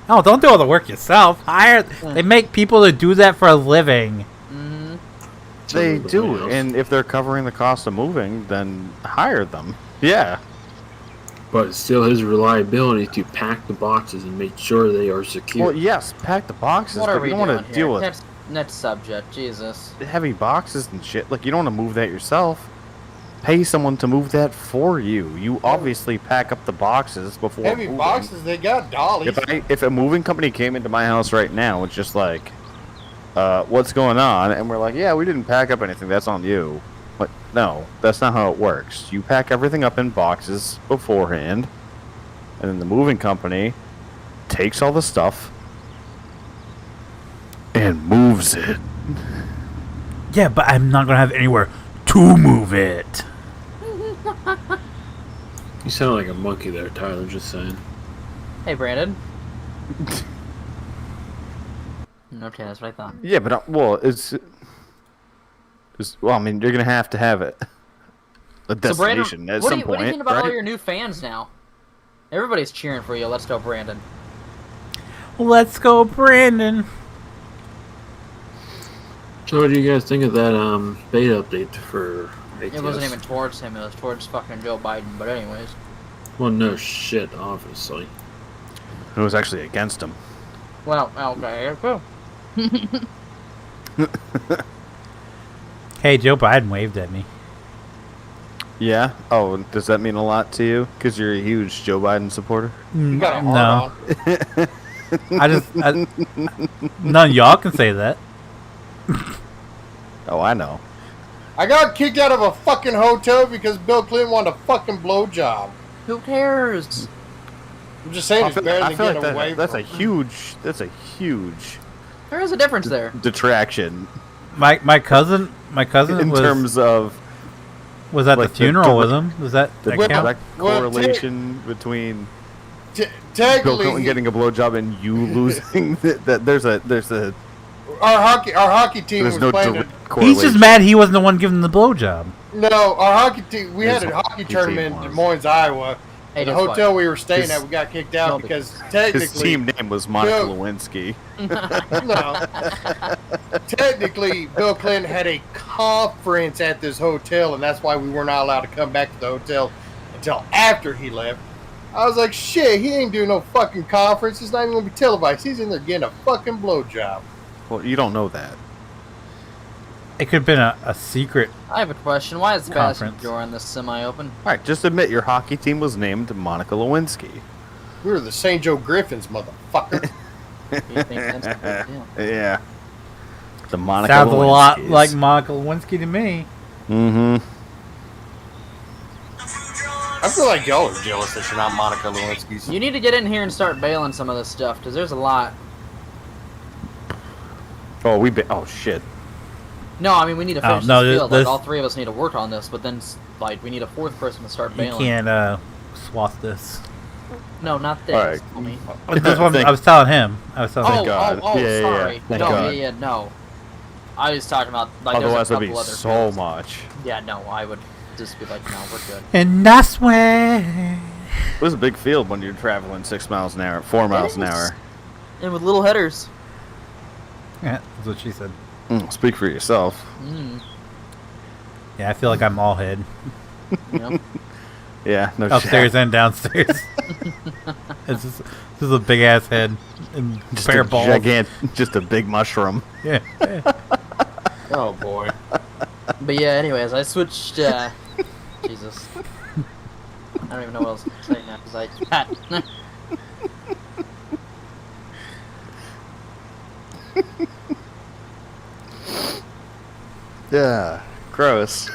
Oh, don't do all the work yourself. Hire. They make people to do that for a living. Mhm. They Everybody do, else. and if they're covering the cost of moving, then hire them. Yeah. But it's still his reliability to pack the boxes and make sure they are secure. Well, yes, pack the boxes, What are but we you doing don't want to deal here? with Next subject, Jesus. heavy boxes and shit. Like, you don't want to move that yourself. Pay someone to move that for you. You obviously pack up the boxes before Heavy moving. boxes, they got dollies. If a moving company came into my house right now, it's just like, what's going on? And we're like, yeah, we didn't pack up anything. That's on you. But no, that's not how it works. You pack everything up in boxes beforehand, and then the moving company takes all the stuff and moves it. Yeah, but I'm not gonna have anywhere to move it. You sound like a monkey there, Tyler, just saying. Hey, Brandon. Okay, that's what I thought. Yeah, but well, well, I mean, you're gonna have to have it a destination at some point. What do you think about right? all your new fans now? Everybody's cheering for you. Let's go, Brandon. Let's go, Brandon. So what do you guys think of that beta update for ATS? It wasn't even towards him. It was towards fucking Joe Biden. But anyways. Well, no shit, obviously. It was actually against him. Well, okay, cool. Hey, Joe Biden waved at me. Yeah. Oh, does that mean a lot to you? Because you're a huge Joe Biden supporter. You got a No, hard none of y'all can say that. Oh, I know. I got kicked out of a fucking hotel because Bill Clinton wanted a fucking blowjob. Who cares? I'm just saying it's better than feel getting like away that's from a huge There is a difference there. detraction My cousin in was terms of was at like the the funeral with direct- him. Does that the count? direct Well, correlation between Bill Technically, Clinton getting a blowjob and you losing. That there's a our hockey team there's was no playing. direct correlation. He's just mad he wasn't the one giving the blowjob. No, our hockey team. We had His a hockey hockey tournament team in Des was. Moines, Iowa. Hey, The that's hotel fine. we were staying His- at, we got kicked out No, because technically, His team name was Monica Bill- Lewinsky. no, technically, Bill Clinton had a conference at this hotel, and that's why we were not allowed to come back to the hotel until after he left. I was like, shit, he ain't doing no fucking conference. It's not even gonna be televised. He's in there getting a fucking blowjob. Well, you don't know that. It could have been a secret. I have a question. Why is the passenger Conference. door on this semi open? All right, just admit your hockey team was named Monica Lewinsky. We were the St. Joe Griffins, motherfucker. Do you think that's a big deal? Yeah. The Monica Sounds a lot Lewinskys. like Monica Lewinsky to me. Mm-hmm. I feel like y'all are jealous that you're not Monica Lewinsky's. You need to get in here and start bailing some of this stuff, because there's a lot. Oh, oh shit. No, I mean, we need to finish no, this field. there's- Like, all three of us need to work on this, but then, like, we need a fourth person to start You bailing. can't swath this. No, not this. All right. Homie. This one, Thank- I was telling him. I was telling Oh, him. God. oh, Yeah, yeah, sorry. yeah. Thank No, God. yeah, no. I was talking about, like, Otherwise, there's that'd a be couple other so fields. much. Yeah, no, I would just be like, no, we're good. And I swear. It was a big field when you're traveling 6 miles an hour, 4 miles an is. hour. And with little headers. Yeah, that's what she said. Speak for yourself. Mm, Yeah, I feel like I'm all head. you know? Yeah, no Upstairs shit. and downstairs. This is a big ass head and Just pair a of balls. just a big mushroom. Yeah. Oh boy. But yeah, anyways, I switched, Jesus. I don't even know what else to say now, because Yeah, gross.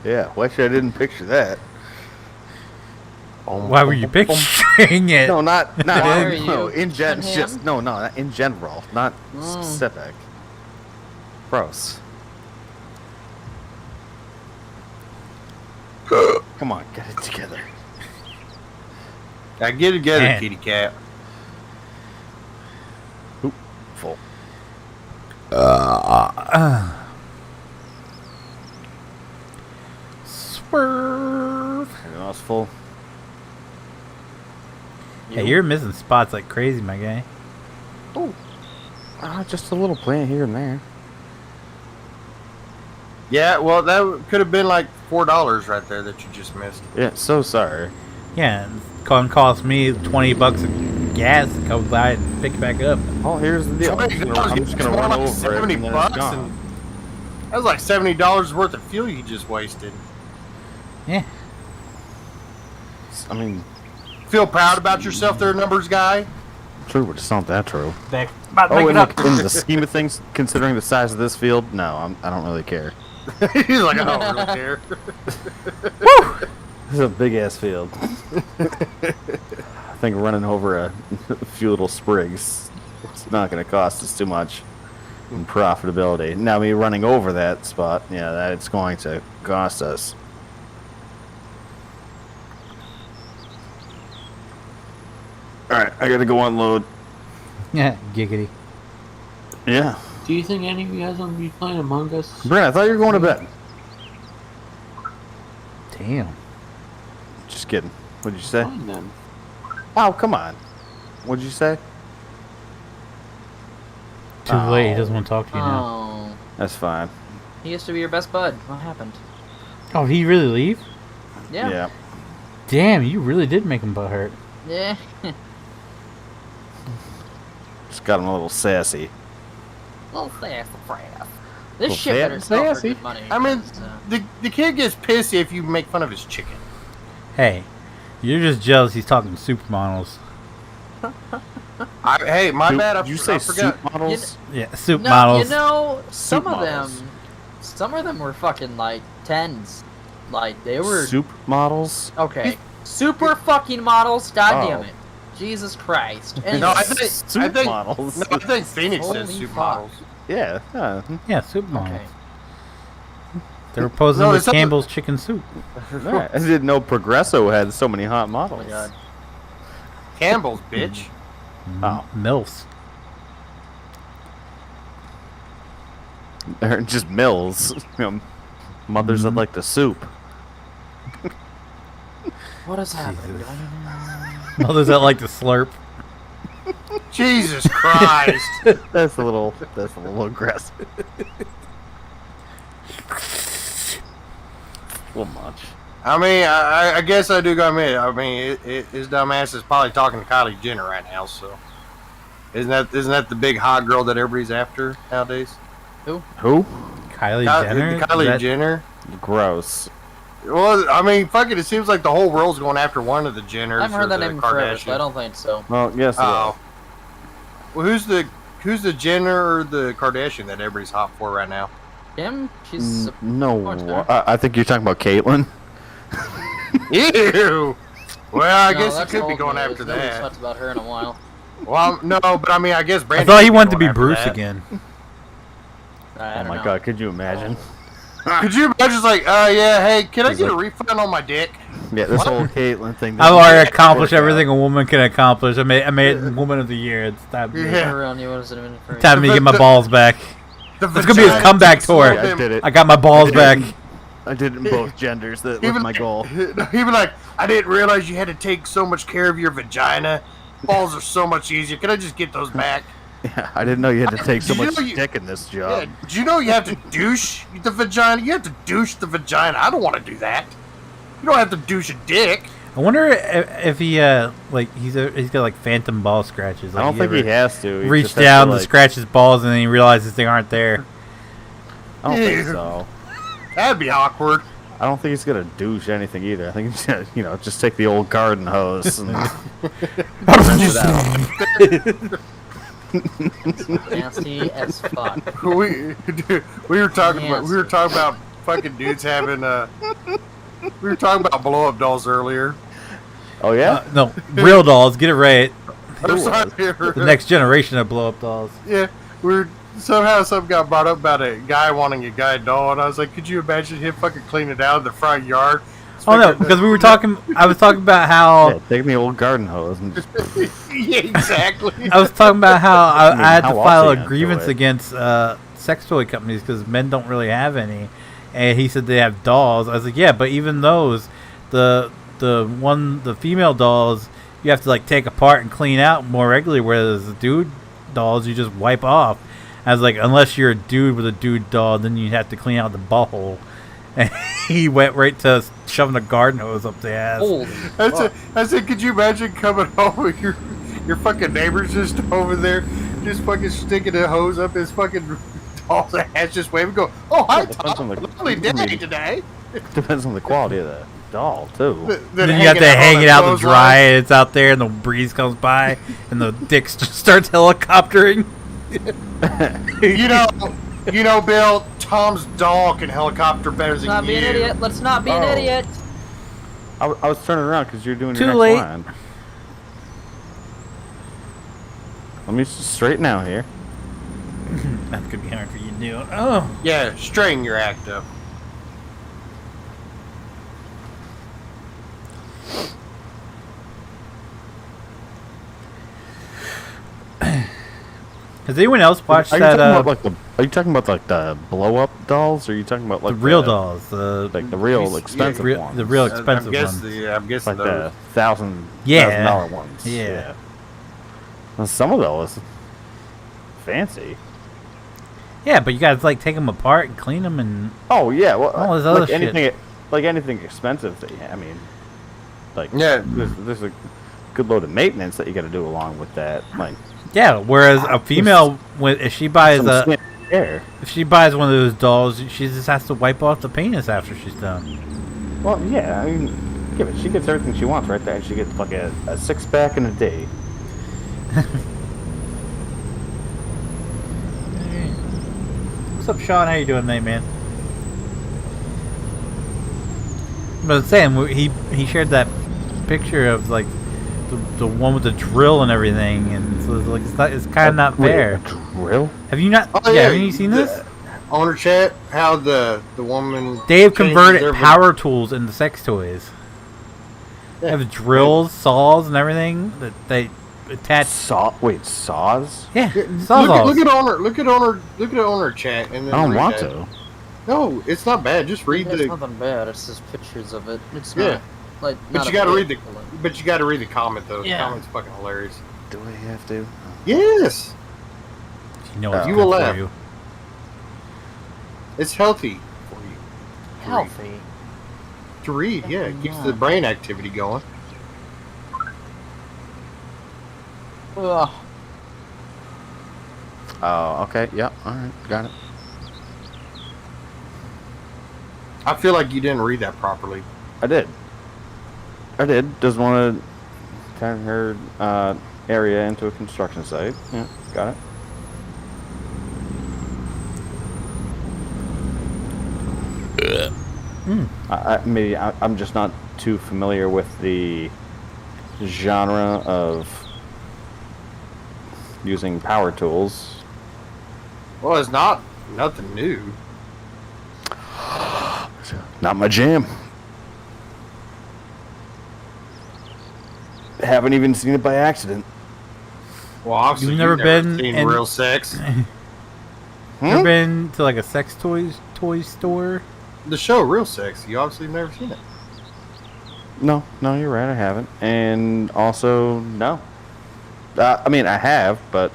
Yeah, wish I didn't picture that. Why were you picturing it? No, not Why are no. you In gen, picturing just him? no, not in general, not Mm. specific. Gross. Come on, get it together. Now get it together, Man. kitty cat. Full. Swerve. Everything else full. Hey, you're missing spots like crazy, my guy. Just a little plant here and there. Yeah, well, that could have been like $4 right there that you just missed. Yeah, so sorry. Yeah, it's gonna cost me $20 of gas to come by and pick it back up. Oh, here's the deal. I'm just gonna run over it $70 and then bucks, it's gone. and that was like $70 worth of fuel you just wasted. Yeah. I mean, Feel proud about yourself, there, numbers guy. true, but it's not that true. About to Oh, make in it up. in the scheme of things, considering the size of this field, no, I don't really care. He's like, I don't really care. This is a big ass field. I think running over a few little sprigs, it's not going to cost us too much. and profitability. Now, me running over that spot, yeah, that's going to cost us. All right, I gotta go unload. Yeah, giggity. Yeah, Do you think any of you guys want to be playing Among Us? Brent, I thought you were going to bed. Damn. Just kidding. What'd you say? Fine then. Oh, come on. What'd you say? Too late. He doesn't want to talk to you now. Oh, That's fine. he used to be your best bud. What happened? Oh, he really leave? Yeah. Damn, you really did make him butt hurt. Yeah. Just got him a little sassy. Little fast. This Little shit better fat sell for sassy. good money. I mean, 'cause, the kid gets pissy if you make fun of his chicken. Hey, you're just jealous he's talking supermodels. Hey, my Soup- bad. Did you say forgot. soup models? Yeah, soup no, models. you know, Soup some of models. them were fucking like 10s. Like they were Soup models? okay. Super fucking models. God damn Oh. it. Jesus Christ. No, Anyway, I think Soup models. No, I think Phoenix says Holy soup fuck. models. Yeah. Yeah, soup models. okay. They were posing No, with it's not- Campbell's chicken soup. Right. I didn't know Progresso had so many hot Oh models. my god. Campbell's, bitch. Oh. MILFs. They're just mills. You know, mothers that like the soup. What is happening? Mothers that like to slurp. Jesus Christ. That's a little aggressive. A little much. I mean, I guess I do gotta admit. I mean, his dumb ass is probably talking to Kylie Jenner right now. So, isn't that the big hot girl that everybody's after nowadays? Who? Kylie Jenner? Kylie Is that- Jenner. Gross. Well, I mean, fuck it. It seems like the whole world's going after one of the Jenners. I haven't heard or that the name forever, Kardashians. so I don't think so. Well, yes. Oh. Well, who's the Jenner or the Kardashian that everybody's hot for right now? Kim? She's No. Porn I think you're talking about Caitlyn. Ew. Well, I guess he that's could be old going news. after Nobody's that. talked about her in a while. Well, no, but I mean, I guess I Brandon. thought he could wanted to be going after Bruce that. again. I Oh don't my know. god, could you imagine? Could you imagine, just like, yeah, hey, can I He's get a like- refund on my dick? Yeah, this whole Caitlyn thing. I've already doesn't accomplished work out. everything a woman can accomplish. I made Woman of the Year. It's time, Yeah. Around you, what has it been for? time for me to get my balls back. The It's gonna be his vagina comeback takes tour. so I damn- did it. I got my balls back. I did it in both genders. That He was was my like- goal. He'd be like, I didn't realize you had to take so much care of your vagina. Balls are so much easier. Can I just get those back? Yeah, I didn't know you had to take so Did you much know you- dick in this Yeah. job. Do you know you have to douche the vagina? You have to douche the vagina. I don't want to do that. You don't have to douche a dick. I wonder if he he's got like phantom ball scratches. I don't think he has to. He Reach just has down to like- scratch his balls and then he realizes they aren't there. I don't think Ew. so. That'd be awkward. I don't think he's gonna douche anything either. I think he's gonna, just take the old garden hose and Nasty as fuck. we were talking about fucking dudes having we were talking about blow up dolls earlier. Oh yeah. No, real dolls. Get it right. I'm sorry. The next generation of blow up dolls. Yeah, somehow something got brought up about a guy wanting a guy doll, and I was like, could you imagine him fucking cleaning it out in the front yard? It's Oh no, fucking- because we were talking. I was talking about how Yeah, take the old garden hose and just Yeah, exactly. I was talking about how I had to how else file are a you gonna grievance do it? against sex toy companies because men don't really have any, and he said they have dolls. I was like, yeah, but even those, the female dolls, you have to like take apart and clean out more regularly, whereas the dude dolls you just wipe off. I was like, unless you're a dude with a dude doll, then you have to clean out the butthole. And he went right to shoving a garden hose up the ass. Holy I said, could you imagine coming home with your fucking neighbor's just over there, just fucking sticking a hose up his fucking doll's ass, just waving, go, oh, hi, Depends Tom, on the- lovely day today. depends on the quality of the doll too. Then you have to hang it out to dry, and it's out there, and the breeze comes by, and the dick just starts helicoptering. You know, Bill, Tom's doll can helicopter better Let's than not you. be an idiot. Let's not be an Oh. idiot. I was turning around because you're doing Too your late. next line. Let me just straighten out here. That's gonna be hard for you to do. Oh. Yeah, straighten your act up. Has anyone else watched Are you that? talking about like are you talking about like the blow up dolls, or are you talking about like the real dolls, like the real expensive ones? the real expensive ones, I'm guessing like those. the $1,000 ones. Yeah. Well, some of those fancy. Yeah, but you guys like take them apart and clean them and. Oh yeah, well, All this other like shit. anything, like anything expensive. I mean, like Yeah. there's a good load of maintenance that you got to do along with that. Like, Yeah, whereas a female, if she buys some care. if she buys one of those dolls, she just has to wipe off the penis after she's done. Well, yeah, I mean, give it. She gets everything she wants right there. She gets like a 6-pack in a day. What's up, Sean? How you doing tonight, man? But I was saying, he shared that picture of like the one with the drill and everything, and so it's like it's kind of not fair. Drill? Have you not? Oh, yeah, haven't you seen this? Owner chat, how the woman. They've changes converted their- power tools into sex toys. They have drills, saws, and everything that they attach. Saws? Yeah, Look sawzalls. at owner chat, and then I don't read want that. to. No, it's not bad. Just read It's the. nothing bad. It's just pictures of it. It's Yeah. not like. But not you a gotta big read deal. But you gotta read the comment though. Yeah. The comment's fucking hilarious. Do I have to? Yes, You know it's You good will for laugh. you. it's healthy for you Healthy. to read. Yeah, it keeps Yeah. the brain activity going. Ugh. Oh, okay. Yeah. All right. Got it. I feel like you didn't read that properly. I did. Doesn't want to turn her area into a construction site. Yeah. Got it. I'm just not too familiar with the genre of using power tools. Well, it's nothing new. Not my jam. Haven't even seen it by accident. Well, obviously You've never been seen in- real sex. Ever been to like a sex toy store? The show Real Sex. You obviously have never seen it. No, you're right. I haven't. And also, no. I mean, I have, but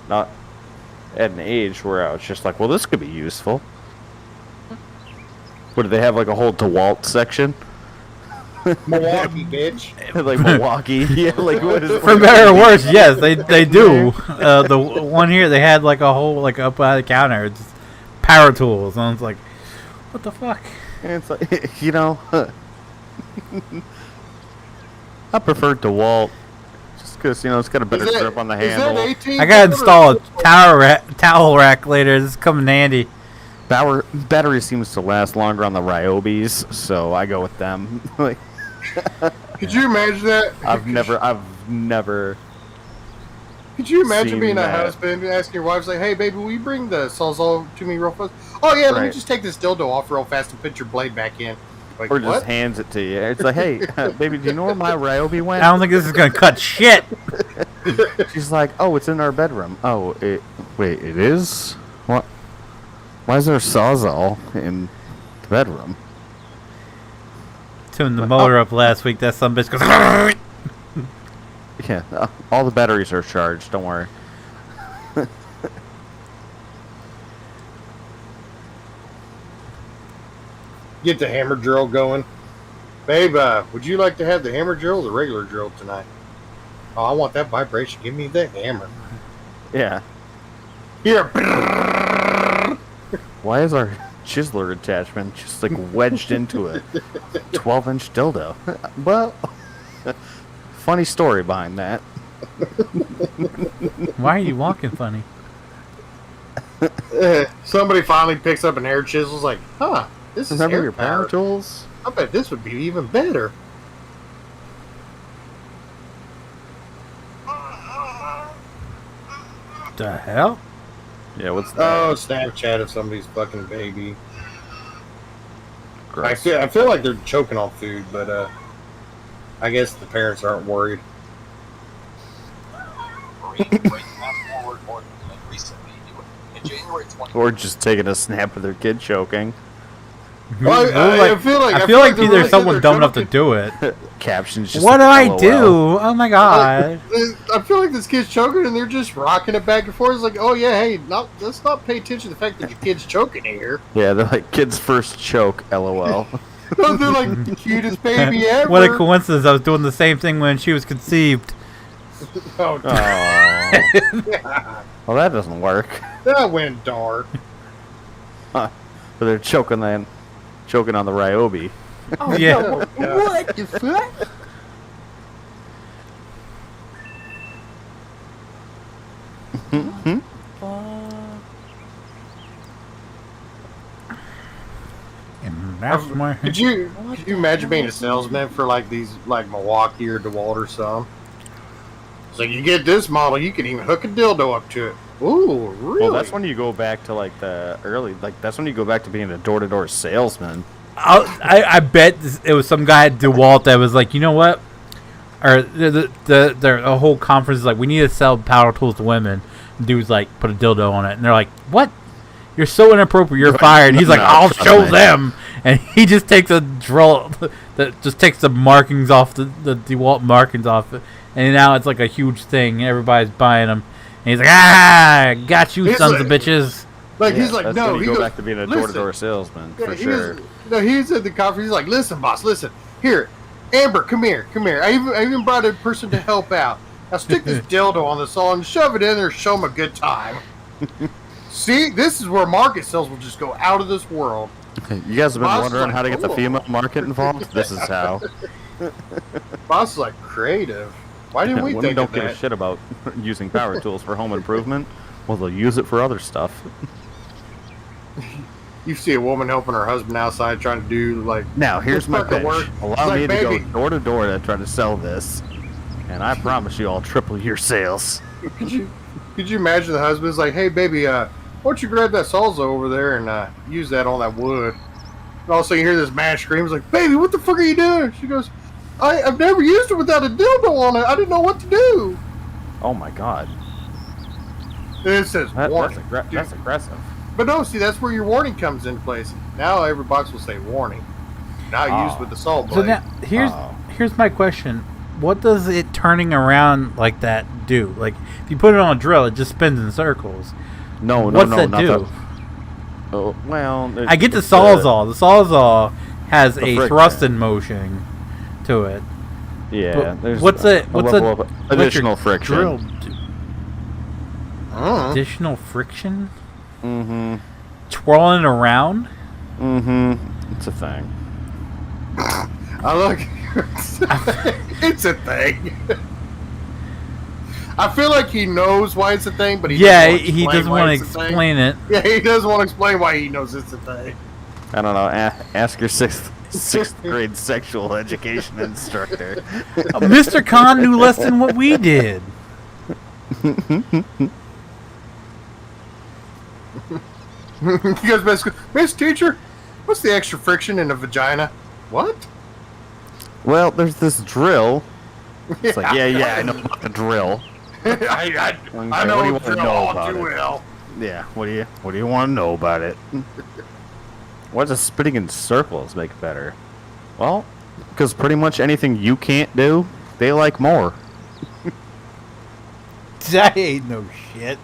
not at an age where I was just like, well, this could be useful. What, do they have like a whole DeWalt section? Milwaukee, bitch. Like Milwaukee? Yeah, like what is it? For better or worse, yes, they do. The one here, they had like a whole like up by the counter, it's just power tools, and I was like, what the fuck? And it's like, you know, I prefer DeWalt just because, you know, it's got a better grip on the handle. Is that 18 I gotta install a towel rack later. This is coming handy. Battery seems to last longer on the Ryobis, so I go with them. Like, Could you imagine that? I've never. Could you imagine seen being a that. husband and asking your wife, like, "Hey, baby, will you bring the sawzall to me real fast?" Oh yeah, let me Right. just take this dildo off real fast and put your blade back in. Like, Or just what? hands it to you. It's like, hey, baby, do you know where my Ryobi went? I don't think this is gonna cut shit. She's like, oh, it's in our bedroom. Oh, wait, it is? What? Why is there a Sawzall in the bedroom? Tuned the motor up last week. That some bitch goes. Yeah, all the batteries are charged. Don't worry. Get the hammer drill going. Babe, would you like to have the hammer drill or the regular drill tonight? Oh, I want that vibration. Give me the hammer. Yeah. Here. Why is our chiseler attachment just like wedged into a 12-inch dildo? Well, funny story behind that. Why are you walking funny? Somebody finally picks up an air chisel. Like, huh? This is Remember air your power powered. tools? I bet this would be even better. The hell? Yeah, what's that? Oh, Snapchat of somebody's fucking baby. Gross. I feel like they're choking on food, but I guess the parents aren't worried. Or just taking a snap of their kid choking. Well, I feel like there's someone dumb enough to do it. Captions just What do like, I LOL. do? Oh my god. I feel like this kid's choking and they're just rocking it back and forth. It's like, oh yeah, hey, let's not pay attention to the fact that your kid's choking here. Yeah, they're like, kid's first choke, LOL. No, they're like the cutest baby ever. What a coincidence. I was doing the same thing when she was conceived. Oh, Oh. yeah, Well, that doesn't work. that went dark. But they're choking on the Ryobi. Oh, Yeah. no, what the fuck? And that's my... Could you imagine being a salesman for like these like Milwaukee or DeWalt or something? So you get this model, you can even hook a dildo up to it. Ooh, really? Well, that's when you go back to like the early, like that's when you go back to being a door-to-door salesman. I bet it was some guy at DeWalt that was like, you know what? Or the whole conference is like, we need to sell power tools to women. And dude's like, put a dildo on it. And they're like, what? You're so inappropriate. You're fired. And he's like, No, I'll trust show me. them. And he just takes a drill that just takes the markings off, the DeWalt markings off it. And now it's like a huge thing. Everybody's buying them. And he's like, got you, He's sons like- of bitches. Like Yeah, he's like, that's no, when he you go goes, back to being a "Listen." door-to-door salesman Yeah, for he sure. he's at the conference. He's like, listen, boss, listen. Here, Amber, come here. I even brought a person to help out. Now stick this dildo on the saw and shove it in there. Show them a good time. See, this is where market sales will just go out of this world. You guys have been Boss is wondering like, how to get the "Cool." female market involved? This is how. Boss is like creative. Why didn't we Women think don't of give a that? shit about using power tools for home improvement. Well, they'll use it for other stuff. You see a woman helping her husband outside trying to do like. Now, here's my fucking pitch. work. Allow It's like, me to baby. go door to door to try to sell this, and I promise you I'll triple your sales. Could you imagine the husband's like, hey baby, why don't you grab that salsa over there and use that on that wood? And all of a sudden you hear this man scream. He's like, baby, what the fuck are you doing? She goes, I've never used it without a dildo on it. I didn't know what to do. Oh my god. And it says That's warning. aggressive. But no, see, that's where your warning comes into place. Now every box will say warning. Not used with the salt blade. So now, here's my question. What does it turning around like that do? Like, if you put it on a drill, it just spins in circles. No, What's no, that not do? Oh, well, I get the it's, Sawzall. The Sawzall has the a friction. thrusting motion to it. Yeah, But there's what's a a level of additional electric friction. drill do? Mm. Additional friction? Mm-hmm. Twirling around? Mm-hmm. It's a thing. I look. It's a thing. I feel like he knows why it's a thing, but he He doesn't doesn't want want to to explain it. Yeah, he doesn't want to explain why he knows it's a thing. I don't know. Ask your sixth grade sexual education instructor. Mr. Khan knew less than what we did. He goes back to school, Miss Teacher, what's the extra friction in a vagina? What? Well, there's this drill. It's like, yeah, I know about the drill. I What do know you the wanna drill know all about too it? well. Yeah, what do you want to know about it? Why does spinning in circles make it better? Well, because pretty much anything you can't do, they like more. I ain't no shit.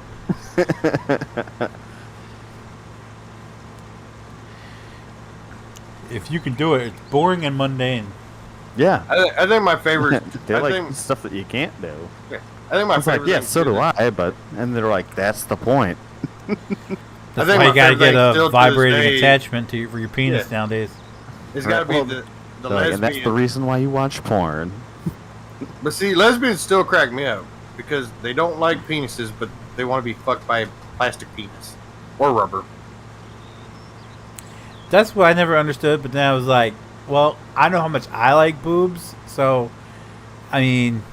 If you can do it, it's boring and mundane. Yeah, I think my favorite. they I like think, stuff that you can't do. I think my It's like, favorite. yeah, thing so to do I, but and they're like, that's the point. That's think why my you gotta favorite get thing a still to this vibrating day- attachment for your penis Yeah. nowadays. It's got to be Well, the They're like, and that's the lesbian. reason why you watch porn. But see, lesbians still crack me up because they don't like penises, but they want to be fucked by a plastic penis or rubber. That's what I never understood, but then I was like, well, I know how much I like boobs, so, I mean,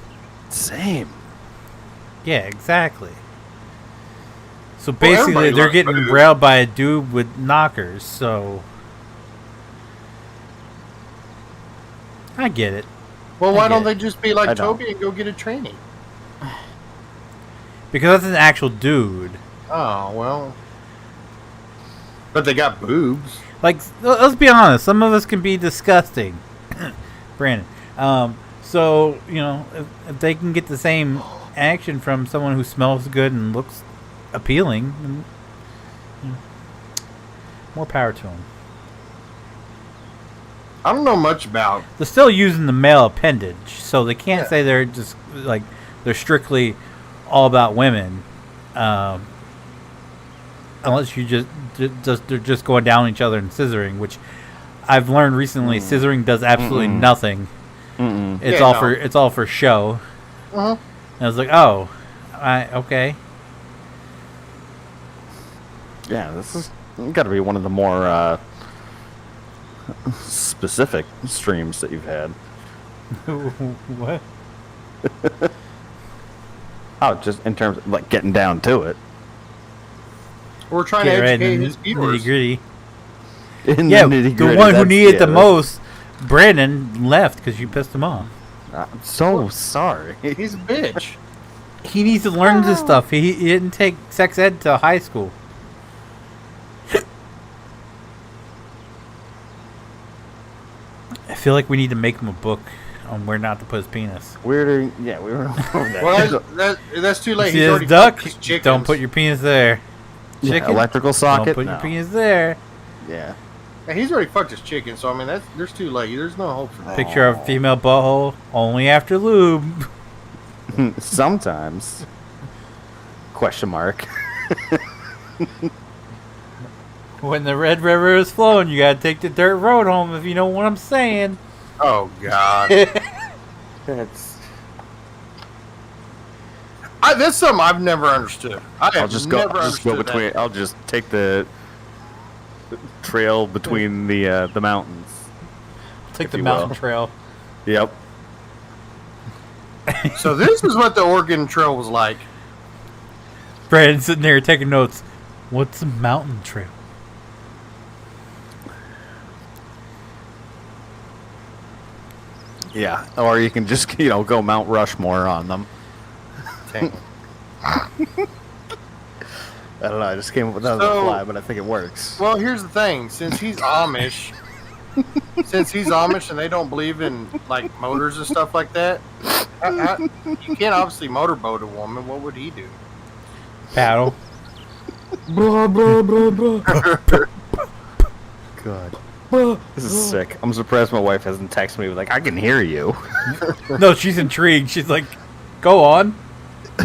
Same. yeah, exactly. So basically, everybody they're loves getting boobs. railed by a dude with knockers. So I get it. Well, I why get don't it. they just be I like don't. Toby and go get a training? Because that's an actual dude. Oh, well. But they got boobs. Like, let's be honest. Some of us can be disgusting, Brandon. So you know, if they can get the same action from someone who smells good and looks appealing, then, you know, more power to them. I don't know much about. They're still using the male appendage, so they can't say they're just like they're strictly all about women, unless you just they're just going down each other and scissoring, which I've learned recently. Scissoring does absolutely nothing. It's Yeah, all no. for it's all for show. Uh-huh. And I was like, oh, okay. Yeah, this is got to be one of the more specific streams that you've had. What? Oh, just in terms of like getting down to it. We're trying Get to right educate in his the viewers. nitty-gritty. In Yeah, the the nitty-gritty, one who that's- needed the that's- most, Brandon, left because you pissed him off. I'm so sorry. He's a bitch. He needs to learn this stuff. He didn't take sex ed to high school. I feel like we need to make him a book on where not to put his penis. We were over that. Well, that's too late. See He's this already duck? fucked his chickens. Don't put your penis there. Yeah, Chicken? electrical socket. Don't put No. your penis there. Yeah. Yeah, he's already fucked his chicken, so I mean, there's too late. There's no hope for that. Picture of female butthole only after lube. Sometimes. Question mark. When the Red River is flowing, you gotta take the dirt road home, if you know what I'm saying. Oh God, That's. that's something I've never understood. I have I'll just go. never I'll just go understood between. that. I'll just take the trail between the mountains. Take If the you mountain will. trail. Yep. So this is what the Oregon Trail was like. Brandon sitting there taking notes. What's a mountain trail? Yeah. Or you can just go Mount Rushmore on them. Dang. I don't know. I just came up with that on So- the fly, but I think it works. Well, here's the thing. Since he's Amish, and they don't believe in like motors and stuff like that, you can't obviously motorboat a woman. What would he do? Paddle. God. This is sick. I'm surprised my wife hasn't texted me with like, I can hear you. No, she's intrigued. She's like, go on.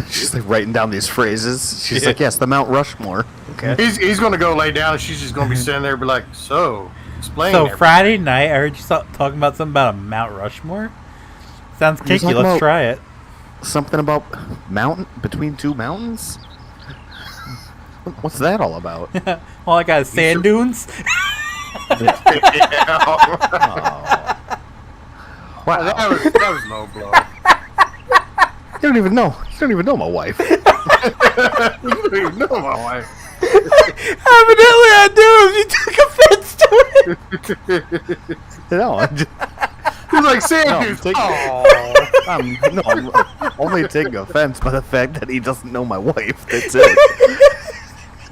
She's like writing down these phrases. She's Yeah. like, yes, the Mount Rushmore. Okay. He's gonna go lay down, and she's just gonna be sitting there, and be like, "So, explain." So everything." Friday night, I heard you talking about something about a Mount Rushmore. Sounds You're kinky. talking Let's about- try it. Something about mountain between two mountains? What's that all about? All I got is sand dunes. Yeah. Wow. that was low blow. You don't even know. You don't even know my wife. You don't even know my wife. Evidently, I do. If you took offense to it. No, I'm just, He's like, "Sand No, dunes." take- Oh. I'm only taking offense by the fact that he doesn't know my wife. That's it.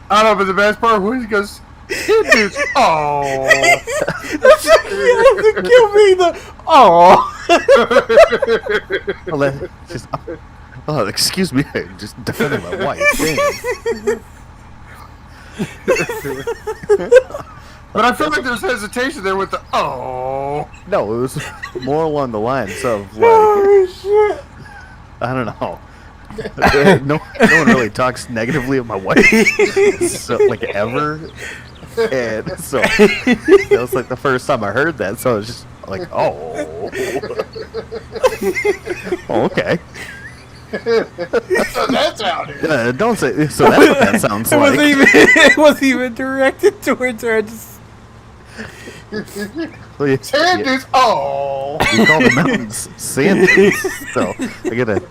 I don't know, but the best part was he goes, "Sand dunes." Oh. Give me the Well, that- just, oh, excuse me. I'm just defending my wife. Damn. But I feel like there's hesitation there with the "oh." No, it was more along the lines of like, Oh, I don't know. No one really talks negatively of my wife, so, like ever. And so that was like the first time I heard that. So I was just like, oh, oh okay. So that's how it is. Don't say. So that's what that sounds It like. wasn't even. It wasn't even directed towards her. I just. Well, you, Sand dunes. Oh. you call the mountains sand dunes, so I gotta.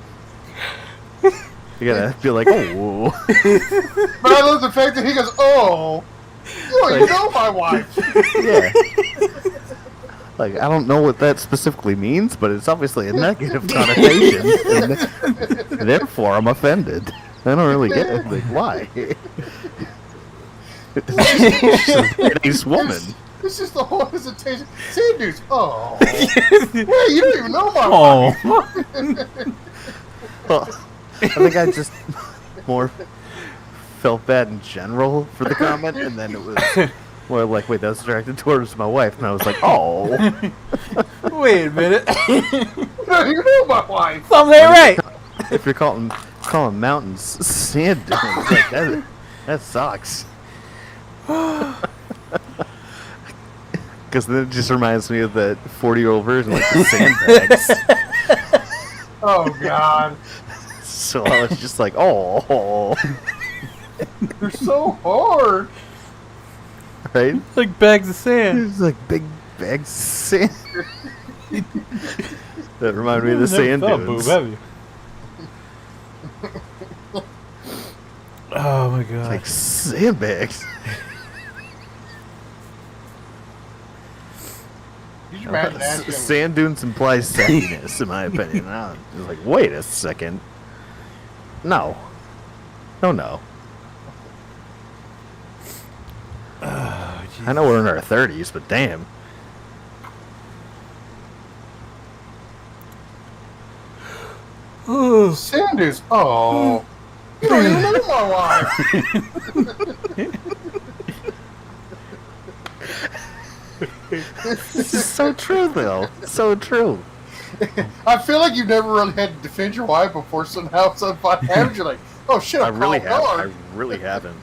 You gotta be like, oh. But I love the fact that he goes, oh, you know my wife. Yeah. Like, I don't know what that specifically means, but it's obviously a negative connotation. And therefore, I'm offended. I don't really get it. Like, why? She's a nice woman. It's just the whole hesitation. Sanders, oh. Hey, you don't even know my wife. Well, I think I just more felt bad in general for the comment, and then it was more like, wait, that was directed towards my wife, and I was like, oh. Wait a minute. You don't even know my wife. Something ain't right. If you're calling mountains sand dunes, like, that sucks. Because then it just reminds me of the 40-year-old version, like the sandbags. Oh, God. So I was just like, oh. They're so hard. Right? Like bags of sand. It's like big bags of sand. That reminded me of the sand dunes. Have you? Oh my god. Like sandbags. Could you imagine asking? Sand dunes implies sandiness, in my opinion. I was like, wait a second. No. No. I know we're in our 30s, but damn. Sanders, oh. You don't even know my wife. This is so true, though. So true. I feel like you've never really had to defend your wife before somehow somebody happens. You're like, oh shit, I I'm really caught off have. I really haven't.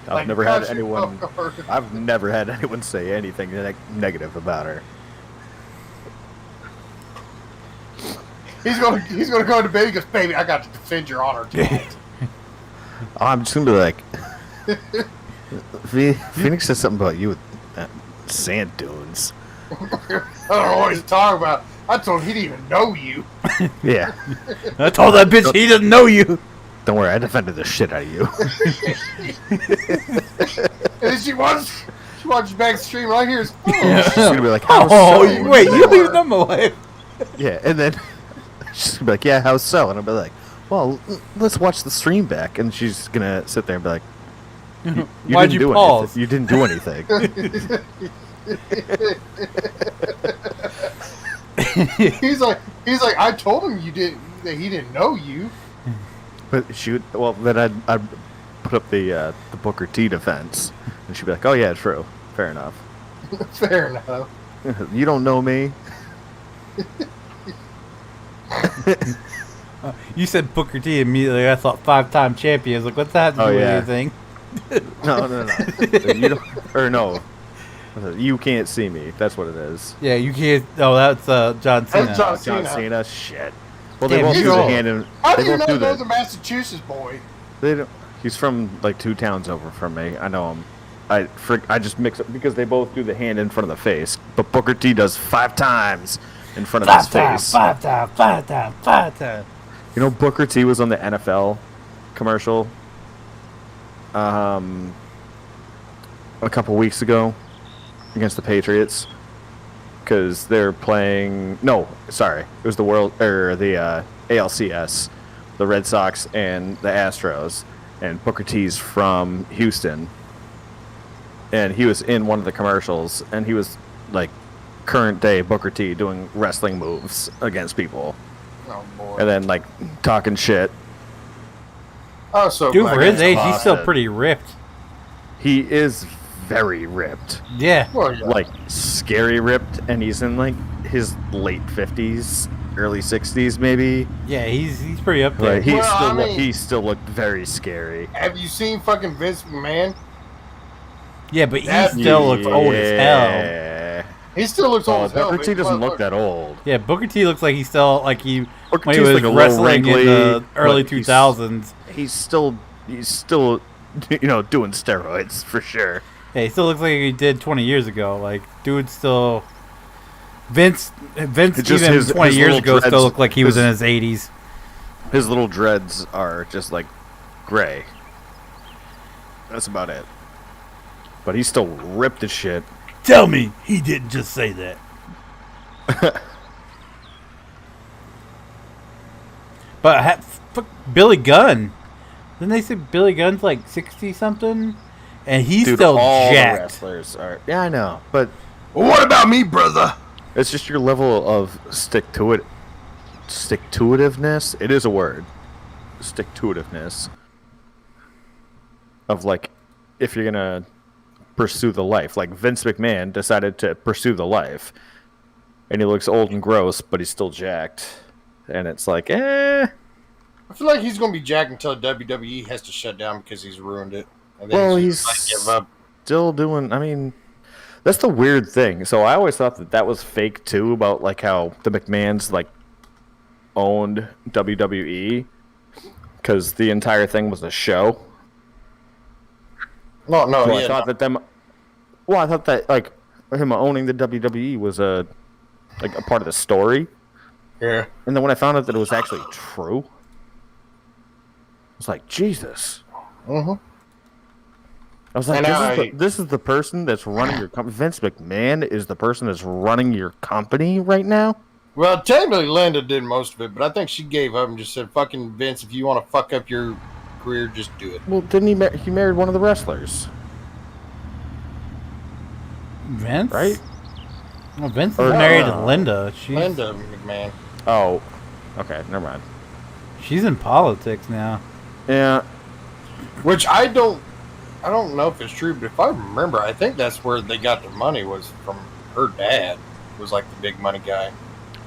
I've Like, never had caught you anyone. off guard. I've never had anyone say anything negative about her. He's gonna go to bed. He goes, baby, I got to defend your honor tonight. Oh, I'm just gonna be like, Phoenix said something about you with sand dunes. I don't know what he's talking about. I told him he didn't even know you. Yeah. I told that bitch he doesn't know you. Don't worry, I defended the shit out of you. And then she watches back the stream right here. She's gonna be like, how Oh, so? wait, you don't even know my wife. Yeah, and then she's gonna be like, yeah, how so? And I'll be like, well, let's watch the stream back. And she's gonna sit there and be like, you Why'd didn't you do pause? anything. You didn't do anything. He's like, I told him that he didn't know you. But then I'd put up the Booker T defense, and she'd be like, oh yeah, true, fair enough. Fair enough. You don't know me. You said Booker T immediately. I thought 5-time champions. Like, what's that to do with anything? No. You don't, or no. You can't see me. That's what it is. Yeah, you can't. Oh, that's John Cena. That's John John Cena. Cena. Shit. Well, Damn, they both you do the all- hand in. How They do you both not do know the the. Massachusetts boy? They don't. He's from like 2 towns over from me. I know him. I just mix up because they both do the hand in front of the face, but Booker T does 5 times in front of his face. 5 times. You know, Booker T was on the NFL commercial a couple weeks ago against the Patriots because they're playing. No, sorry, it was the ALCS, the Red Sox and the Astros, and Booker T's from Houston, and he was in one of the commercials, and he was like current day Booker T doing wrestling moves against people. Oh boy. And then, like, talking shit. Oh, so Dude, glad for his that's age, he's still Boston. pretty ripped. He is very ripped. Yeah. Well, yeah. Like, scary ripped. And he's in, like, his late 50s, early 60s, maybe. Yeah, he's pretty up there. Like, Well, he still looked very scary. Have you seen fucking Vince McMahon? Yeah, but he That- still looks old as hell. Yeah. He still looks old as hell. Booker T doesn't look that old. Yeah, Booker T looks like he's still like Booker when he T's was like a little wrestling in wrinkly, the early but he's- 2000s. He's still, doing steroids for sure. Yeah, he still looks like he did 20 years ago. Like, dude's still Vince It's just even his 20 years little ago still dreads- looked like he was in his 80s. His little dreads are just like gray. That's about it. But he's still ripped as shit. Tell me he didn't just say that. But fuck Billy Gunn. Didn't they say Billy Gunn's like 60 something? And he's Dude, still all jacked. the wrestlers are. Yeah, I know. But Well, what about me, brother? it's just your level of stick-to-itiveness. It is a word. Stick-to-itiveness. Of like, if you're gonna pursue the life. Like Vince McMahon decided to pursue the life. And he looks old and gross, but he's still jacked. And it's like, I feel like he's going to be jacked until WWE has to shut down because he's ruined it. And then Well, he's he's give up. still doing. I mean, that's the weird thing. So I always thought that was fake too, about like how the McMahons like owned WWE because the entire thing was a show. No, So I thought that them. Well, I thought that like him owning the WWE was a part of the story. Yeah. And then when I found out that it was actually true, I was like, Jesus. Mm-hmm. I was like, And this is the person that's running your company. Vince McMahon is the person that's running your company right now? Well, technically, Linda did most of it, but I think she gave up and just said, fucking Vince, if you want to fuck up your career, just do it. Well, didn't he married one of the wrestlers, Vince? right? Well, Vince is Or- married to Linda. Linda McMahon. Oh, okay, never mind. She's in politics now. Yeah, Which I don't know if it's true, but if I remember, I think that's where they got their money was from her dad. Was like the big money guy.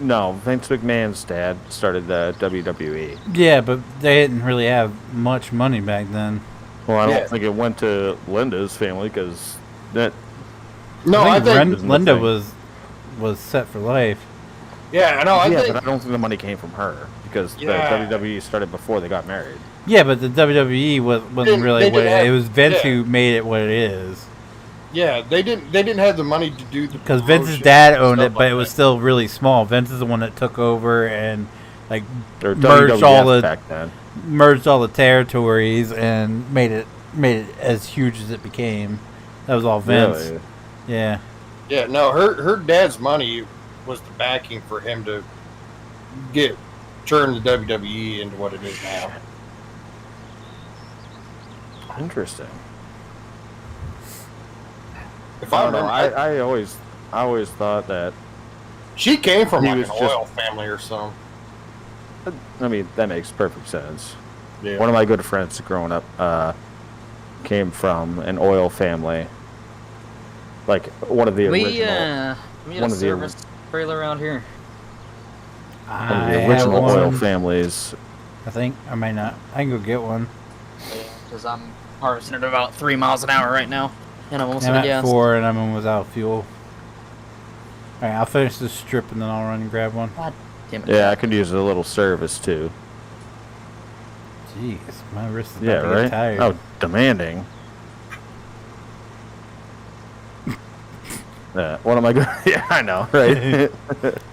no, Vince McMahon's dad started the WWE. Yeah, but they didn't really have much money back then. Well, I don't Yeah. think it went to Linda's family because that. No, I think Isn't the Linda thing. was set for life. Yeah, I know. I yeah, think but I don't think the money came from her because Yeah. the WWE started before they got married. Yeah, but the WWE wasn't really they what didn't have- it was. Vince yeah. who made it what it is. yeah, they didn't have the money to do the Because Vince's promotion dad and owned stuff it, but like it was that. still really small. Vince is the one that took over and like Or merged WWF all the back then. territories and made it as huge as it became. That was all Vince. Really? Yeah. Yeah, no, her dad's money was the backing for him to turn the WWE into what it is now. Interesting. If I I don't know. remember, I always thought that. she came from He like an was just- oil family or something. I mean, that makes perfect sense. Yeah. One of my good friends growing up came from an oil family. Like one of the We original, had one a of the service trailer around here. one of I the have original oil one. families. I think I might not. I can go get one. Because I'm harvesting at about 3 miles an hour right now. And I'm almost I'm out at of gas. 4 and I'm without fuel. Alright, I'll finish this strip and then I'll run and grab one. Damn it. Yeah, I could use a little service too. Jeez, my wrist is Yeah, about to get right. tired. Oh, demanding. Yeah, one of my good. Yeah, I know, right?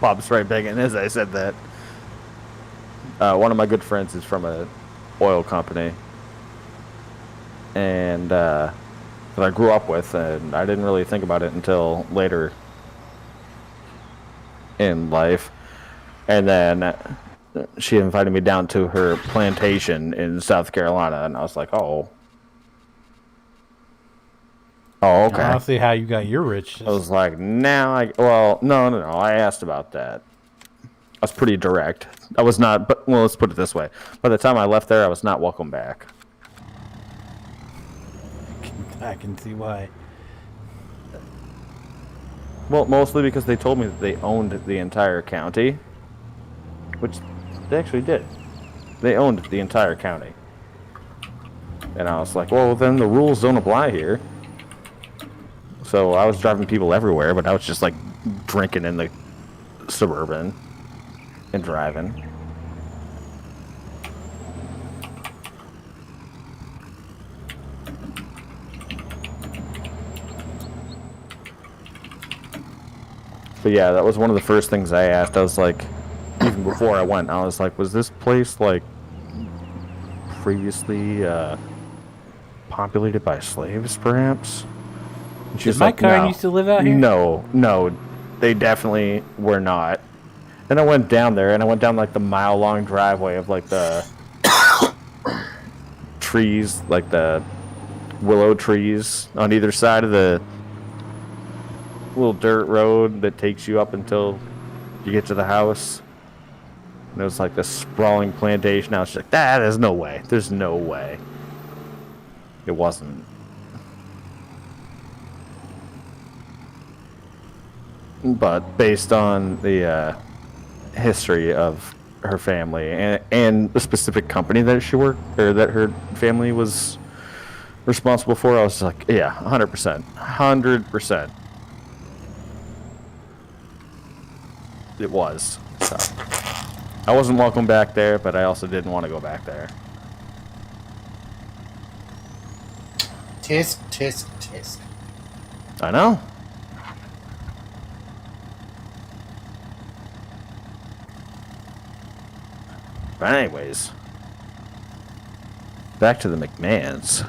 Bob's right begging as I said that. One of my good friends is from a oil company, and that I grew up with, and I didn't really think about it until later in life. And then she invited me down to her plantation in South Carolina, and I was like, "Oh, okay." I don't see how you got your riches. I was like, no. I asked about that. I was pretty direct. I was not, but well, let's put it this way. By the time I left there, I was not welcome back. I can see why. Well, mostly because they told me that they owned the entire county, which they actually did. They owned the entire county. And I was like, well, then the rules don't apply here. So I was driving people everywhere, but I was just like drinking in the Suburban and driving. But yeah, that was one of the first things I asked. I was like, even before I went, I was like, was this place like previously populated by slaves, perhaps. And Did my car used to live out here? No, they definitely were not. Then I went down there, and I went down like the mile-long driveway of like the trees, like the willow trees on either side of the little dirt road that takes you up until you get to the house. And it was like this sprawling plantation. I was just like, there's no way. There's no way. It wasn't. But based on the history of her family and the specific company that she worked, or that her family was responsible for, I was like, yeah, 100%. 100%. It was. So I wasn't welcome back there, but I also didn't want to go back there. Tisk, tisk, tisk. I know. But anyways, back to the McMahons.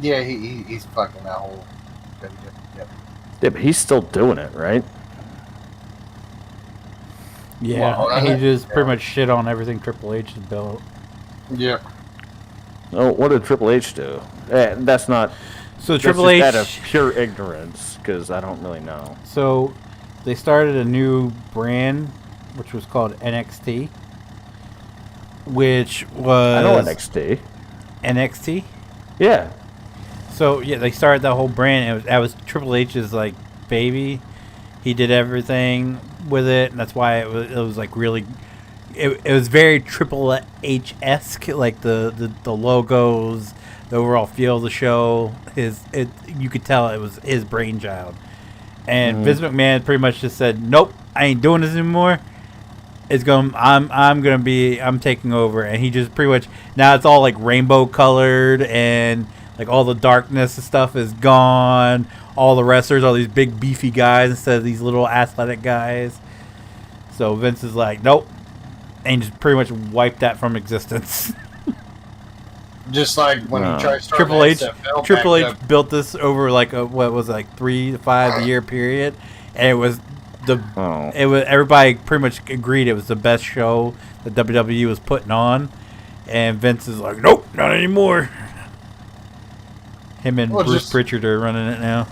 Yeah, he's fucking that whole. Yep. Yeah, but he's still doing it, right? Yeah, Well, he just pretty much shit on everything Triple H has built. Yep. Oh, what did Triple H do? That's not. So Triple H, out of pure ignorance, because I don't really know. So they started a new brand, which was called NXT, which was I know NXT. NXT. Yeah. So yeah, they started that whole brand. And that was Triple H's like baby. He did everything with it, and that's why it was like really. It was very Triple H-esque, like the logos, the overall feel of the show. You could tell it was his brainchild. And Vince McMahon pretty much just said, "Nope, I ain't doing this anymore. I'm taking over." And he just pretty much, now it's all like rainbow colored, and like all the darkness and stuff is gone. All the wrestlers are these big beefy guys instead of these little athletic guys. So Vince is like, "Nope." And just pretty much wiped that from existence. Just like when he tried to start Triple H built this over like what was it, like 3 to 5 year period, and it was everybody pretty much agreed it was the best show that WWE was putting on, and Vince is like, "Nope, not anymore." Him and Bruce Pritchard are running it now.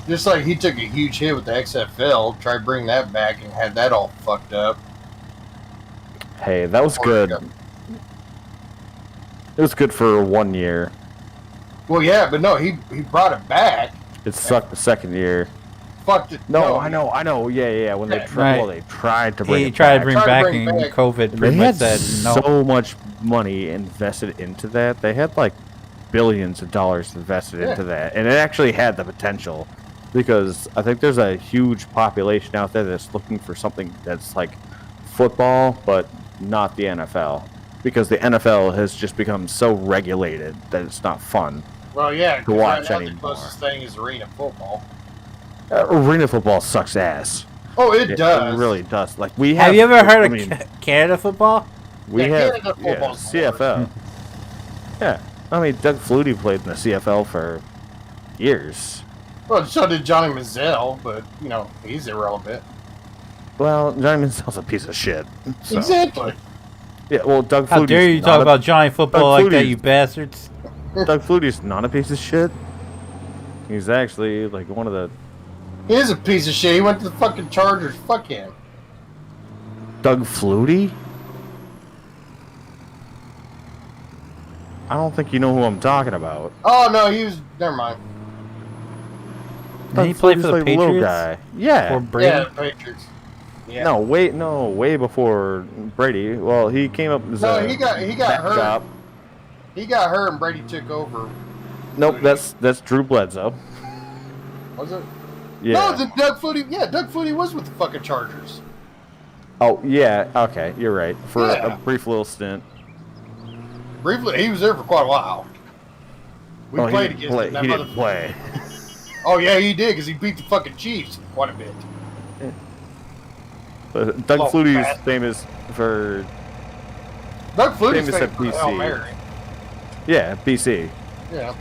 Just like he took a huge hit with the XFL, tried to bring that back and had that all fucked up. Hey, that was good. It was good for 1 year. Well, yeah, but no, he brought it back. It sucked the second year. Fucked it. No, I know. Yeah. When they tried to bring it back. He tried to bring back, and COVID pretty much said no. So much money invested into that. They had like billions of dollars invested into that, and it actually had the potential, because I think there's a huge population out there that's looking for something that's like football, but not the NFL, because the NFL has just become so regulated that it's not fun. Well, yeah, to watch right now anymore. The closest thing is arena football. Arena football sucks ass. Oh, it does. It really does. Like have you ever heard of Canada football? We have Canada football CFL. Yeah, I mean Doug Flutie played in the CFL for years. Well, so did Johnny Manziel, but you know he's irrelevant. Well, Johnny Manziel's a piece of shit. So. Exactly. Yeah, well, Doug Flutie's How dare you talk about Johnny football like that, you bastards? Doug Flutie's not a piece of shit. He's actually like one of the. He is a piece of shit. He went to the fucking Chargers. Fuck him. Doug Flutie? I don't think you know who I'm talking about. Oh no, he was. Never mind. Did he play for the Patriots? Little guy. Yeah. Or Brady? Yeah, Patriots. Yeah. No, way before Brady. Well, he came up as he got hurt. He got hurt and Brady took over. Nope, that's Drew Bledsoe. Was it? Yeah. No, Doug Flutie. Yeah, Doug Flutie was with the fucking Chargers. Oh yeah, okay, you're right. For a brief little stint. Briefly, he was there for quite a while. We played against him. He didn't play. Oh yeah, he did, because he beat the fucking Chiefs quite a bit. But Doug Flutie's famous for Doug Flutie's famous at famous for Hail BC. Mary. Yeah, BC. Yeah.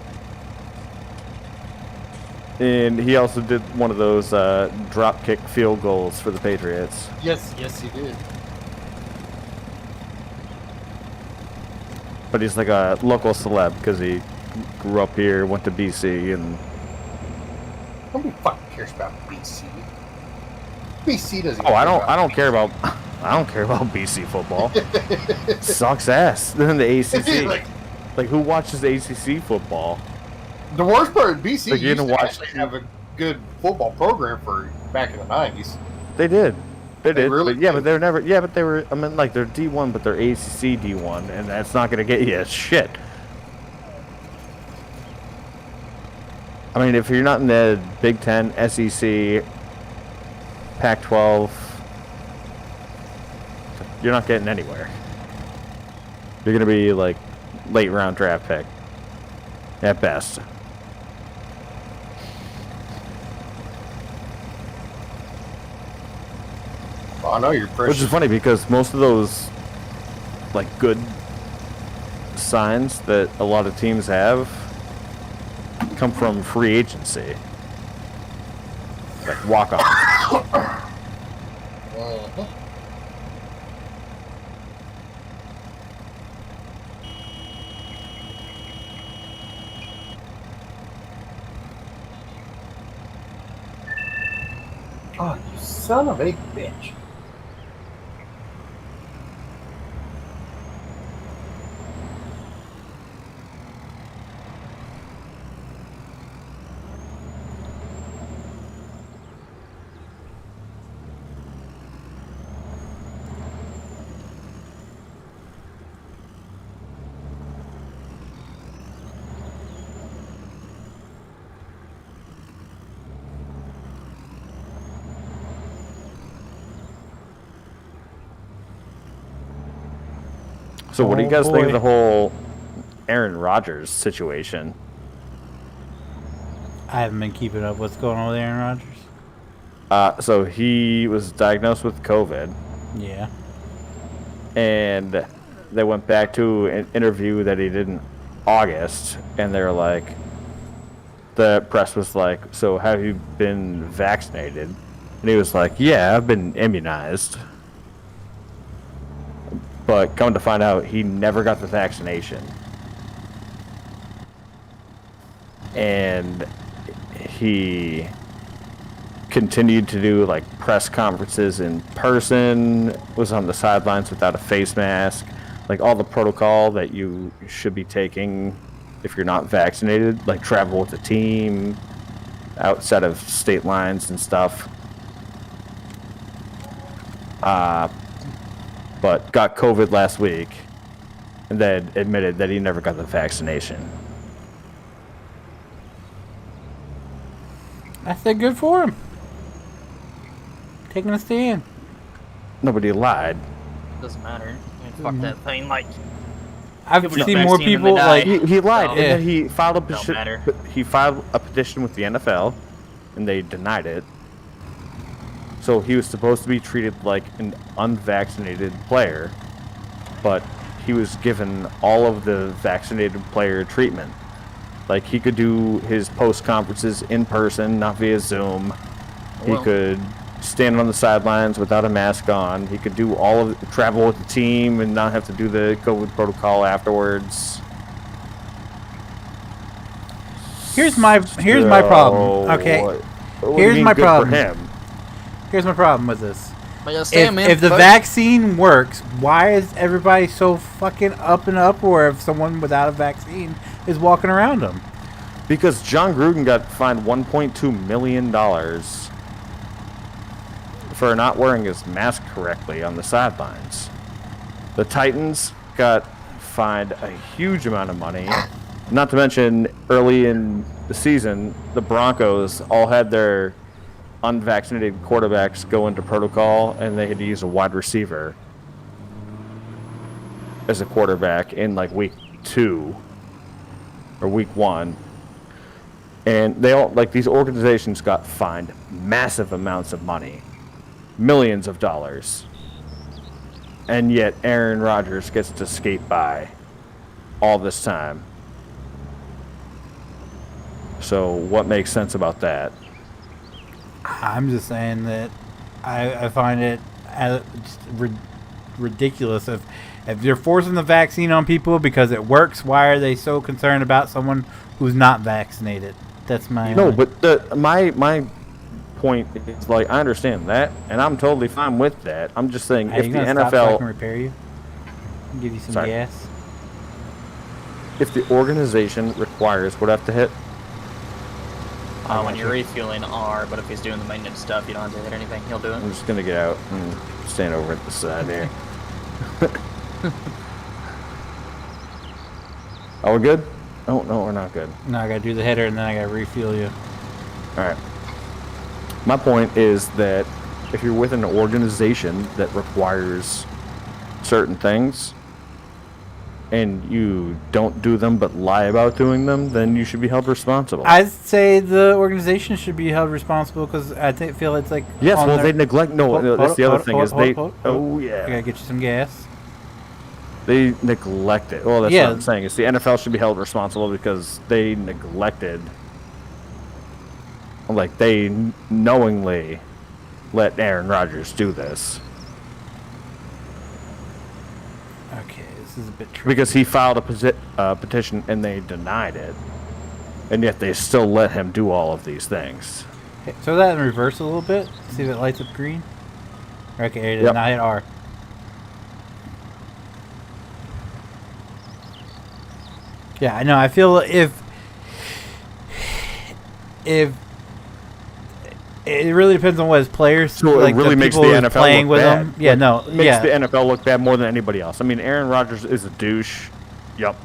And he also did one of those drop kick field goals for the Patriots. Yes, he did. But he's like a local celeb because he grew up here, went to BC, and Nobody fucking cares about BC. BC doesn't. I don't care about BC football. Sucks ass. Then the ACC. Like who watches ACC football? The worst part, BC Like, you're used gonna to watch- actually have a good football program for back in the 90s. They did. They did. really But, yeah, did. but they were never. Yeah, but they were. I mean, like they're D1, but they're ACC D1, and that's not gonna get you shit. I mean, if you're not in the Big Ten, SEC, Pac-12, you're not getting anywhere. You're gonna be like late round draft pick at best. Well, I know you're Which precious. is funny because most of those like good signs that a lot of teams have come from free agency. Like walk-ons. Mhm. Oh, you son of a bitch. So what do you Oh, guys think of boy. the whole Aaron Rodgers situation? I haven't been keeping up what's going on with Aaron Rodgers. So he was diagnosed with COVID, Yeah. and they went back to an interview that he did in August, and they're like, the press was like, so have you been vaccinated? And he was like, yeah, I've been immunized. But come to find out, he never got the vaccination. And he continued to do like press conferences in person, was on the sidelines without a face mask, like all the protocol that you should be taking if you're not vaccinated, like travel with the team outside of state lines and stuff. But got COVID last week and then admitted that he never got the vaccination. I said good for him. Taking a stand. Nobody lied. Doesn't matter. Fuck that thing. Like, I've People get seen more vaccinated and they people die. like He lied, Oh. and then he filed a Don't petition. matter. He filed a petition with the NFL, and they denied it. So he was supposed to be treated like an unvaccinated player, but he was given all of the vaccinated player treatment. Like he could do his post conferences in person, not via Zoom. He Well- could stand on the sidelines without a mask on. He could do all of travel with the team and not have to do the COVID protocol afterwards. here's my problem. Okay. What do you Here's mean my good problem. For him? Here's my problem with this. but you understand, man. If the fuck- vaccine works, why is everybody so fucking up in uproar if someone without a vaccine is walking around them? Because John Gruden got fined $1.2 million for not wearing his mask correctly on the sidelines. The Titans got fined a huge amount of money. Not to mention, early in the season, the Broncos all had their unvaccinated quarterbacks go into protocol, and they had to use a wide receiver as a quarterback in like week 2 or week 1. And they all, like, these organizations got fined massive amounts of money, millions of dollars. and yet Aaron Rodgers gets to skate by all this time. So what makes sense about that? I'm just saying that I find it just ridiculous. If you're forcing the vaccine on people because it works, why are they so concerned about someone who's not vaccinated? That's my but my point is, like, I understand that, and I'm totally fine with that. I'm just saying, if the stop so I NFL can repair you, give you some Sorry. gas. If the organization requires what I have to hit, When you're refueling R, but if he's doing the maintenance stuff, you don't have to hit anything. He'll do it. I'm just gonna get out and stand over at the side here. Are we good? Oh no, we're not good. No, I gotta do the header and then I gotta refuel you. All right. My point is that if you're with an organization that requires certain things and you don't do them but lie about doing them, then you should be held responsible. I'd say the organization should be held responsible because I feel it's like yes, well, their... they neglect. No, that's the other thing is they. Oh I yeah. gotta get you some gas. They neglect it. Well, that's Yeah. what I'm saying. Is the NFL should be held responsible because they neglected. Like, they knowingly let Aaron Rodgers do this. Okay, this is a bit tricky. Because he filed a petition and they denied it. And yet they still let him do all of these things. Okay, throw that in reverse a little bit. See if it lights up green. Okay, it did Yep. not hit R. Yeah, I know. I feel if it really depends on what his players So like it really the makes the people who's NFL playing look with bad. him. Yeah, no, It makes yeah. the NFL look bad more than anybody else. I mean, Aaron Rodgers is a douche. Yep.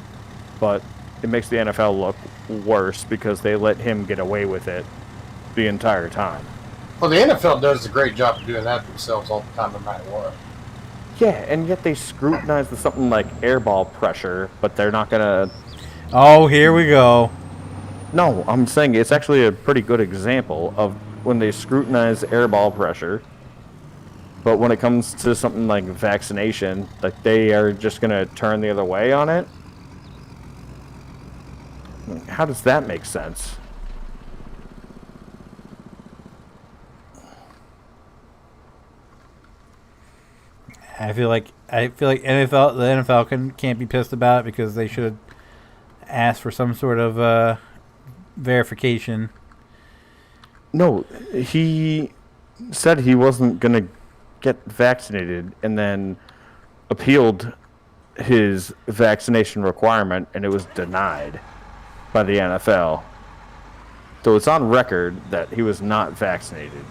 But it makes the NFL look worse because they let him get away with it the entire time. Well, the NFL does a great job of doing that themselves all the time, no matter what. Yeah, and yet they scrutinize the something like airball pressure, but they're not gonna. Oh, here we go. No, I'm saying it's actually a pretty good example of when they scrutinize airball pressure, but when it comes to something like vaccination, like, they are just gonna turn the other way on it. How does that make sense? I feel like the NFL can't be pissed about it because they should ask for some sort of verification. No, he said he wasn't going to get vaccinated and then appealed his vaccination requirement, and it was denied by the NFL. So it's on record that he was not vaccinated,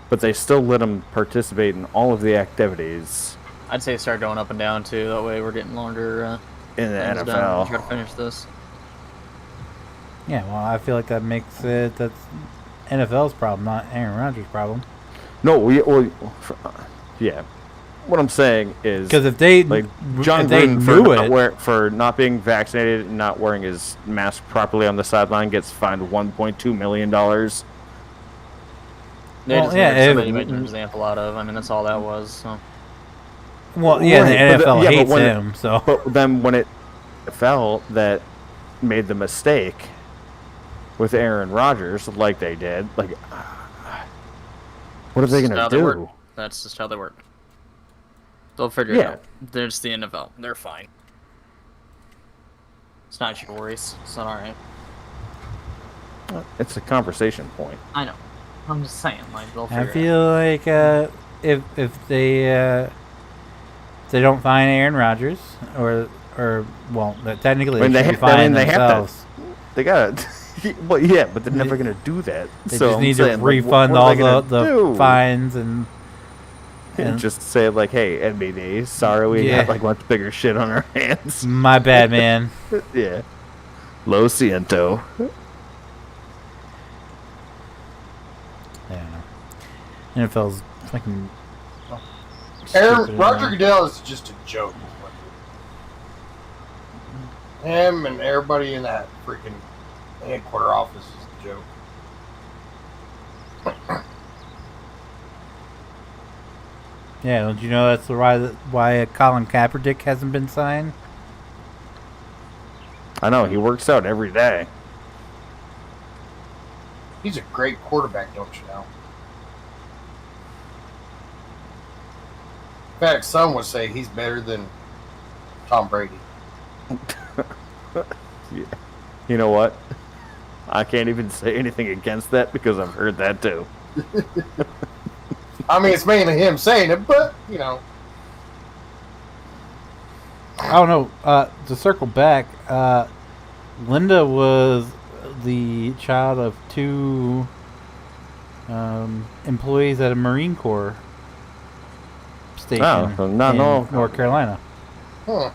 but they still let him participate in all of the activities I'd say start going up and down too. That way we're getting longer. in the things done. NFL. Try to finish this. Yeah, well, I feel like that's NFL's problem, not Aaron Rodgers' problem. No, yeah. What I'm saying is, Because if they like, John if they Gruden for not being vaccinated and not wearing his mask properly on the sideline gets fined $1.2 million. They Well, just yeah, needed somebody if- to make an example out of. I mean, that's all that was. So. well, yeah, Right, the NFL but hates when him, so But then when it fell that made the mistake with Aaron Rodgers, like they did, like, what are they That's going how to they do? work. That's just how they work. They'll figure it Yeah. out. There's the NFL. They're fine. It's not your worries. It's not alright. It's a conversation point. I know. I'm just saying, like, they'll figure I it out. feel like if they don't find Aaron Rodgers or well, technically I mean, they they should be ha- I finding mean, they have to- themselves. They got to. Well, yeah, but they're never going to do that. They so just I'm need saying, to like, refund what are all they gonna the do? fines and Just say, like, hey, NBA, sorry, we Yeah. got, like, much bigger shit on our hands. my bad, man. Yeah. Lo siento. I don't know. NFL's fucking. Aaron stupid, Roger man. Goodell is just a joke. Him and everybody in that freaking headquarter office is a joke. Yeah, don't you know that's why Colin Kaepernick hasn't been signed? I know, he works out every day. He's a great quarterback, don't you know? In fact, some would say he's better than Tom Brady. You know what? I can't even say anything against that because I've heard that too. I mean, it's mainly him saying it, but, you know. I don't know. To circle back, Linda was the child of two employees at a Marine Corps station in North Carolina. Huh.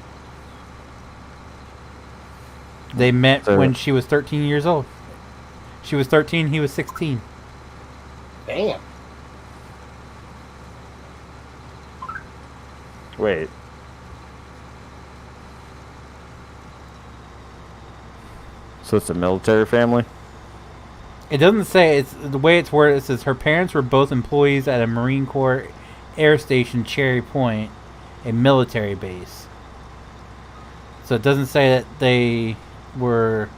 They met when she was 13 years old. She was 13, he was 16. Damn. Wait. So it's a military family? It doesn't say. It's the way it's worded. It says her parents were both employees at a Marine Corps air station, Cherry Point, a military base. So it doesn't say that they were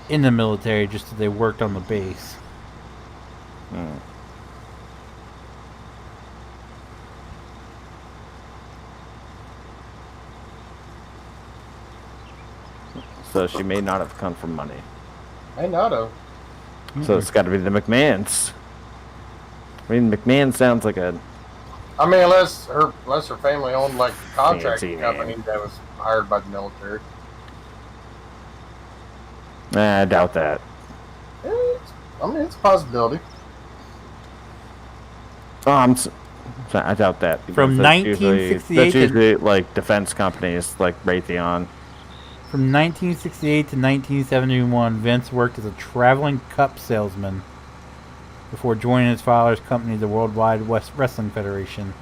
in the military, just that they worked on the base. So she may not have come from money. May not have. So it's got to be the McMahons. I mean, McMahon sounds like a... I mean, unless her family owned like a contracting Fancy company name. that was hired by the military. Nah, I doubt that. It's a possibility. Oh, I doubt that. because From that's usually- 1968 That's usually like defense companies like Raytheon. From 1968 to 1971, Vince worked as a traveling cup salesman before joining his father's company, the Worldwide Wrestling Federation.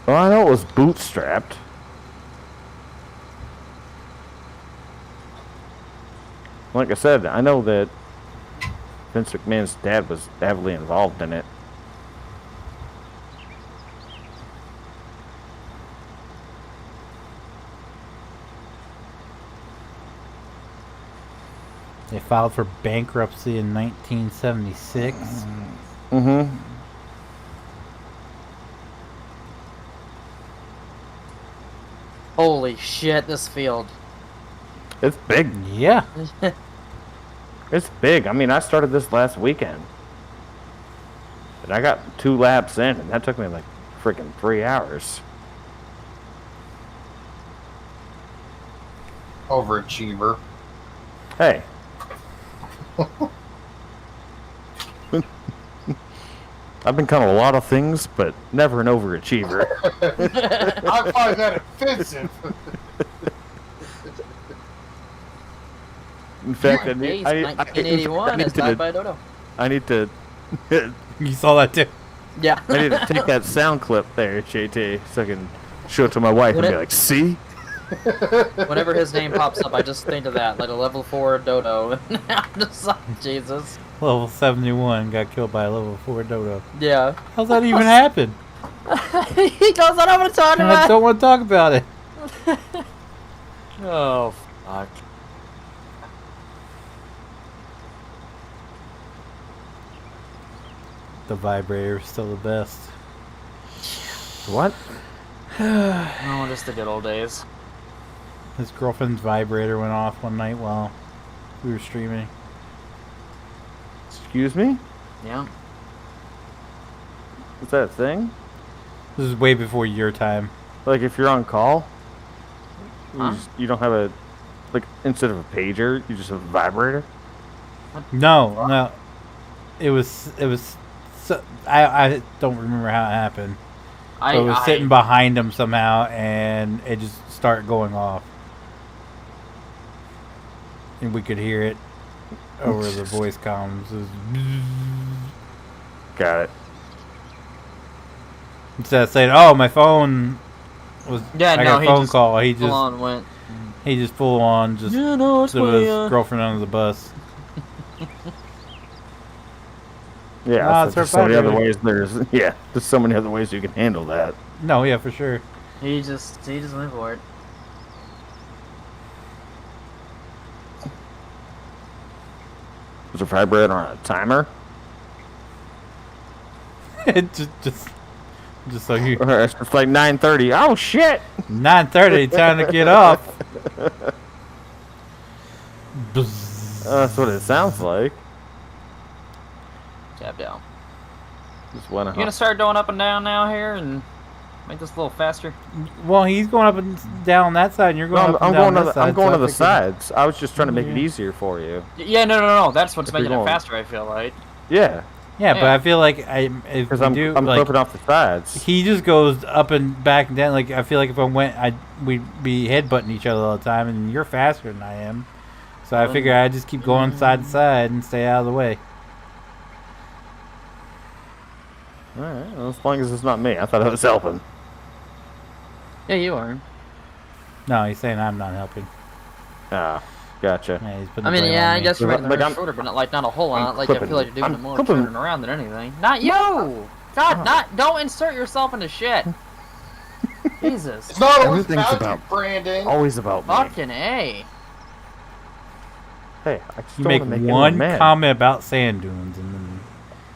Well, I know it was bootstrapped. Like I said, I know that Vince McMahon's dad was heavily involved in it. They filed for bankruptcy in 1976. Mm-hmm. Holy shit, this field. It's big. Yeah. It's big. I mean, I started this last weekend. And I got 2 laps in, and that took me like freaking 3 hours. Overachiever. Hey. I've been kind of a lot of things, but never an overachiever. I find that offensive. In fact, I Base, need 1981 is died by Dodo. I need to You saw that too. Yeah. I need to take that sound clip there, JT, so I can show it to my wife and be like, see? Whenever his name pops up, I just think of that, like a level 4 Dodo. I'm just like, Jesus. Level 71 got killed by a level 4 dodo. Yeah. How's that even happen? He goes, I don't want to talk And I about it. don't want to talk about it. Oh, fuck. The vibrator's still the best. What? Oh, just the good old days. His girlfriend's vibrator went off one night while we were streaming. Excuse me? Yeah. Is that a thing? This is way before your time. Like, if you're on call, Huh? you don't have a, like, instead of a pager, you just have a vibrator? No. It was. So, I don't remember how it happened. But it was sitting behind him somehow, and it just started going off. And we could hear it over the voice comms. It was Got it. instead of saying, "Oh, my phone was," Yeah, I no, got a he phone just call. He full just on went. full on just Yeah, no, it's threw his girlfriend under the bus. Yeah, No, so it's there's so many other fiber. ways. There's so many other ways you can handle that. No, yeah, for sure. He just went for it. Was the vibrator on a timer? just so you. It's just like 9:30. Oh shit! 9:30, time to get off. Bzz. That's what it sounds like. Tap down. Just went You gonna start going up and down now here and make this a little faster? Well, he's going up and down that side, and you're going up and down this side. I'm going so to I the figured- sides. I was just trying to make it Yeah. easier for you. Yeah, no. That's what's If you're making it going- faster. I feel like. Yeah, Yeah, but Yeah. I feel like if because we I'm do, I'm like, flipping off the sides. he just goes up and back and down. Like I feel like if I went, we'd be headbutting each other all the time, and you're faster than I am. So I figure I'd just keep going side to side and stay out of the way. All right, well, as long as it's not me. I thought I was helping. Yeah, you are. No, he's saying I'm not helping. Ah, gotcha. Yeah, he's putting I the mean, blame yeah, on I me. guess you're Like, making the I'm- shorter, but not a whole I'm lot. Like I feel clipping- like you're doing I'm more clipping- turning around than anything. Not you. God, don't insert yourself into shit. Jesus. It's not always Everything's about about- you, Brandon. Always about me. Fucking A. Hey, I just You don't make want to make one anyone mad. comment about sand dunes, and then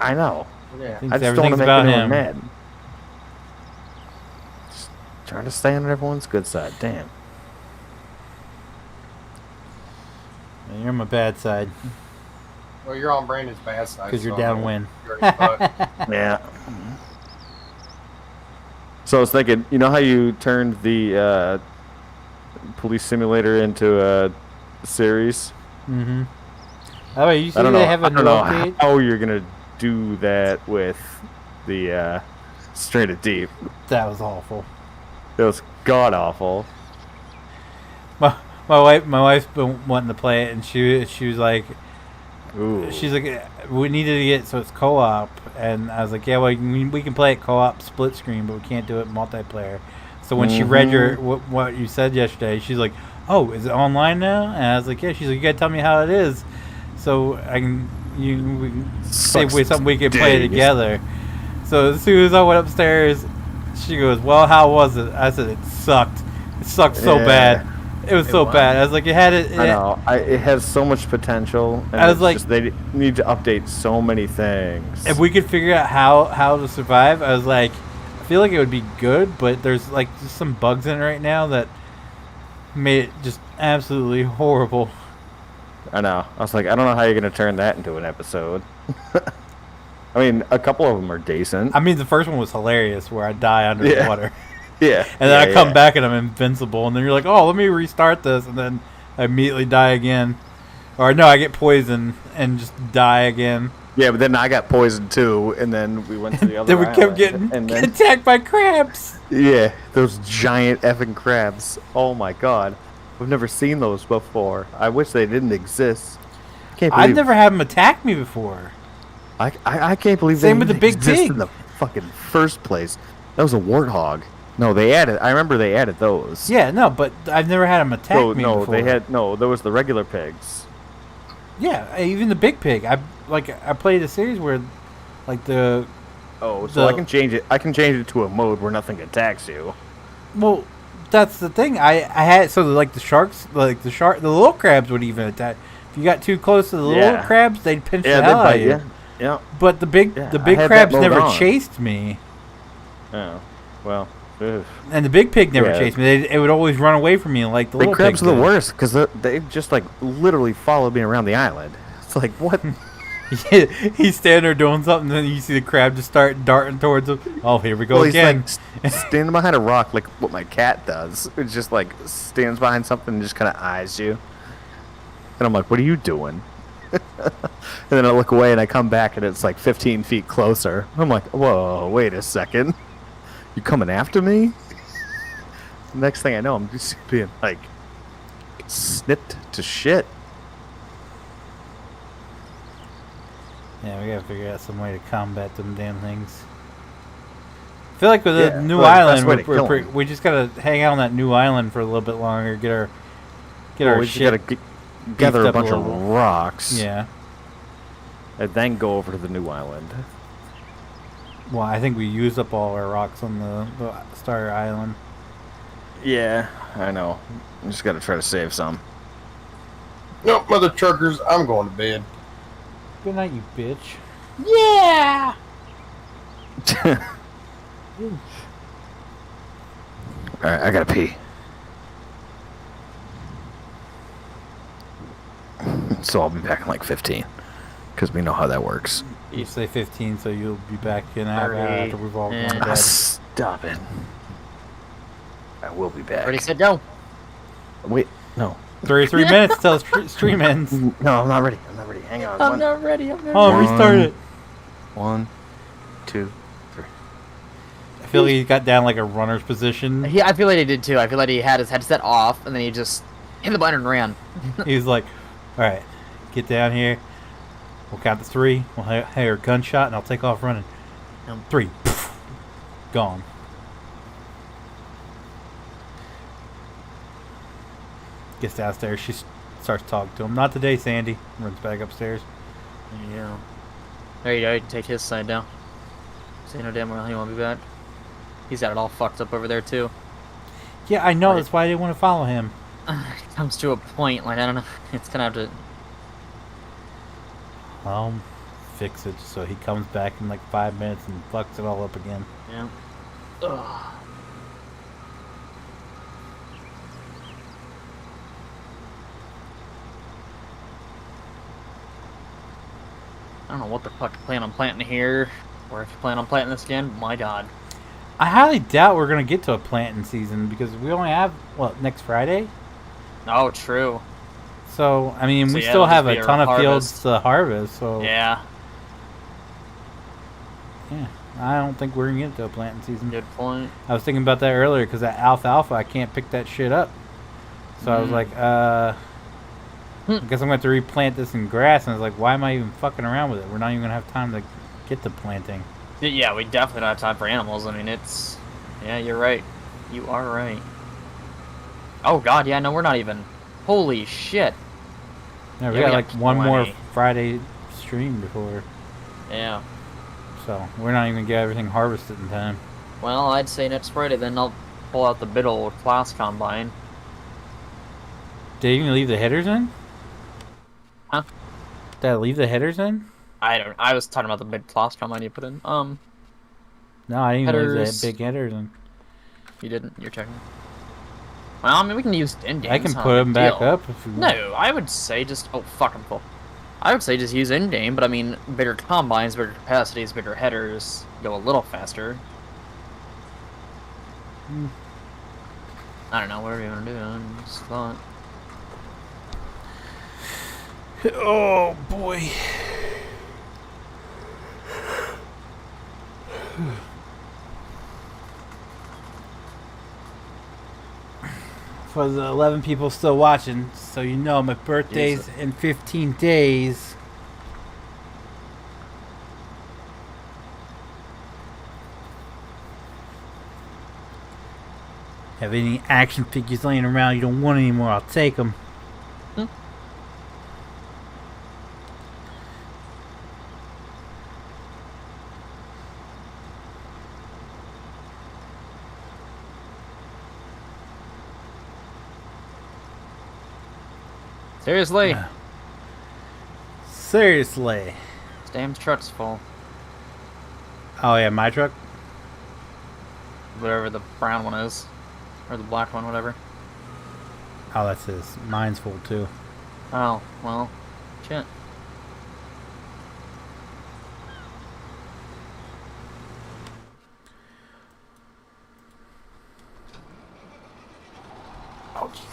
I know. Yeah. thinks I just don't want to everything's make about anyone him. mad. Just trying to stay on everyone's good side. Damn. And you're on my bad side Well, you're on Brandon's bad side. because you're so downwind. you're already fucked. Yeah. So I was thinking, you know how you turned the police simulator into a series? Mm-hmm. Oh, you see I don't know. they have a I new don't know update? how you're gonna do that with the Straight of Deep. That was awful. It was god awful. My wife's been wanting to play it, and she was like, Ooh. she's like, we needed to get so it's co-op, and I was like, yeah, well, we can play it co-op split screen, but we can't do it multiplayer. So when she read what you said yesterday, she's like, oh, is it online now? And I was like, yeah. She's like, you gotta tell me how it is, so I can we can say with something we can play days. together. So as soon as I went upstairs, she goes, well, how was it? I said, it sucked. It sucked so Yeah. bad. It was so was. bad. I was like, it had it. I know. It has so much potential. And I was it's like- just, they need to update so many things. If we could figure out how to survive, I was like, I feel like it would be good, but there's like just some bugs in it right now that made it just absolutely horrible. I know. I was like, I don't know how you're gonna turn that into an episode. I mean, a couple of them are decent. I mean, the first one was hilarious, where I die under the Yeah. water, Yeah. and then I come back and I'm invincible, and then you're like, oh, let me restart this, and then I immediately die again, or no, I get poisoned and just die again. Yeah, but then I got poisoned too, and then we went to the other. Then we kept island, getting and then attacked by crabs. yeah, those giant effing crabs. Oh my god, we've never seen those before. I wish they didn't exist. Can't believe I've never had them attack me before. I can't believe Same they with the even big exist pig. in the fucking first place. That was a warthog. No, they added. I remember they added those. Yeah, no, but I've never had them attack So, me no, before. they had no. There was the regular pigs. Yeah, even the big pig. I played a series where, like the Oh, so I The- can change it. I can change it to a mode where nothing attacks you. well, that's the thing. I had so like the sharks, the little crabs would even attack. If you got too close to the little Yeah. crabs, they'd pinch Yeah, the they hell out bite of you. you. Yeah. But the big Yeah, the I big had that crabs mode never on. chased me, Oh, well. Ugh. and the big pig never Yeah. chased me. It would always run away from me, like the Big little crabs pig are the did. worst because they just like literally followed me around the island. It's like what? He's standing there doing something, and then you see the crab just start darting towards him. Oh, here we go Well, he's again. like standing behind a rock, like what my cat does. It just like stands behind something and just kind of eyes you. And I'm like, "What are you doing?" And then I look away and I come back and it's like 15 feet closer. I'm like, "Whoa, wait a second! You coming after me?" Next thing I know, I'm just being like snipped to shit. Yeah, we gotta figure out some way to combat them damn things. I feel like with Yeah, the new well, that's island, the way to kill 'em. we just gotta hang out on that new island for a little bit longer, get Well, our we just shit. gotta gather beefed a up a bunch of little. rocks. Yeah, and then go over to the new island. Well, I think we used up all our rocks on the Star Island. Yeah, I know. I just gotta try to save some. Nope, mother truckers, I'm going to bed. Good night, you bitch. Yeah! Alright, I gotta pee. So I'll be back in like 15. Because we know how that works. You say 15, so you'll be back in an hour 30, after we've all gone to and- bed. Stop it. I will be back. Ready, set, go. Wait, no. 33 minutes till stream ends. No, I'm not ready. I'm not ready. Hang on. I'm not ready. I'm not Oh, restart it. 1, 2, 3. I feel like he got down like a runner's position. I feel like he did too. I feel like he had his headset off, and then he just hit the button and ran. He's like, all right, get down here. We'll count to 3. We'll hear a gunshot, and I'll take off running. 3. Gone. Gets downstairs. She starts talking to him. Not today, Sandy. Runs back upstairs. Yeah. There you go. You can take his side down. So you know damn well he won't be back. He's got it all fucked up over there too. Yeah, I know. Right. That's why I didn't want to follow him. It comes to a point, like, I don't know. It's gonna have to. I'll fix it so he comes back in like 5 minutes and fucks it all up again. Yeah. Ugh. I don't know what the fuck you plan on planting here, or if you plan on planting this again. My God. I highly doubt we're going to get to a planting season because we only have, what, next Friday? Oh, true. So, I mean, So, we yeah, still it'll have just a be ton a of fields harvest. to harvest, so Yeah. yeah, I don't think we're going to get to a planting season. Good point. I was thinking about that earlier because that alfalfa, I can't pick that shit up. So I was like, I guess I'm going to have to replant this in grass. And I was like, why am I even fucking around with it? We're not even going to have time to get to planting. Yeah, we definitely don't have time for animals. I mean, it's. Yeah, you're right. You are right. Oh God, yeah, no, we're not even. Holy shit. Yeah, we Yeah, got we like got one more 20. Friday stream before. Yeah. So we're not even going to get everything harvested in time. Well, I'd say next Friday, then I'll pull out the big old class combine. Did you even leave the headers in? Huh? Did I leave the headers in? I was talking about the big class combine you put in. No, I didn't even leave Headers. the big headers in. You didn't. You're checking. Well, I mean, we can use in-game. I can put them back up if you want. No, I would say just. Oh, fuck, I'm full. I would say just use in-game, but I mean, bigger combines, bigger capacities, bigger headers, go a little faster. I don't know, whatever you want to do. I just thought. Oh boy. For the 11 people still watching, so you know my birthday's in 15 days. Have any action figures laying around you don't want anymore, I'll take them. Seriously? Seriously. This damn truck's full. Oh yeah, my truck? Whatever the brown one is. Or the black one, whatever. Oh, that's his. Mine's full too. Oh, well, shit. Oh, Jesus.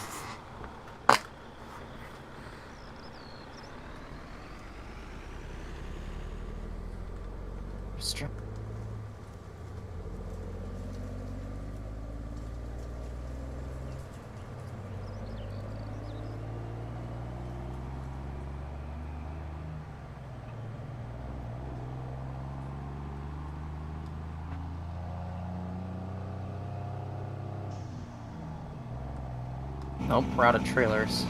Strip. Nope, we're out of trailers.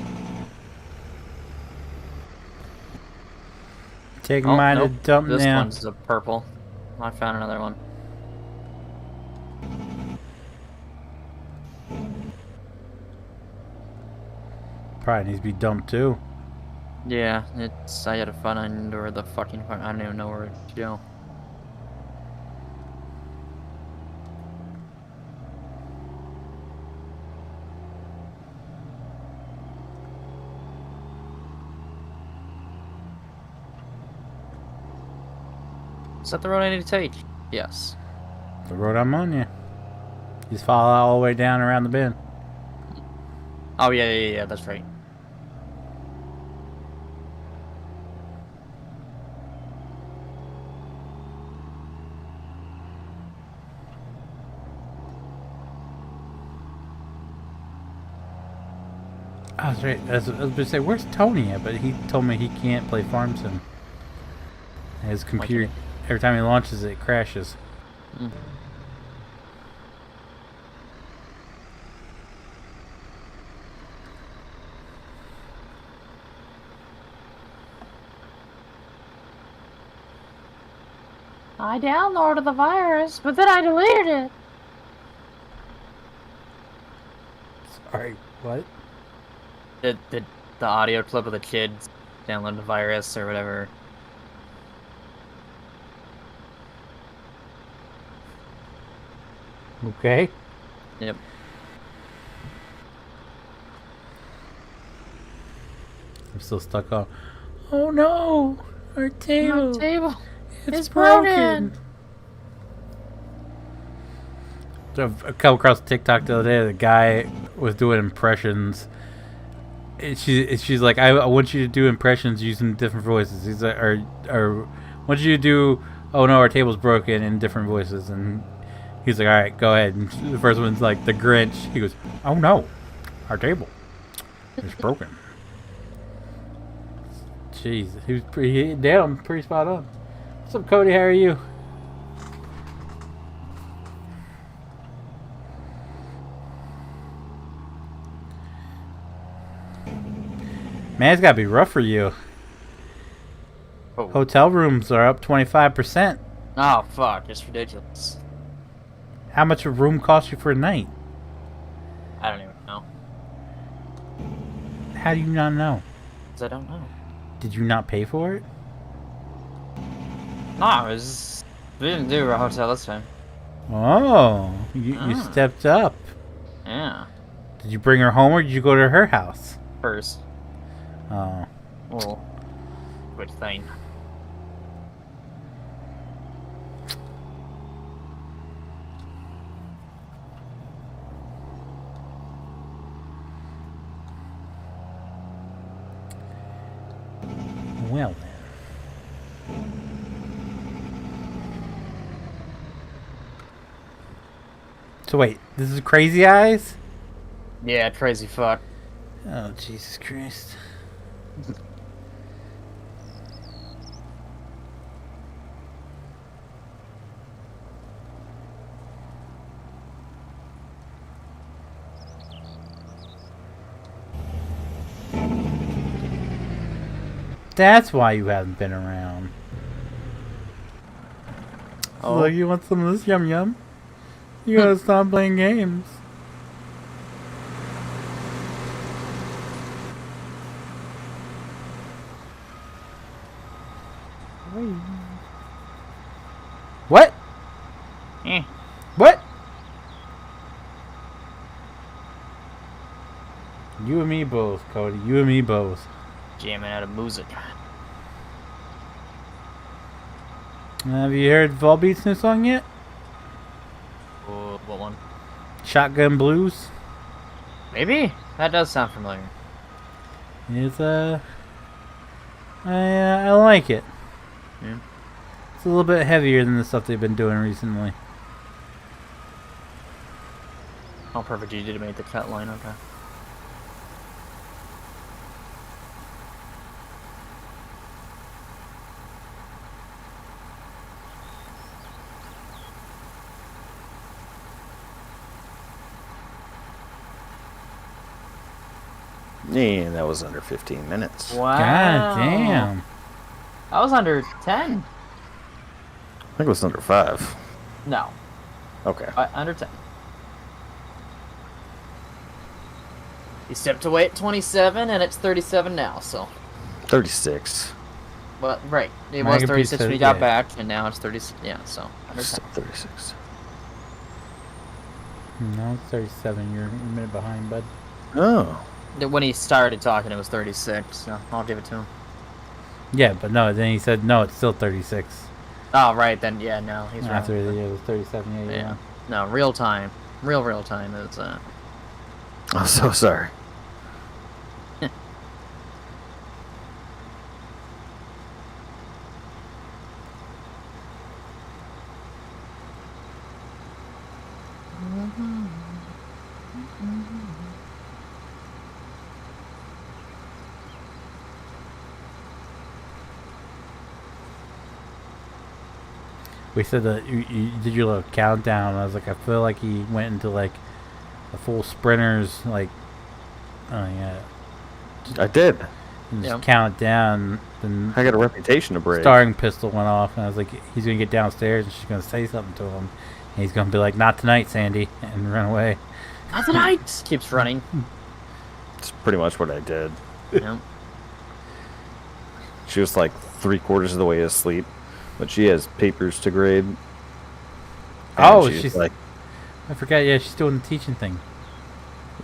Taking Oh, mine nope. to dump This now. one's a purple. I found another one. Probably needs to be dumped too. Yeah, it's. I had to find where the fucking. I don't even know where to go. Is that the road I need to take? Yes. The road I'm on, yeah. Just follow all the way down around the bend. Oh yeah, that's right. I was right. I was going to say, where's Tony at? But he told me he can't play Farm Sim. His computer, every time he launches it, crashes. Mm. I downloaded the virus, but then I deleted it. Sorry, what? The audio clip of the kids download the virus or whatever. Okay. Yep. I'm still stuck on. Oh no! Our table! My table. It's It's broken! broken. So I come across TikTok the other day. The guy was doing impressions. And she's like, I want you to do impressions using different voices. He's like, or I want you to do, oh no, our table's broken in different voices. And he's like, all right, go ahead. And the first one's like the Grinch. He goes, oh no, our table is broken. Jeez, he was pretty damn pretty spot on. What's up, Cody? How are you? Man, it's gotta be rough for you. Oh. Hotel rooms are up 25%. Oh fuck! It's ridiculous. How much a room costs you for a night? I don't even know. How do you not know? 'Cause I don't know. Did you not pay for it? No, it was. We didn't do a hotel this time. Oh, you Ah. stepped up. Yeah. Did you bring her home or did you go to her house? First. Oh. Well, good thing. Well then. So wait, this is Crazy Eyes? Yeah, crazy fuck. Oh, Jesus Christ. That's why you haven't been around. Oh. Look, you want some of this yum yum? You gotta stop playing games. What? Eh. What? You and me both, Cody. You and me both. Jamming out of music. Have you heard Volbeat's new song yet? What one? Shotgun Blues. Maybe? That does sound familiar. It's I like it. Yeah. It's a little bit heavier than the stuff they've been doing recently. Oh, perfect. You did make the cut line. Okay. And that was under 15 minutes. Wow. God damn. I was under 10. I think it was under 5. No, Okay. under 10. He stepped away at 27, and it's 37 now. So, 36. well, right, it My was computer 36 when says- he got yeah. back, and now it's 30. Yeah, so under 10. Still 36. No, it's 37. You're a minute behind, bud. Oh. When he started talking, it was 36. So I'll give it to him. Yeah, but no. Then he said no. It's still 36. Oh, right then. Yeah, no, he's right. After it was 37. Yeah, Yeah. No, real time. Real time is I'm so sorry. We said that you did your little countdown. I was like, I feel like he went into like a full sprinters, like, oh yeah, I did. and just Yep. count down. Then I got a reputation to break. starring pistol went off, and I was like, he's gonna get downstairs, and she's gonna say something to him, and he's gonna be like, "Not tonight, Sandy," and run away. not tonight. Keeps running. It's pretty much what I did. Yep. She was like 3/4 of the way asleep, but she has papers to grade. And Oh, she's she's like, I forgot. Yeah, she's doing the teaching thing.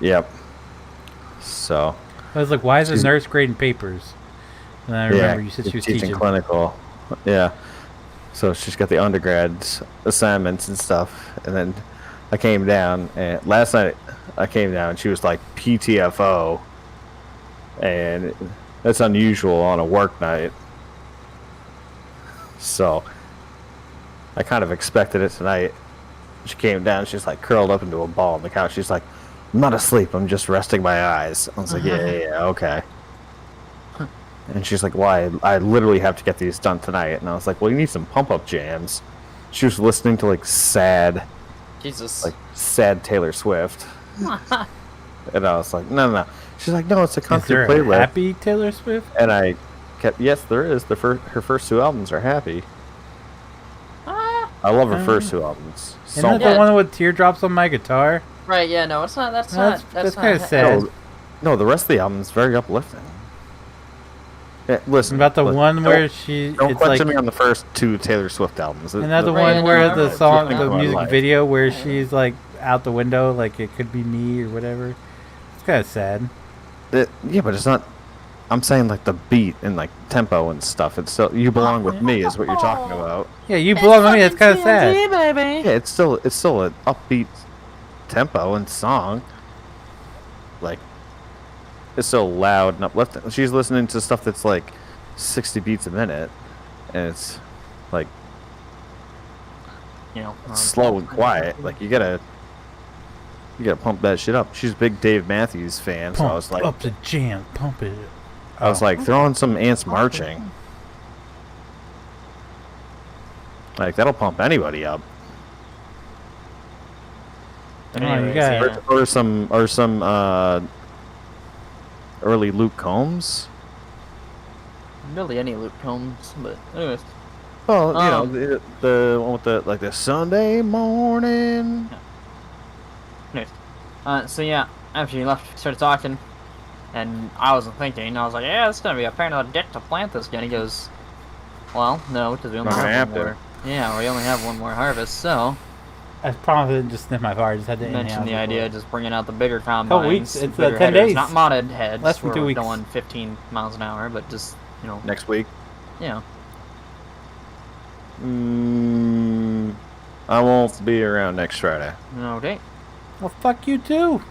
yep. So, I was like, why is a She's- nurse grading papers? And I remember you said she was teaching. clinical. Yeah. So she's got the undergrad's assignments and stuff, and then I came down, and last night I came down, and she was like PTFO, and that's unusual on a work night. So I kind of expected it tonight. She came down, she's like curled up into a ball on the couch. She's like, "I'm not asleep, I'm just resting my eyes." I was like, yeah, okay. And she's like, "Why? I literally have to get these done tonight." And I was like, "Well, you need some pump-up jams." She was listening to like sad Taylor Swift. And I was like, "No. She's like, "No, it's a Is country there a playlist." happy Taylor Swift? And I kept, yes, there is. Her first 2 albums are happy. I love her first 2 albums. Isn't So that much. the one with teardrops on my guitar? Right. Yeah. No, it's not. That's No, not. that's not. kind of sad. No, the rest of the album is very uplifting. Yeah, listen. About the listen, one don't- where she, Don't it's like question me on the first 2 Taylor Swift albums. another Right, one yeah, where no, the no, song, no, the no, music life. video where she's like out the window, like it could be me or whatever. It's kind of sad. Yeah, but it's not. I'm saying like the beat and like tempo and stuff. It's still "You Belong with Me" is what you're talking about. Yeah, you belong on me. That's kind of sad. Yeah, it's still an upbeat tempo and song. Like it's still loud and uplifting. She's listening to stuff that's like 60 beats a minute, and it's like slow and quiet. Like you gotta pump that shit up. She's a big Dave Matthews fan, so I was like, up the jam, pump it. I was like, throw in some ants marching. Like that'll pump anybody up. You got Or some early Luke Combs. Really, any Luke Combs, but anyways. Well, you know the one with the Sunday morning. Anyways. So yeah, after you left, we started talking, and I wasn't thinking. I was like, yeah, it's gonna be a pain in the dick to plant this again. He goes, well, no, because we only Not gonna have have one to. more. Yeah, we only have one more harvest, so I promise I didn't just sniff my fart. I just had to mentioned inhale the before. idea of just bringing out the bigger combines. Couple weeks, it's, bigger 10 headers, days. not modded heads. Less than where 2 we're weeks. going 15 miles an hour, but just Next week. yeah. I won't be around next Friday. Okay. Well, fuck you too.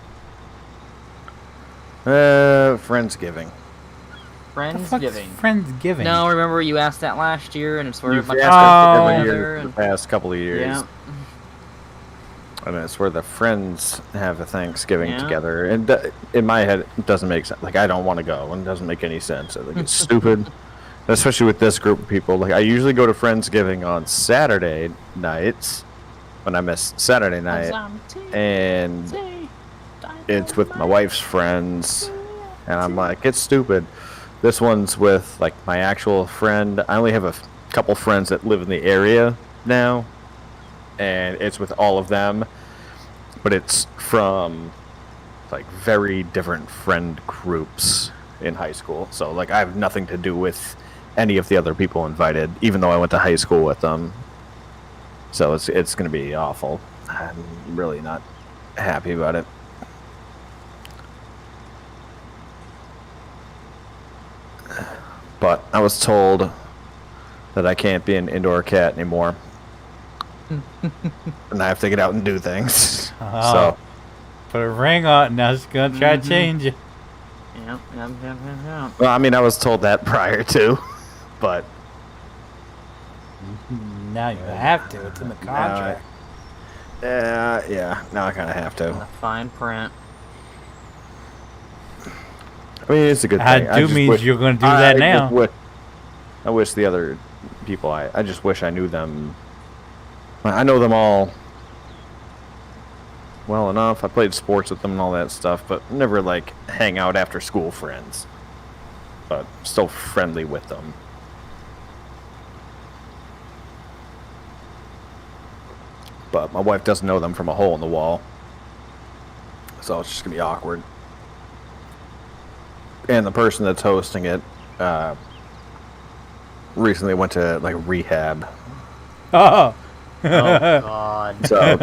Friendsgiving. The fuck's Friendsgiving. Friendsgiving. No, remember you asked that last year, and it's where You've much asked Oh. it every together year for and- the past couple of years. Yeah. And it's where the friends have a Thanksgiving Yeah. together. And in my head, it doesn't make sense. Like, I don't want to go, and it doesn't make any sense. I think it's stupid, especially with this group of people. Like, I usually go to Friendsgiving on Saturday nights when I miss Saturday night, and it's with my wife's friends. And I'm like, it's stupid. This one's with like my actual friend. I only have a couple friends that live in the area now, and it's with all of them, but it's from like very different friend groups in high school. So like I have nothing to do with any of the other people invited, even though I went to high school with them. So it's going to be awful. I'm really not happy about it. But I was told that I can't be an indoor cat anymore. And I have to get out and do things. Oh. So Put a ring on it, now it's going to try to change it. Yep. well, I mean, I was told that prior to, but Now you have to. It's in the contract. yeah, now I kind of have The to. fine print. I mean, it's a good thing. I do means you're going to do that now. I wish the other people, I just wish I knew them. I know them all well enough. I played sports with them and all that stuff, but never like hang out after school friends. But still friendly with them. But my wife doesn't know them from a hole in the wall. So it's just going to be awkward. And the person that's hosting it recently went to like rehab. Oh. Oh God. So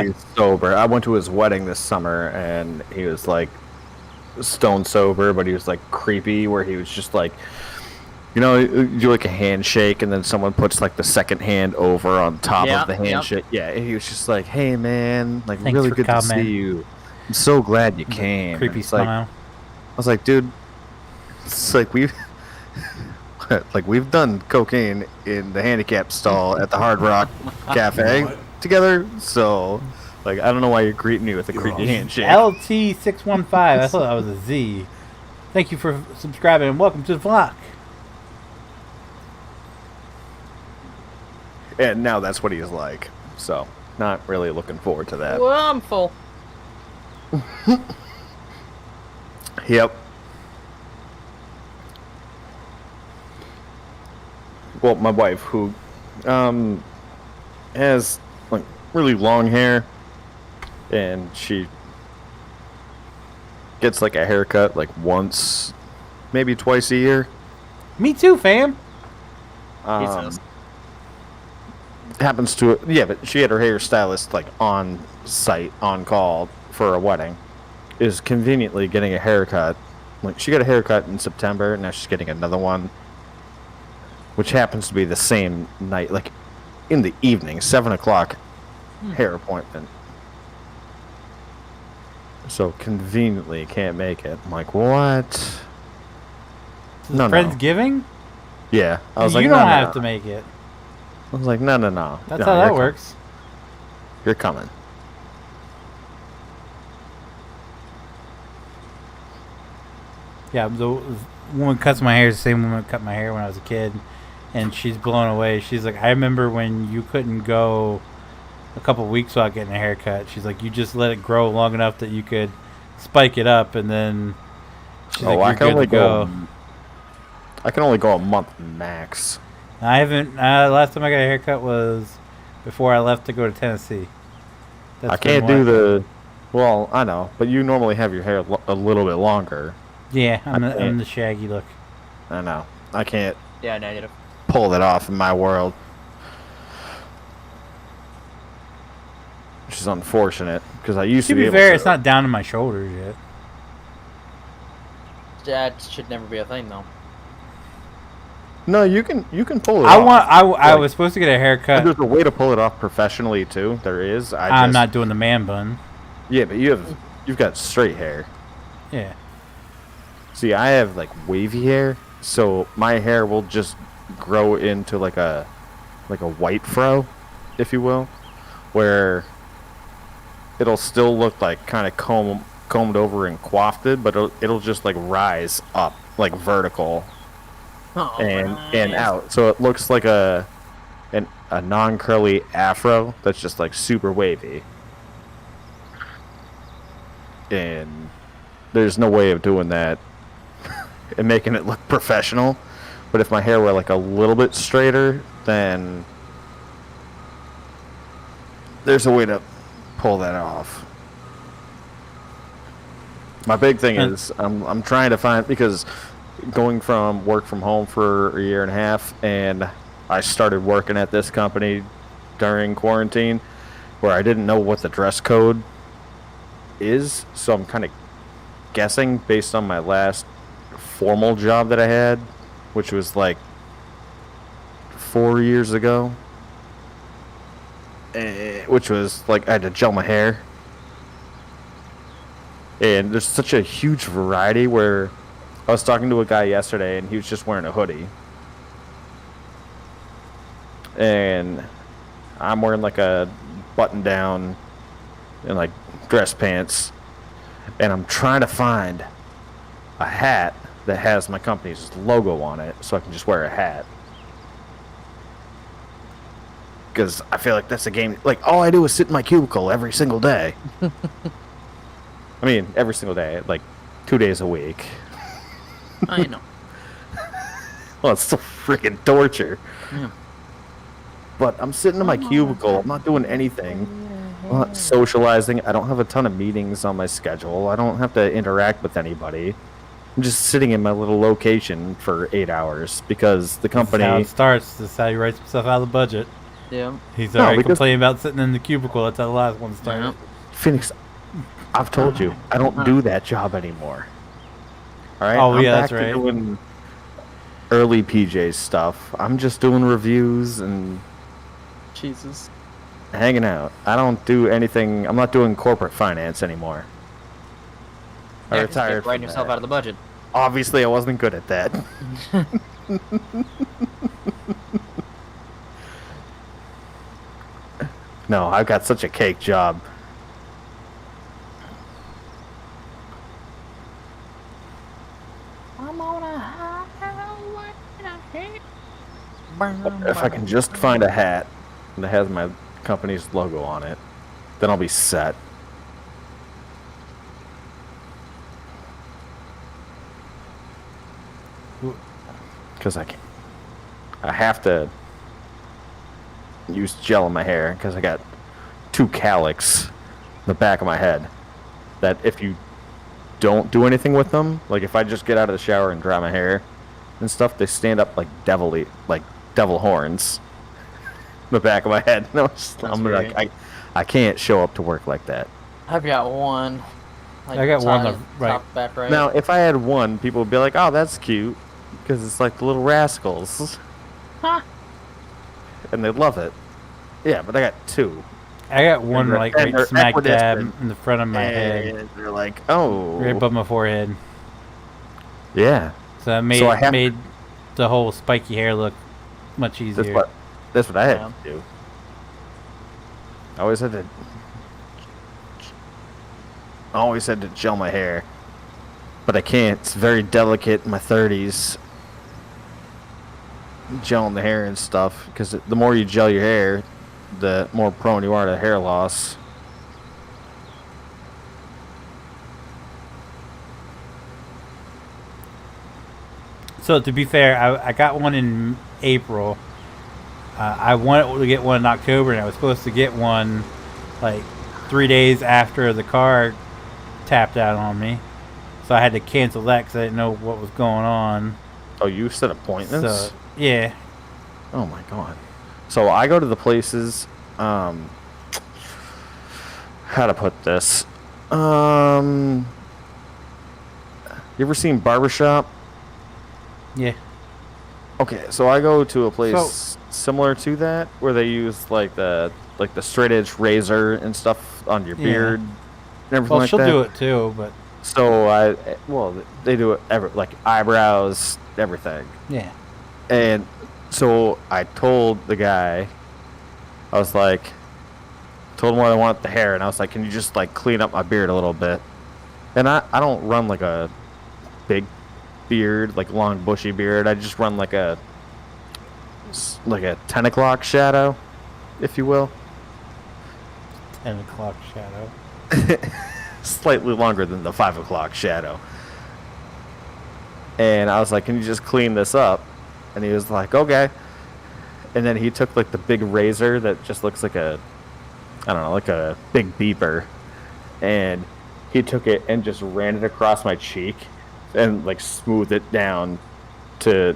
he's sober. I went to his wedding this summer, and he was like stone sober, but he was like creepy, where he was just like, you know, you do like a handshake, and then someone puts like the second hand over on top of the handshake. Yeah, he was just like, "Hey man, like Thanks really for good coming." to see you. I'm so glad you came." Creepy It's like, smile. I was like, dude, it's like we've done cocaine in the handicap stall at the Hard Rock Cafe together, so like I don't know why you're greeting me with a creepy handshake. LT615. I thought that was a Z. Thank you for subscribing and welcome to the vlog. And now that's what he's like. So not really looking forward to that. Well, I'm full. Yep. Well, my wife, who has like really long hair, and she gets like a haircut like once, maybe twice a year. Me too, fam. Jesus. Happens to but she had her hairstylist like on site, on call for a wedding. Is conveniently getting a haircut. Like she got a haircut in September, and now she's getting another one, which happens to be the same night, like in the evening, 7 o'clock hair appointment. So conveniently can't make it. I'm like, what? No. Friendsgiving? Yeah, I was You like, don't no, have no. to make it. I was like, no. That's No, how you're that coming. works. You're coming. Yeah, the woman cuts my hair. The same woman cut my hair when I was a kid, and she's blown away. She's like, I remember when you couldn't go a couple weeks without getting a haircut. She's like, you just let it grow long enough that you could spike it up, and then she's like, I you're can good only to go. I can only go a month max. I haven't. Last time I got a haircut was before I left to go to Tennessee. That's I can't been do what- the. Well, I know, but you normally have your hair a little bit longer. Yeah, I'm can't. the shaggy look. I know. I can't Yeah, negative. pull that off in my world. Which is unfortunate, because I used To to be be able fair, to. it's not down to my shoulders yet. That should never be a thing, though. No, you can pull it I off. I Like, was supposed to get a haircut. There's a way to pull it off professionally too. There is. I'm not doing the man bun. Yeah, but you've got straight hair. Yeah. See, I have like wavy hair, so my hair will just grow into like a white fro, if you will, where it'll still look like kind of combed over and coiffed, but it'll just like rise up like vertical and out, so it looks like a non-curly afro that's just like super wavy. And there's no way of doing that and making it look professional. But if my hair were like a little bit straighter, then there's a way to pull that off. My big thing is I'm trying to find, because going from work from home for a year and a half, and I started working at this company during quarantine where I didn't know what the dress code is, so I'm kind of guessing based on my last formal job that I had, which was like 4 years ago, which was like I had to gel my hair. And there's such a huge variety where I was talking to a guy yesterday and he was just wearing a hoodie. And I'm wearing like a button down and like dress pants. And I'm trying to find a hat that has my company's logo on it so I can just wear a hat. Because I feel like that's a game, like all I do is sit in my cubicle every single day. I mean, every single day, like 2 days a week. I know. Well, it's still freaking torture. Yeah. But I'm sitting in my cubicle. I'm not doing anything. I'm not socializing. I don't have a ton of meetings on my schedule. I don't have to interact with anybody. I'm just sitting in my little location for 8 hours because the company... That's how it starts. That's how you write stuff out of the budget. Yeah. He's already complaining about sitting in the cubicle. That's how the last one started. Phoenix, I've told you, I don't do that job anymore. All right? Oh, I'm yeah, back that's to right. doing early PJ stuff. I'm just doing reviews and Jesus. hanging out. I don't do anything. I'm not doing corporate finance anymore. I retired from Writing yourself that. out of the budget. Obviously, I wasn't good at that. No, I've got such a cake job. I'm on a highway. If I can just find a hat that has my company's logo on it, then I'll be set. Because I have to use gel in my hair because I got 2 cowlicks in the back of my head that if you don't do anything with them, like if I just get out of the shower and dry my hair and stuff, they stand up like devil horns in the back of my head. No, I'm like, I can't show up to work like that. I've got one. Like, I got one top, right. top back right. Now, if I had one, people would be like, "Oh, that's cute," because it's like the little rascals, Huh? and they love it. Yeah, but I got 2. I got one they're- like and right they're smack dab equidistant. in the front of my head, And they're like, "Oh, right above my forehead. yeah." So that made So I have- made the whole spiky hair look much easier. That's what I had Yeah. to do. I always had to gel my hair, but I can't. It's very delicate in my 30s. Gelling the hair and stuff, because the more you gel your hair, the more prone you are to hair loss. So to be fair, I got one in April. I wanted to get one in October, and I was supposed to get one like 3 days after the car tapped out on me. So I had to cancel that because I didn't know what was going on. Oh, you set appointments? So yeah, Oh my god. So I go to the places, how to put this? You ever seen Barbershop? yeah. Okay, so I go to a place similar to that where they use like the straight edge razor and stuff on your Yeah. beard and everything Well, like she'll that. do it too, but So they do it like eyebrows, everything. yeah. And so I told the guy, I was like, told him what I want the hair, and I was like, can you just like clean up my beard a little bit? And I don't run like a big beard, like long bushy beard. I just run like a 10 o'clock shadow, if you will. 10 o'clock shadow. Slightly longer than the 5 o'clock shadow. And I was like, can you just clean this up? And he was like, okay. And then he took like the big razor that just looks like a, I don't know, like a big beeper. And he took it and just ran it across my cheek and like smoothed it down to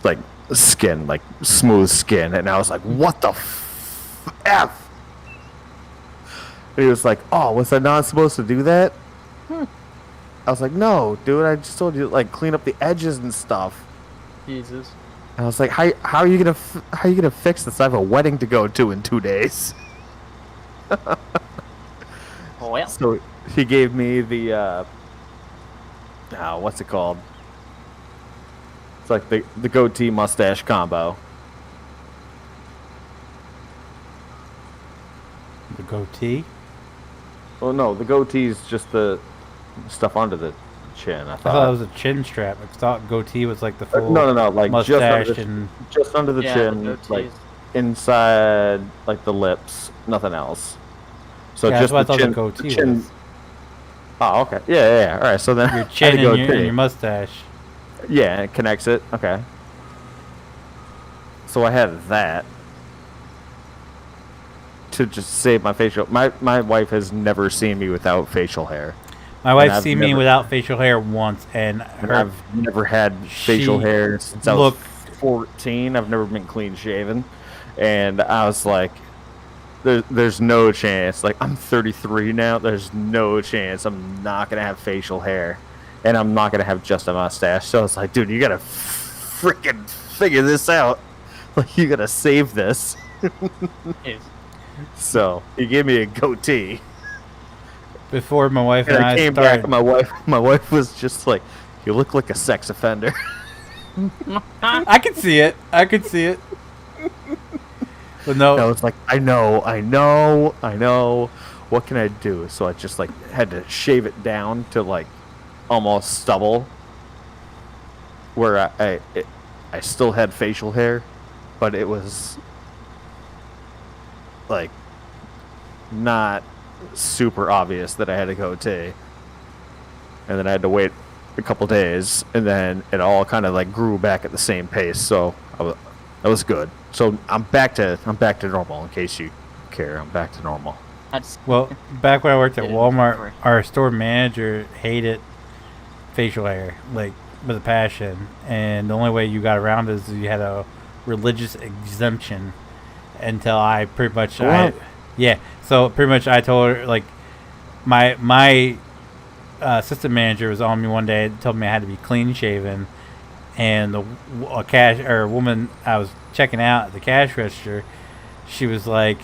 like skin, like smooth skin. And I was like, what the F? And he was like, oh, was I not supposed to do that? I was like, no, dude, I just told you to like clean up the edges and stuff. Jesus. And I was like, how are you gonna fix this? I have a wedding to go to in 2 days. Well. So he gave me the what's it called? It's like the goatee mustache combo. The goatee? Well, no, the goatee is just the stuff under the chin. I I thought it was a chin strap. I thought goatee was like the full no, like mustache just under the Yeah, chin, the like goatees. inside, like the lips, nothing else. So Yeah, just that's what I the thought the chin. goatee chin. was. Oh, okay. Yeah. All right. So then Your I chin had to and your mustache. Yeah, it connects it. Okay. So I had that to just save my facial. My wife has never seen me without facial hair. My wife's I've seen me never- without facial hair once, and And I've never had facial She hair since I was 14. I've never been clean shaven, and I was like, "There's no chance." Like, I'm 33 now. There's no chance I'm not gonna have facial hair, and I'm not gonna have just a mustache. So it's like, dude, you gotta freaking figure this out. Like, you gotta save this. Yes. So he gave me a goatee. before my wife And and I I came started. back, my wife was just like, "You look like a sex offender." I could see it. I could see it. But no, I was like, I know. What can I do? So I just like had to shave it down to like almost stubble, where I still had facial hair, but it was like not super obvious that I had a goatee. And then I had to wait a couple days, and then it all kind of like grew back at the same pace. So that was good. So I'm back to normal. In case you care, I'm back to normal. That's well, back when I worked at Yeah, Walmart, sorry. our store manager hated facial hair, like with a passion. And the only way you got around it is you had a religious exemption. Until I pretty much, So pretty much, I told her like my assistant manager was on me one day and told me I had to be clean shaven, and a woman I was checking out at the cash register, she was like,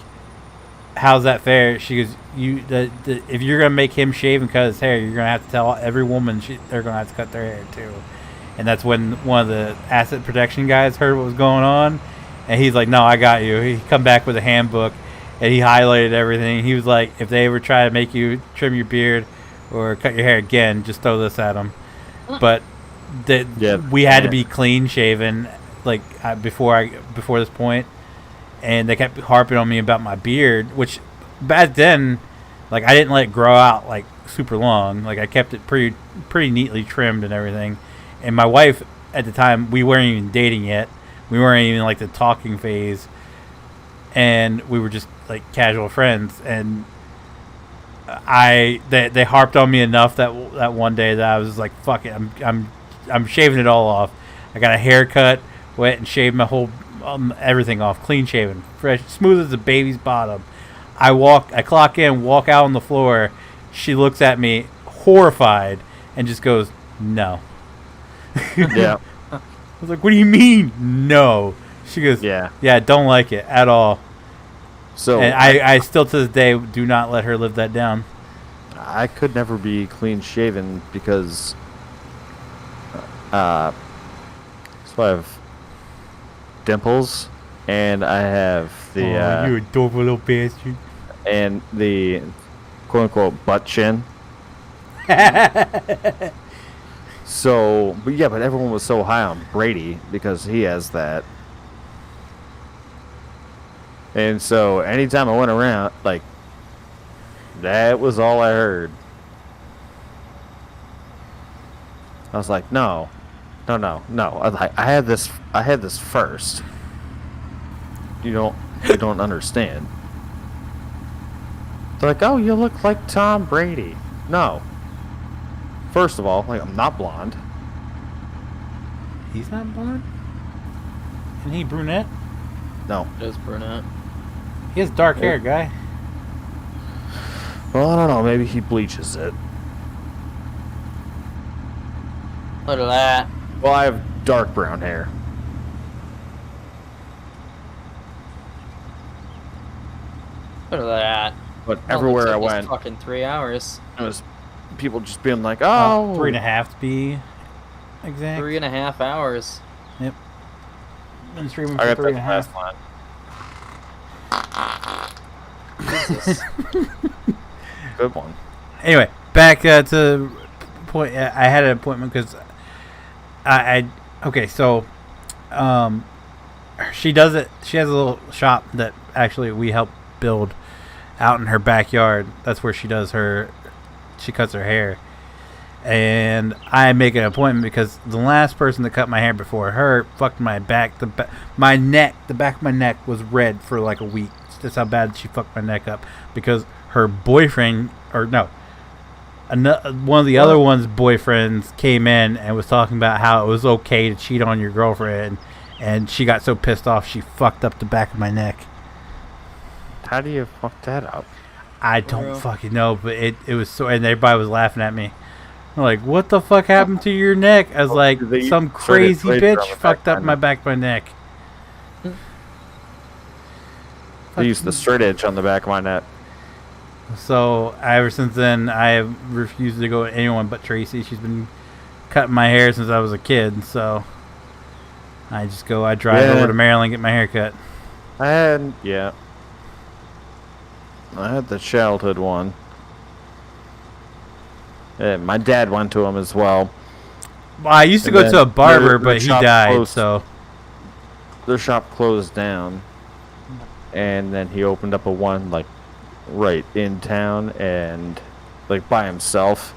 "How's that fair?" She goes, if you're gonna make him shave and cut his hair, you're gonna have to tell every woman they're gonna have to cut their hair too." And that's when one of the asset protection guys heard what was going on, and he's like, "No, I got you." He come back with a handbook, and he highlighted everything. He was like, "If they ever try to make you trim your beard or cut your hair again, just throw this at them." But we had to be clean shaven, like before this point, and they kept harping on me about my beard, which back then, like, I didn't let it grow out like super long. Like, I kept it pretty neatly trimmed and everything. And my wife at the time, we weren't even dating yet. We weren't even like the talking phase, and we were just like casual friends. And they harped on me enough that one day that I was like, "Fuck it, I'm shaving it all off." I got a haircut, went and shaved my whole everything off, clean shaven, fresh, smooth as a baby's bottom. I clock in, walk out on the floor. She looks at me horrified and just goes, "No." Yeah. I was like, "What do you mean, no?" She goes, Yeah. "Yeah, don't like it at all." So And I still to this day do not let her live that down. I could never be clean shaven because so I have dimples, and I have the you adorable little bastard. and the quote unquote butt chin. So, but everyone was so high on Brady because he has that. And so anytime I went around, like, that was all I heard. I was like, no. I had this first. You don't understand. They're like, oh, you look like Tom Brady. No. First of all, like, I'm not blonde. He's not blonde? Isn't he brunette? No. It is brunette. He has dark hair, guy. Well, I don't know. Maybe he bleaches it. Look at that. Well, I have dark brown hair. Look at that. But All it everywhere took I was went, fucking 3 hours. it was people just being like, oh. 3.5 to be exact. 3.5 hours. Yep. Been streaming I for got 3.5. that last line. Jesus. Good one. Anyway, back to the point. I had an appointment because okay, so she does it. She has a little shop that actually we help build out in her backyard. That's where she does she cuts her hair. And I make an appointment because the last person that cut my hair before her fucked my back. The back of my neck was red for like a week. That's how bad she fucked my neck up because her boyfriend, or no, one of the other one's boyfriends came in and was talking about how it was okay to cheat on your girlfriend, and she got so pissed off she fucked up the back of my neck. How do you fuck that up? I don't fucking know, but it was so, and everybody was laughing at me. I'm like, what the fuck happened to your neck? I was like, some crazy bitch fucked up my back of my neck. I used the straight edge on the back of my neck. So ever since then, I have refused to go with anyone but Tracy. She's been cutting my hair since I was a kid, so I drive over to Maryland and get my hair cut. I had the childhood one. Yeah, my dad went to him as well. Well, I used to go to a barber, but he died, so their shop closed down, and then he opened up a one like right in town and like by himself,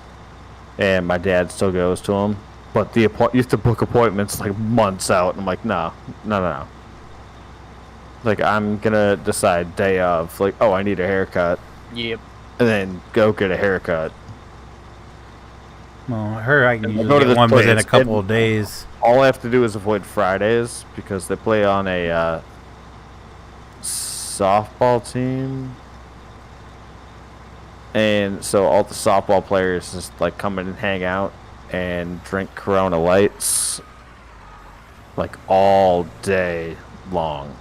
and my dad still goes to him, but you have to book appointments like months out, and I'm like, no. Like, I'm gonna decide day of, like, oh, I need a haircut. Yep. And then go get a haircut. well, I can And usually go to get this one within a place, couple and of days. All I have to do is avoid Fridays because they play on a softball team. And so all the softball players just like come in and hang out and drink Corona Lights like all day long.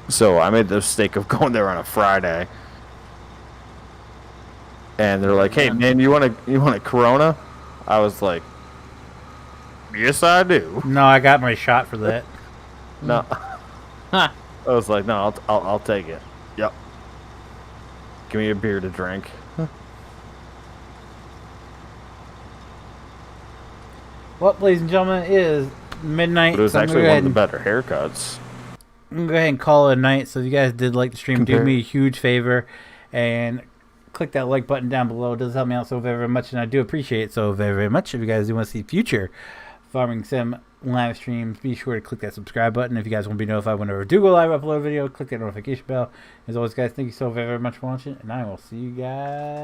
So I made the mistake of going there on a Friday. And they're like, "Hey man, you want a Corona?" I was like, "Yes, I do." No, I got my shot for that. No. I was like, "No, I'll take it." Yep. Give me a beer to drink. Well, ladies and gentlemen, it is midnight. But it was so actually one of the better haircuts. I'm going to go ahead and call it a night. So if you guys did like the stream, do me a huge favor and click that like button down below. It does help me out so very, very much, and I do appreciate it so very, very much. If you guys do want to see future Farming Sim live streams, be sure to click that subscribe button. If you guys want to be notified whenever I do go live, upload a video, click that notification bell. As always, guys, thank you so very, very much for watching, and I will see you guys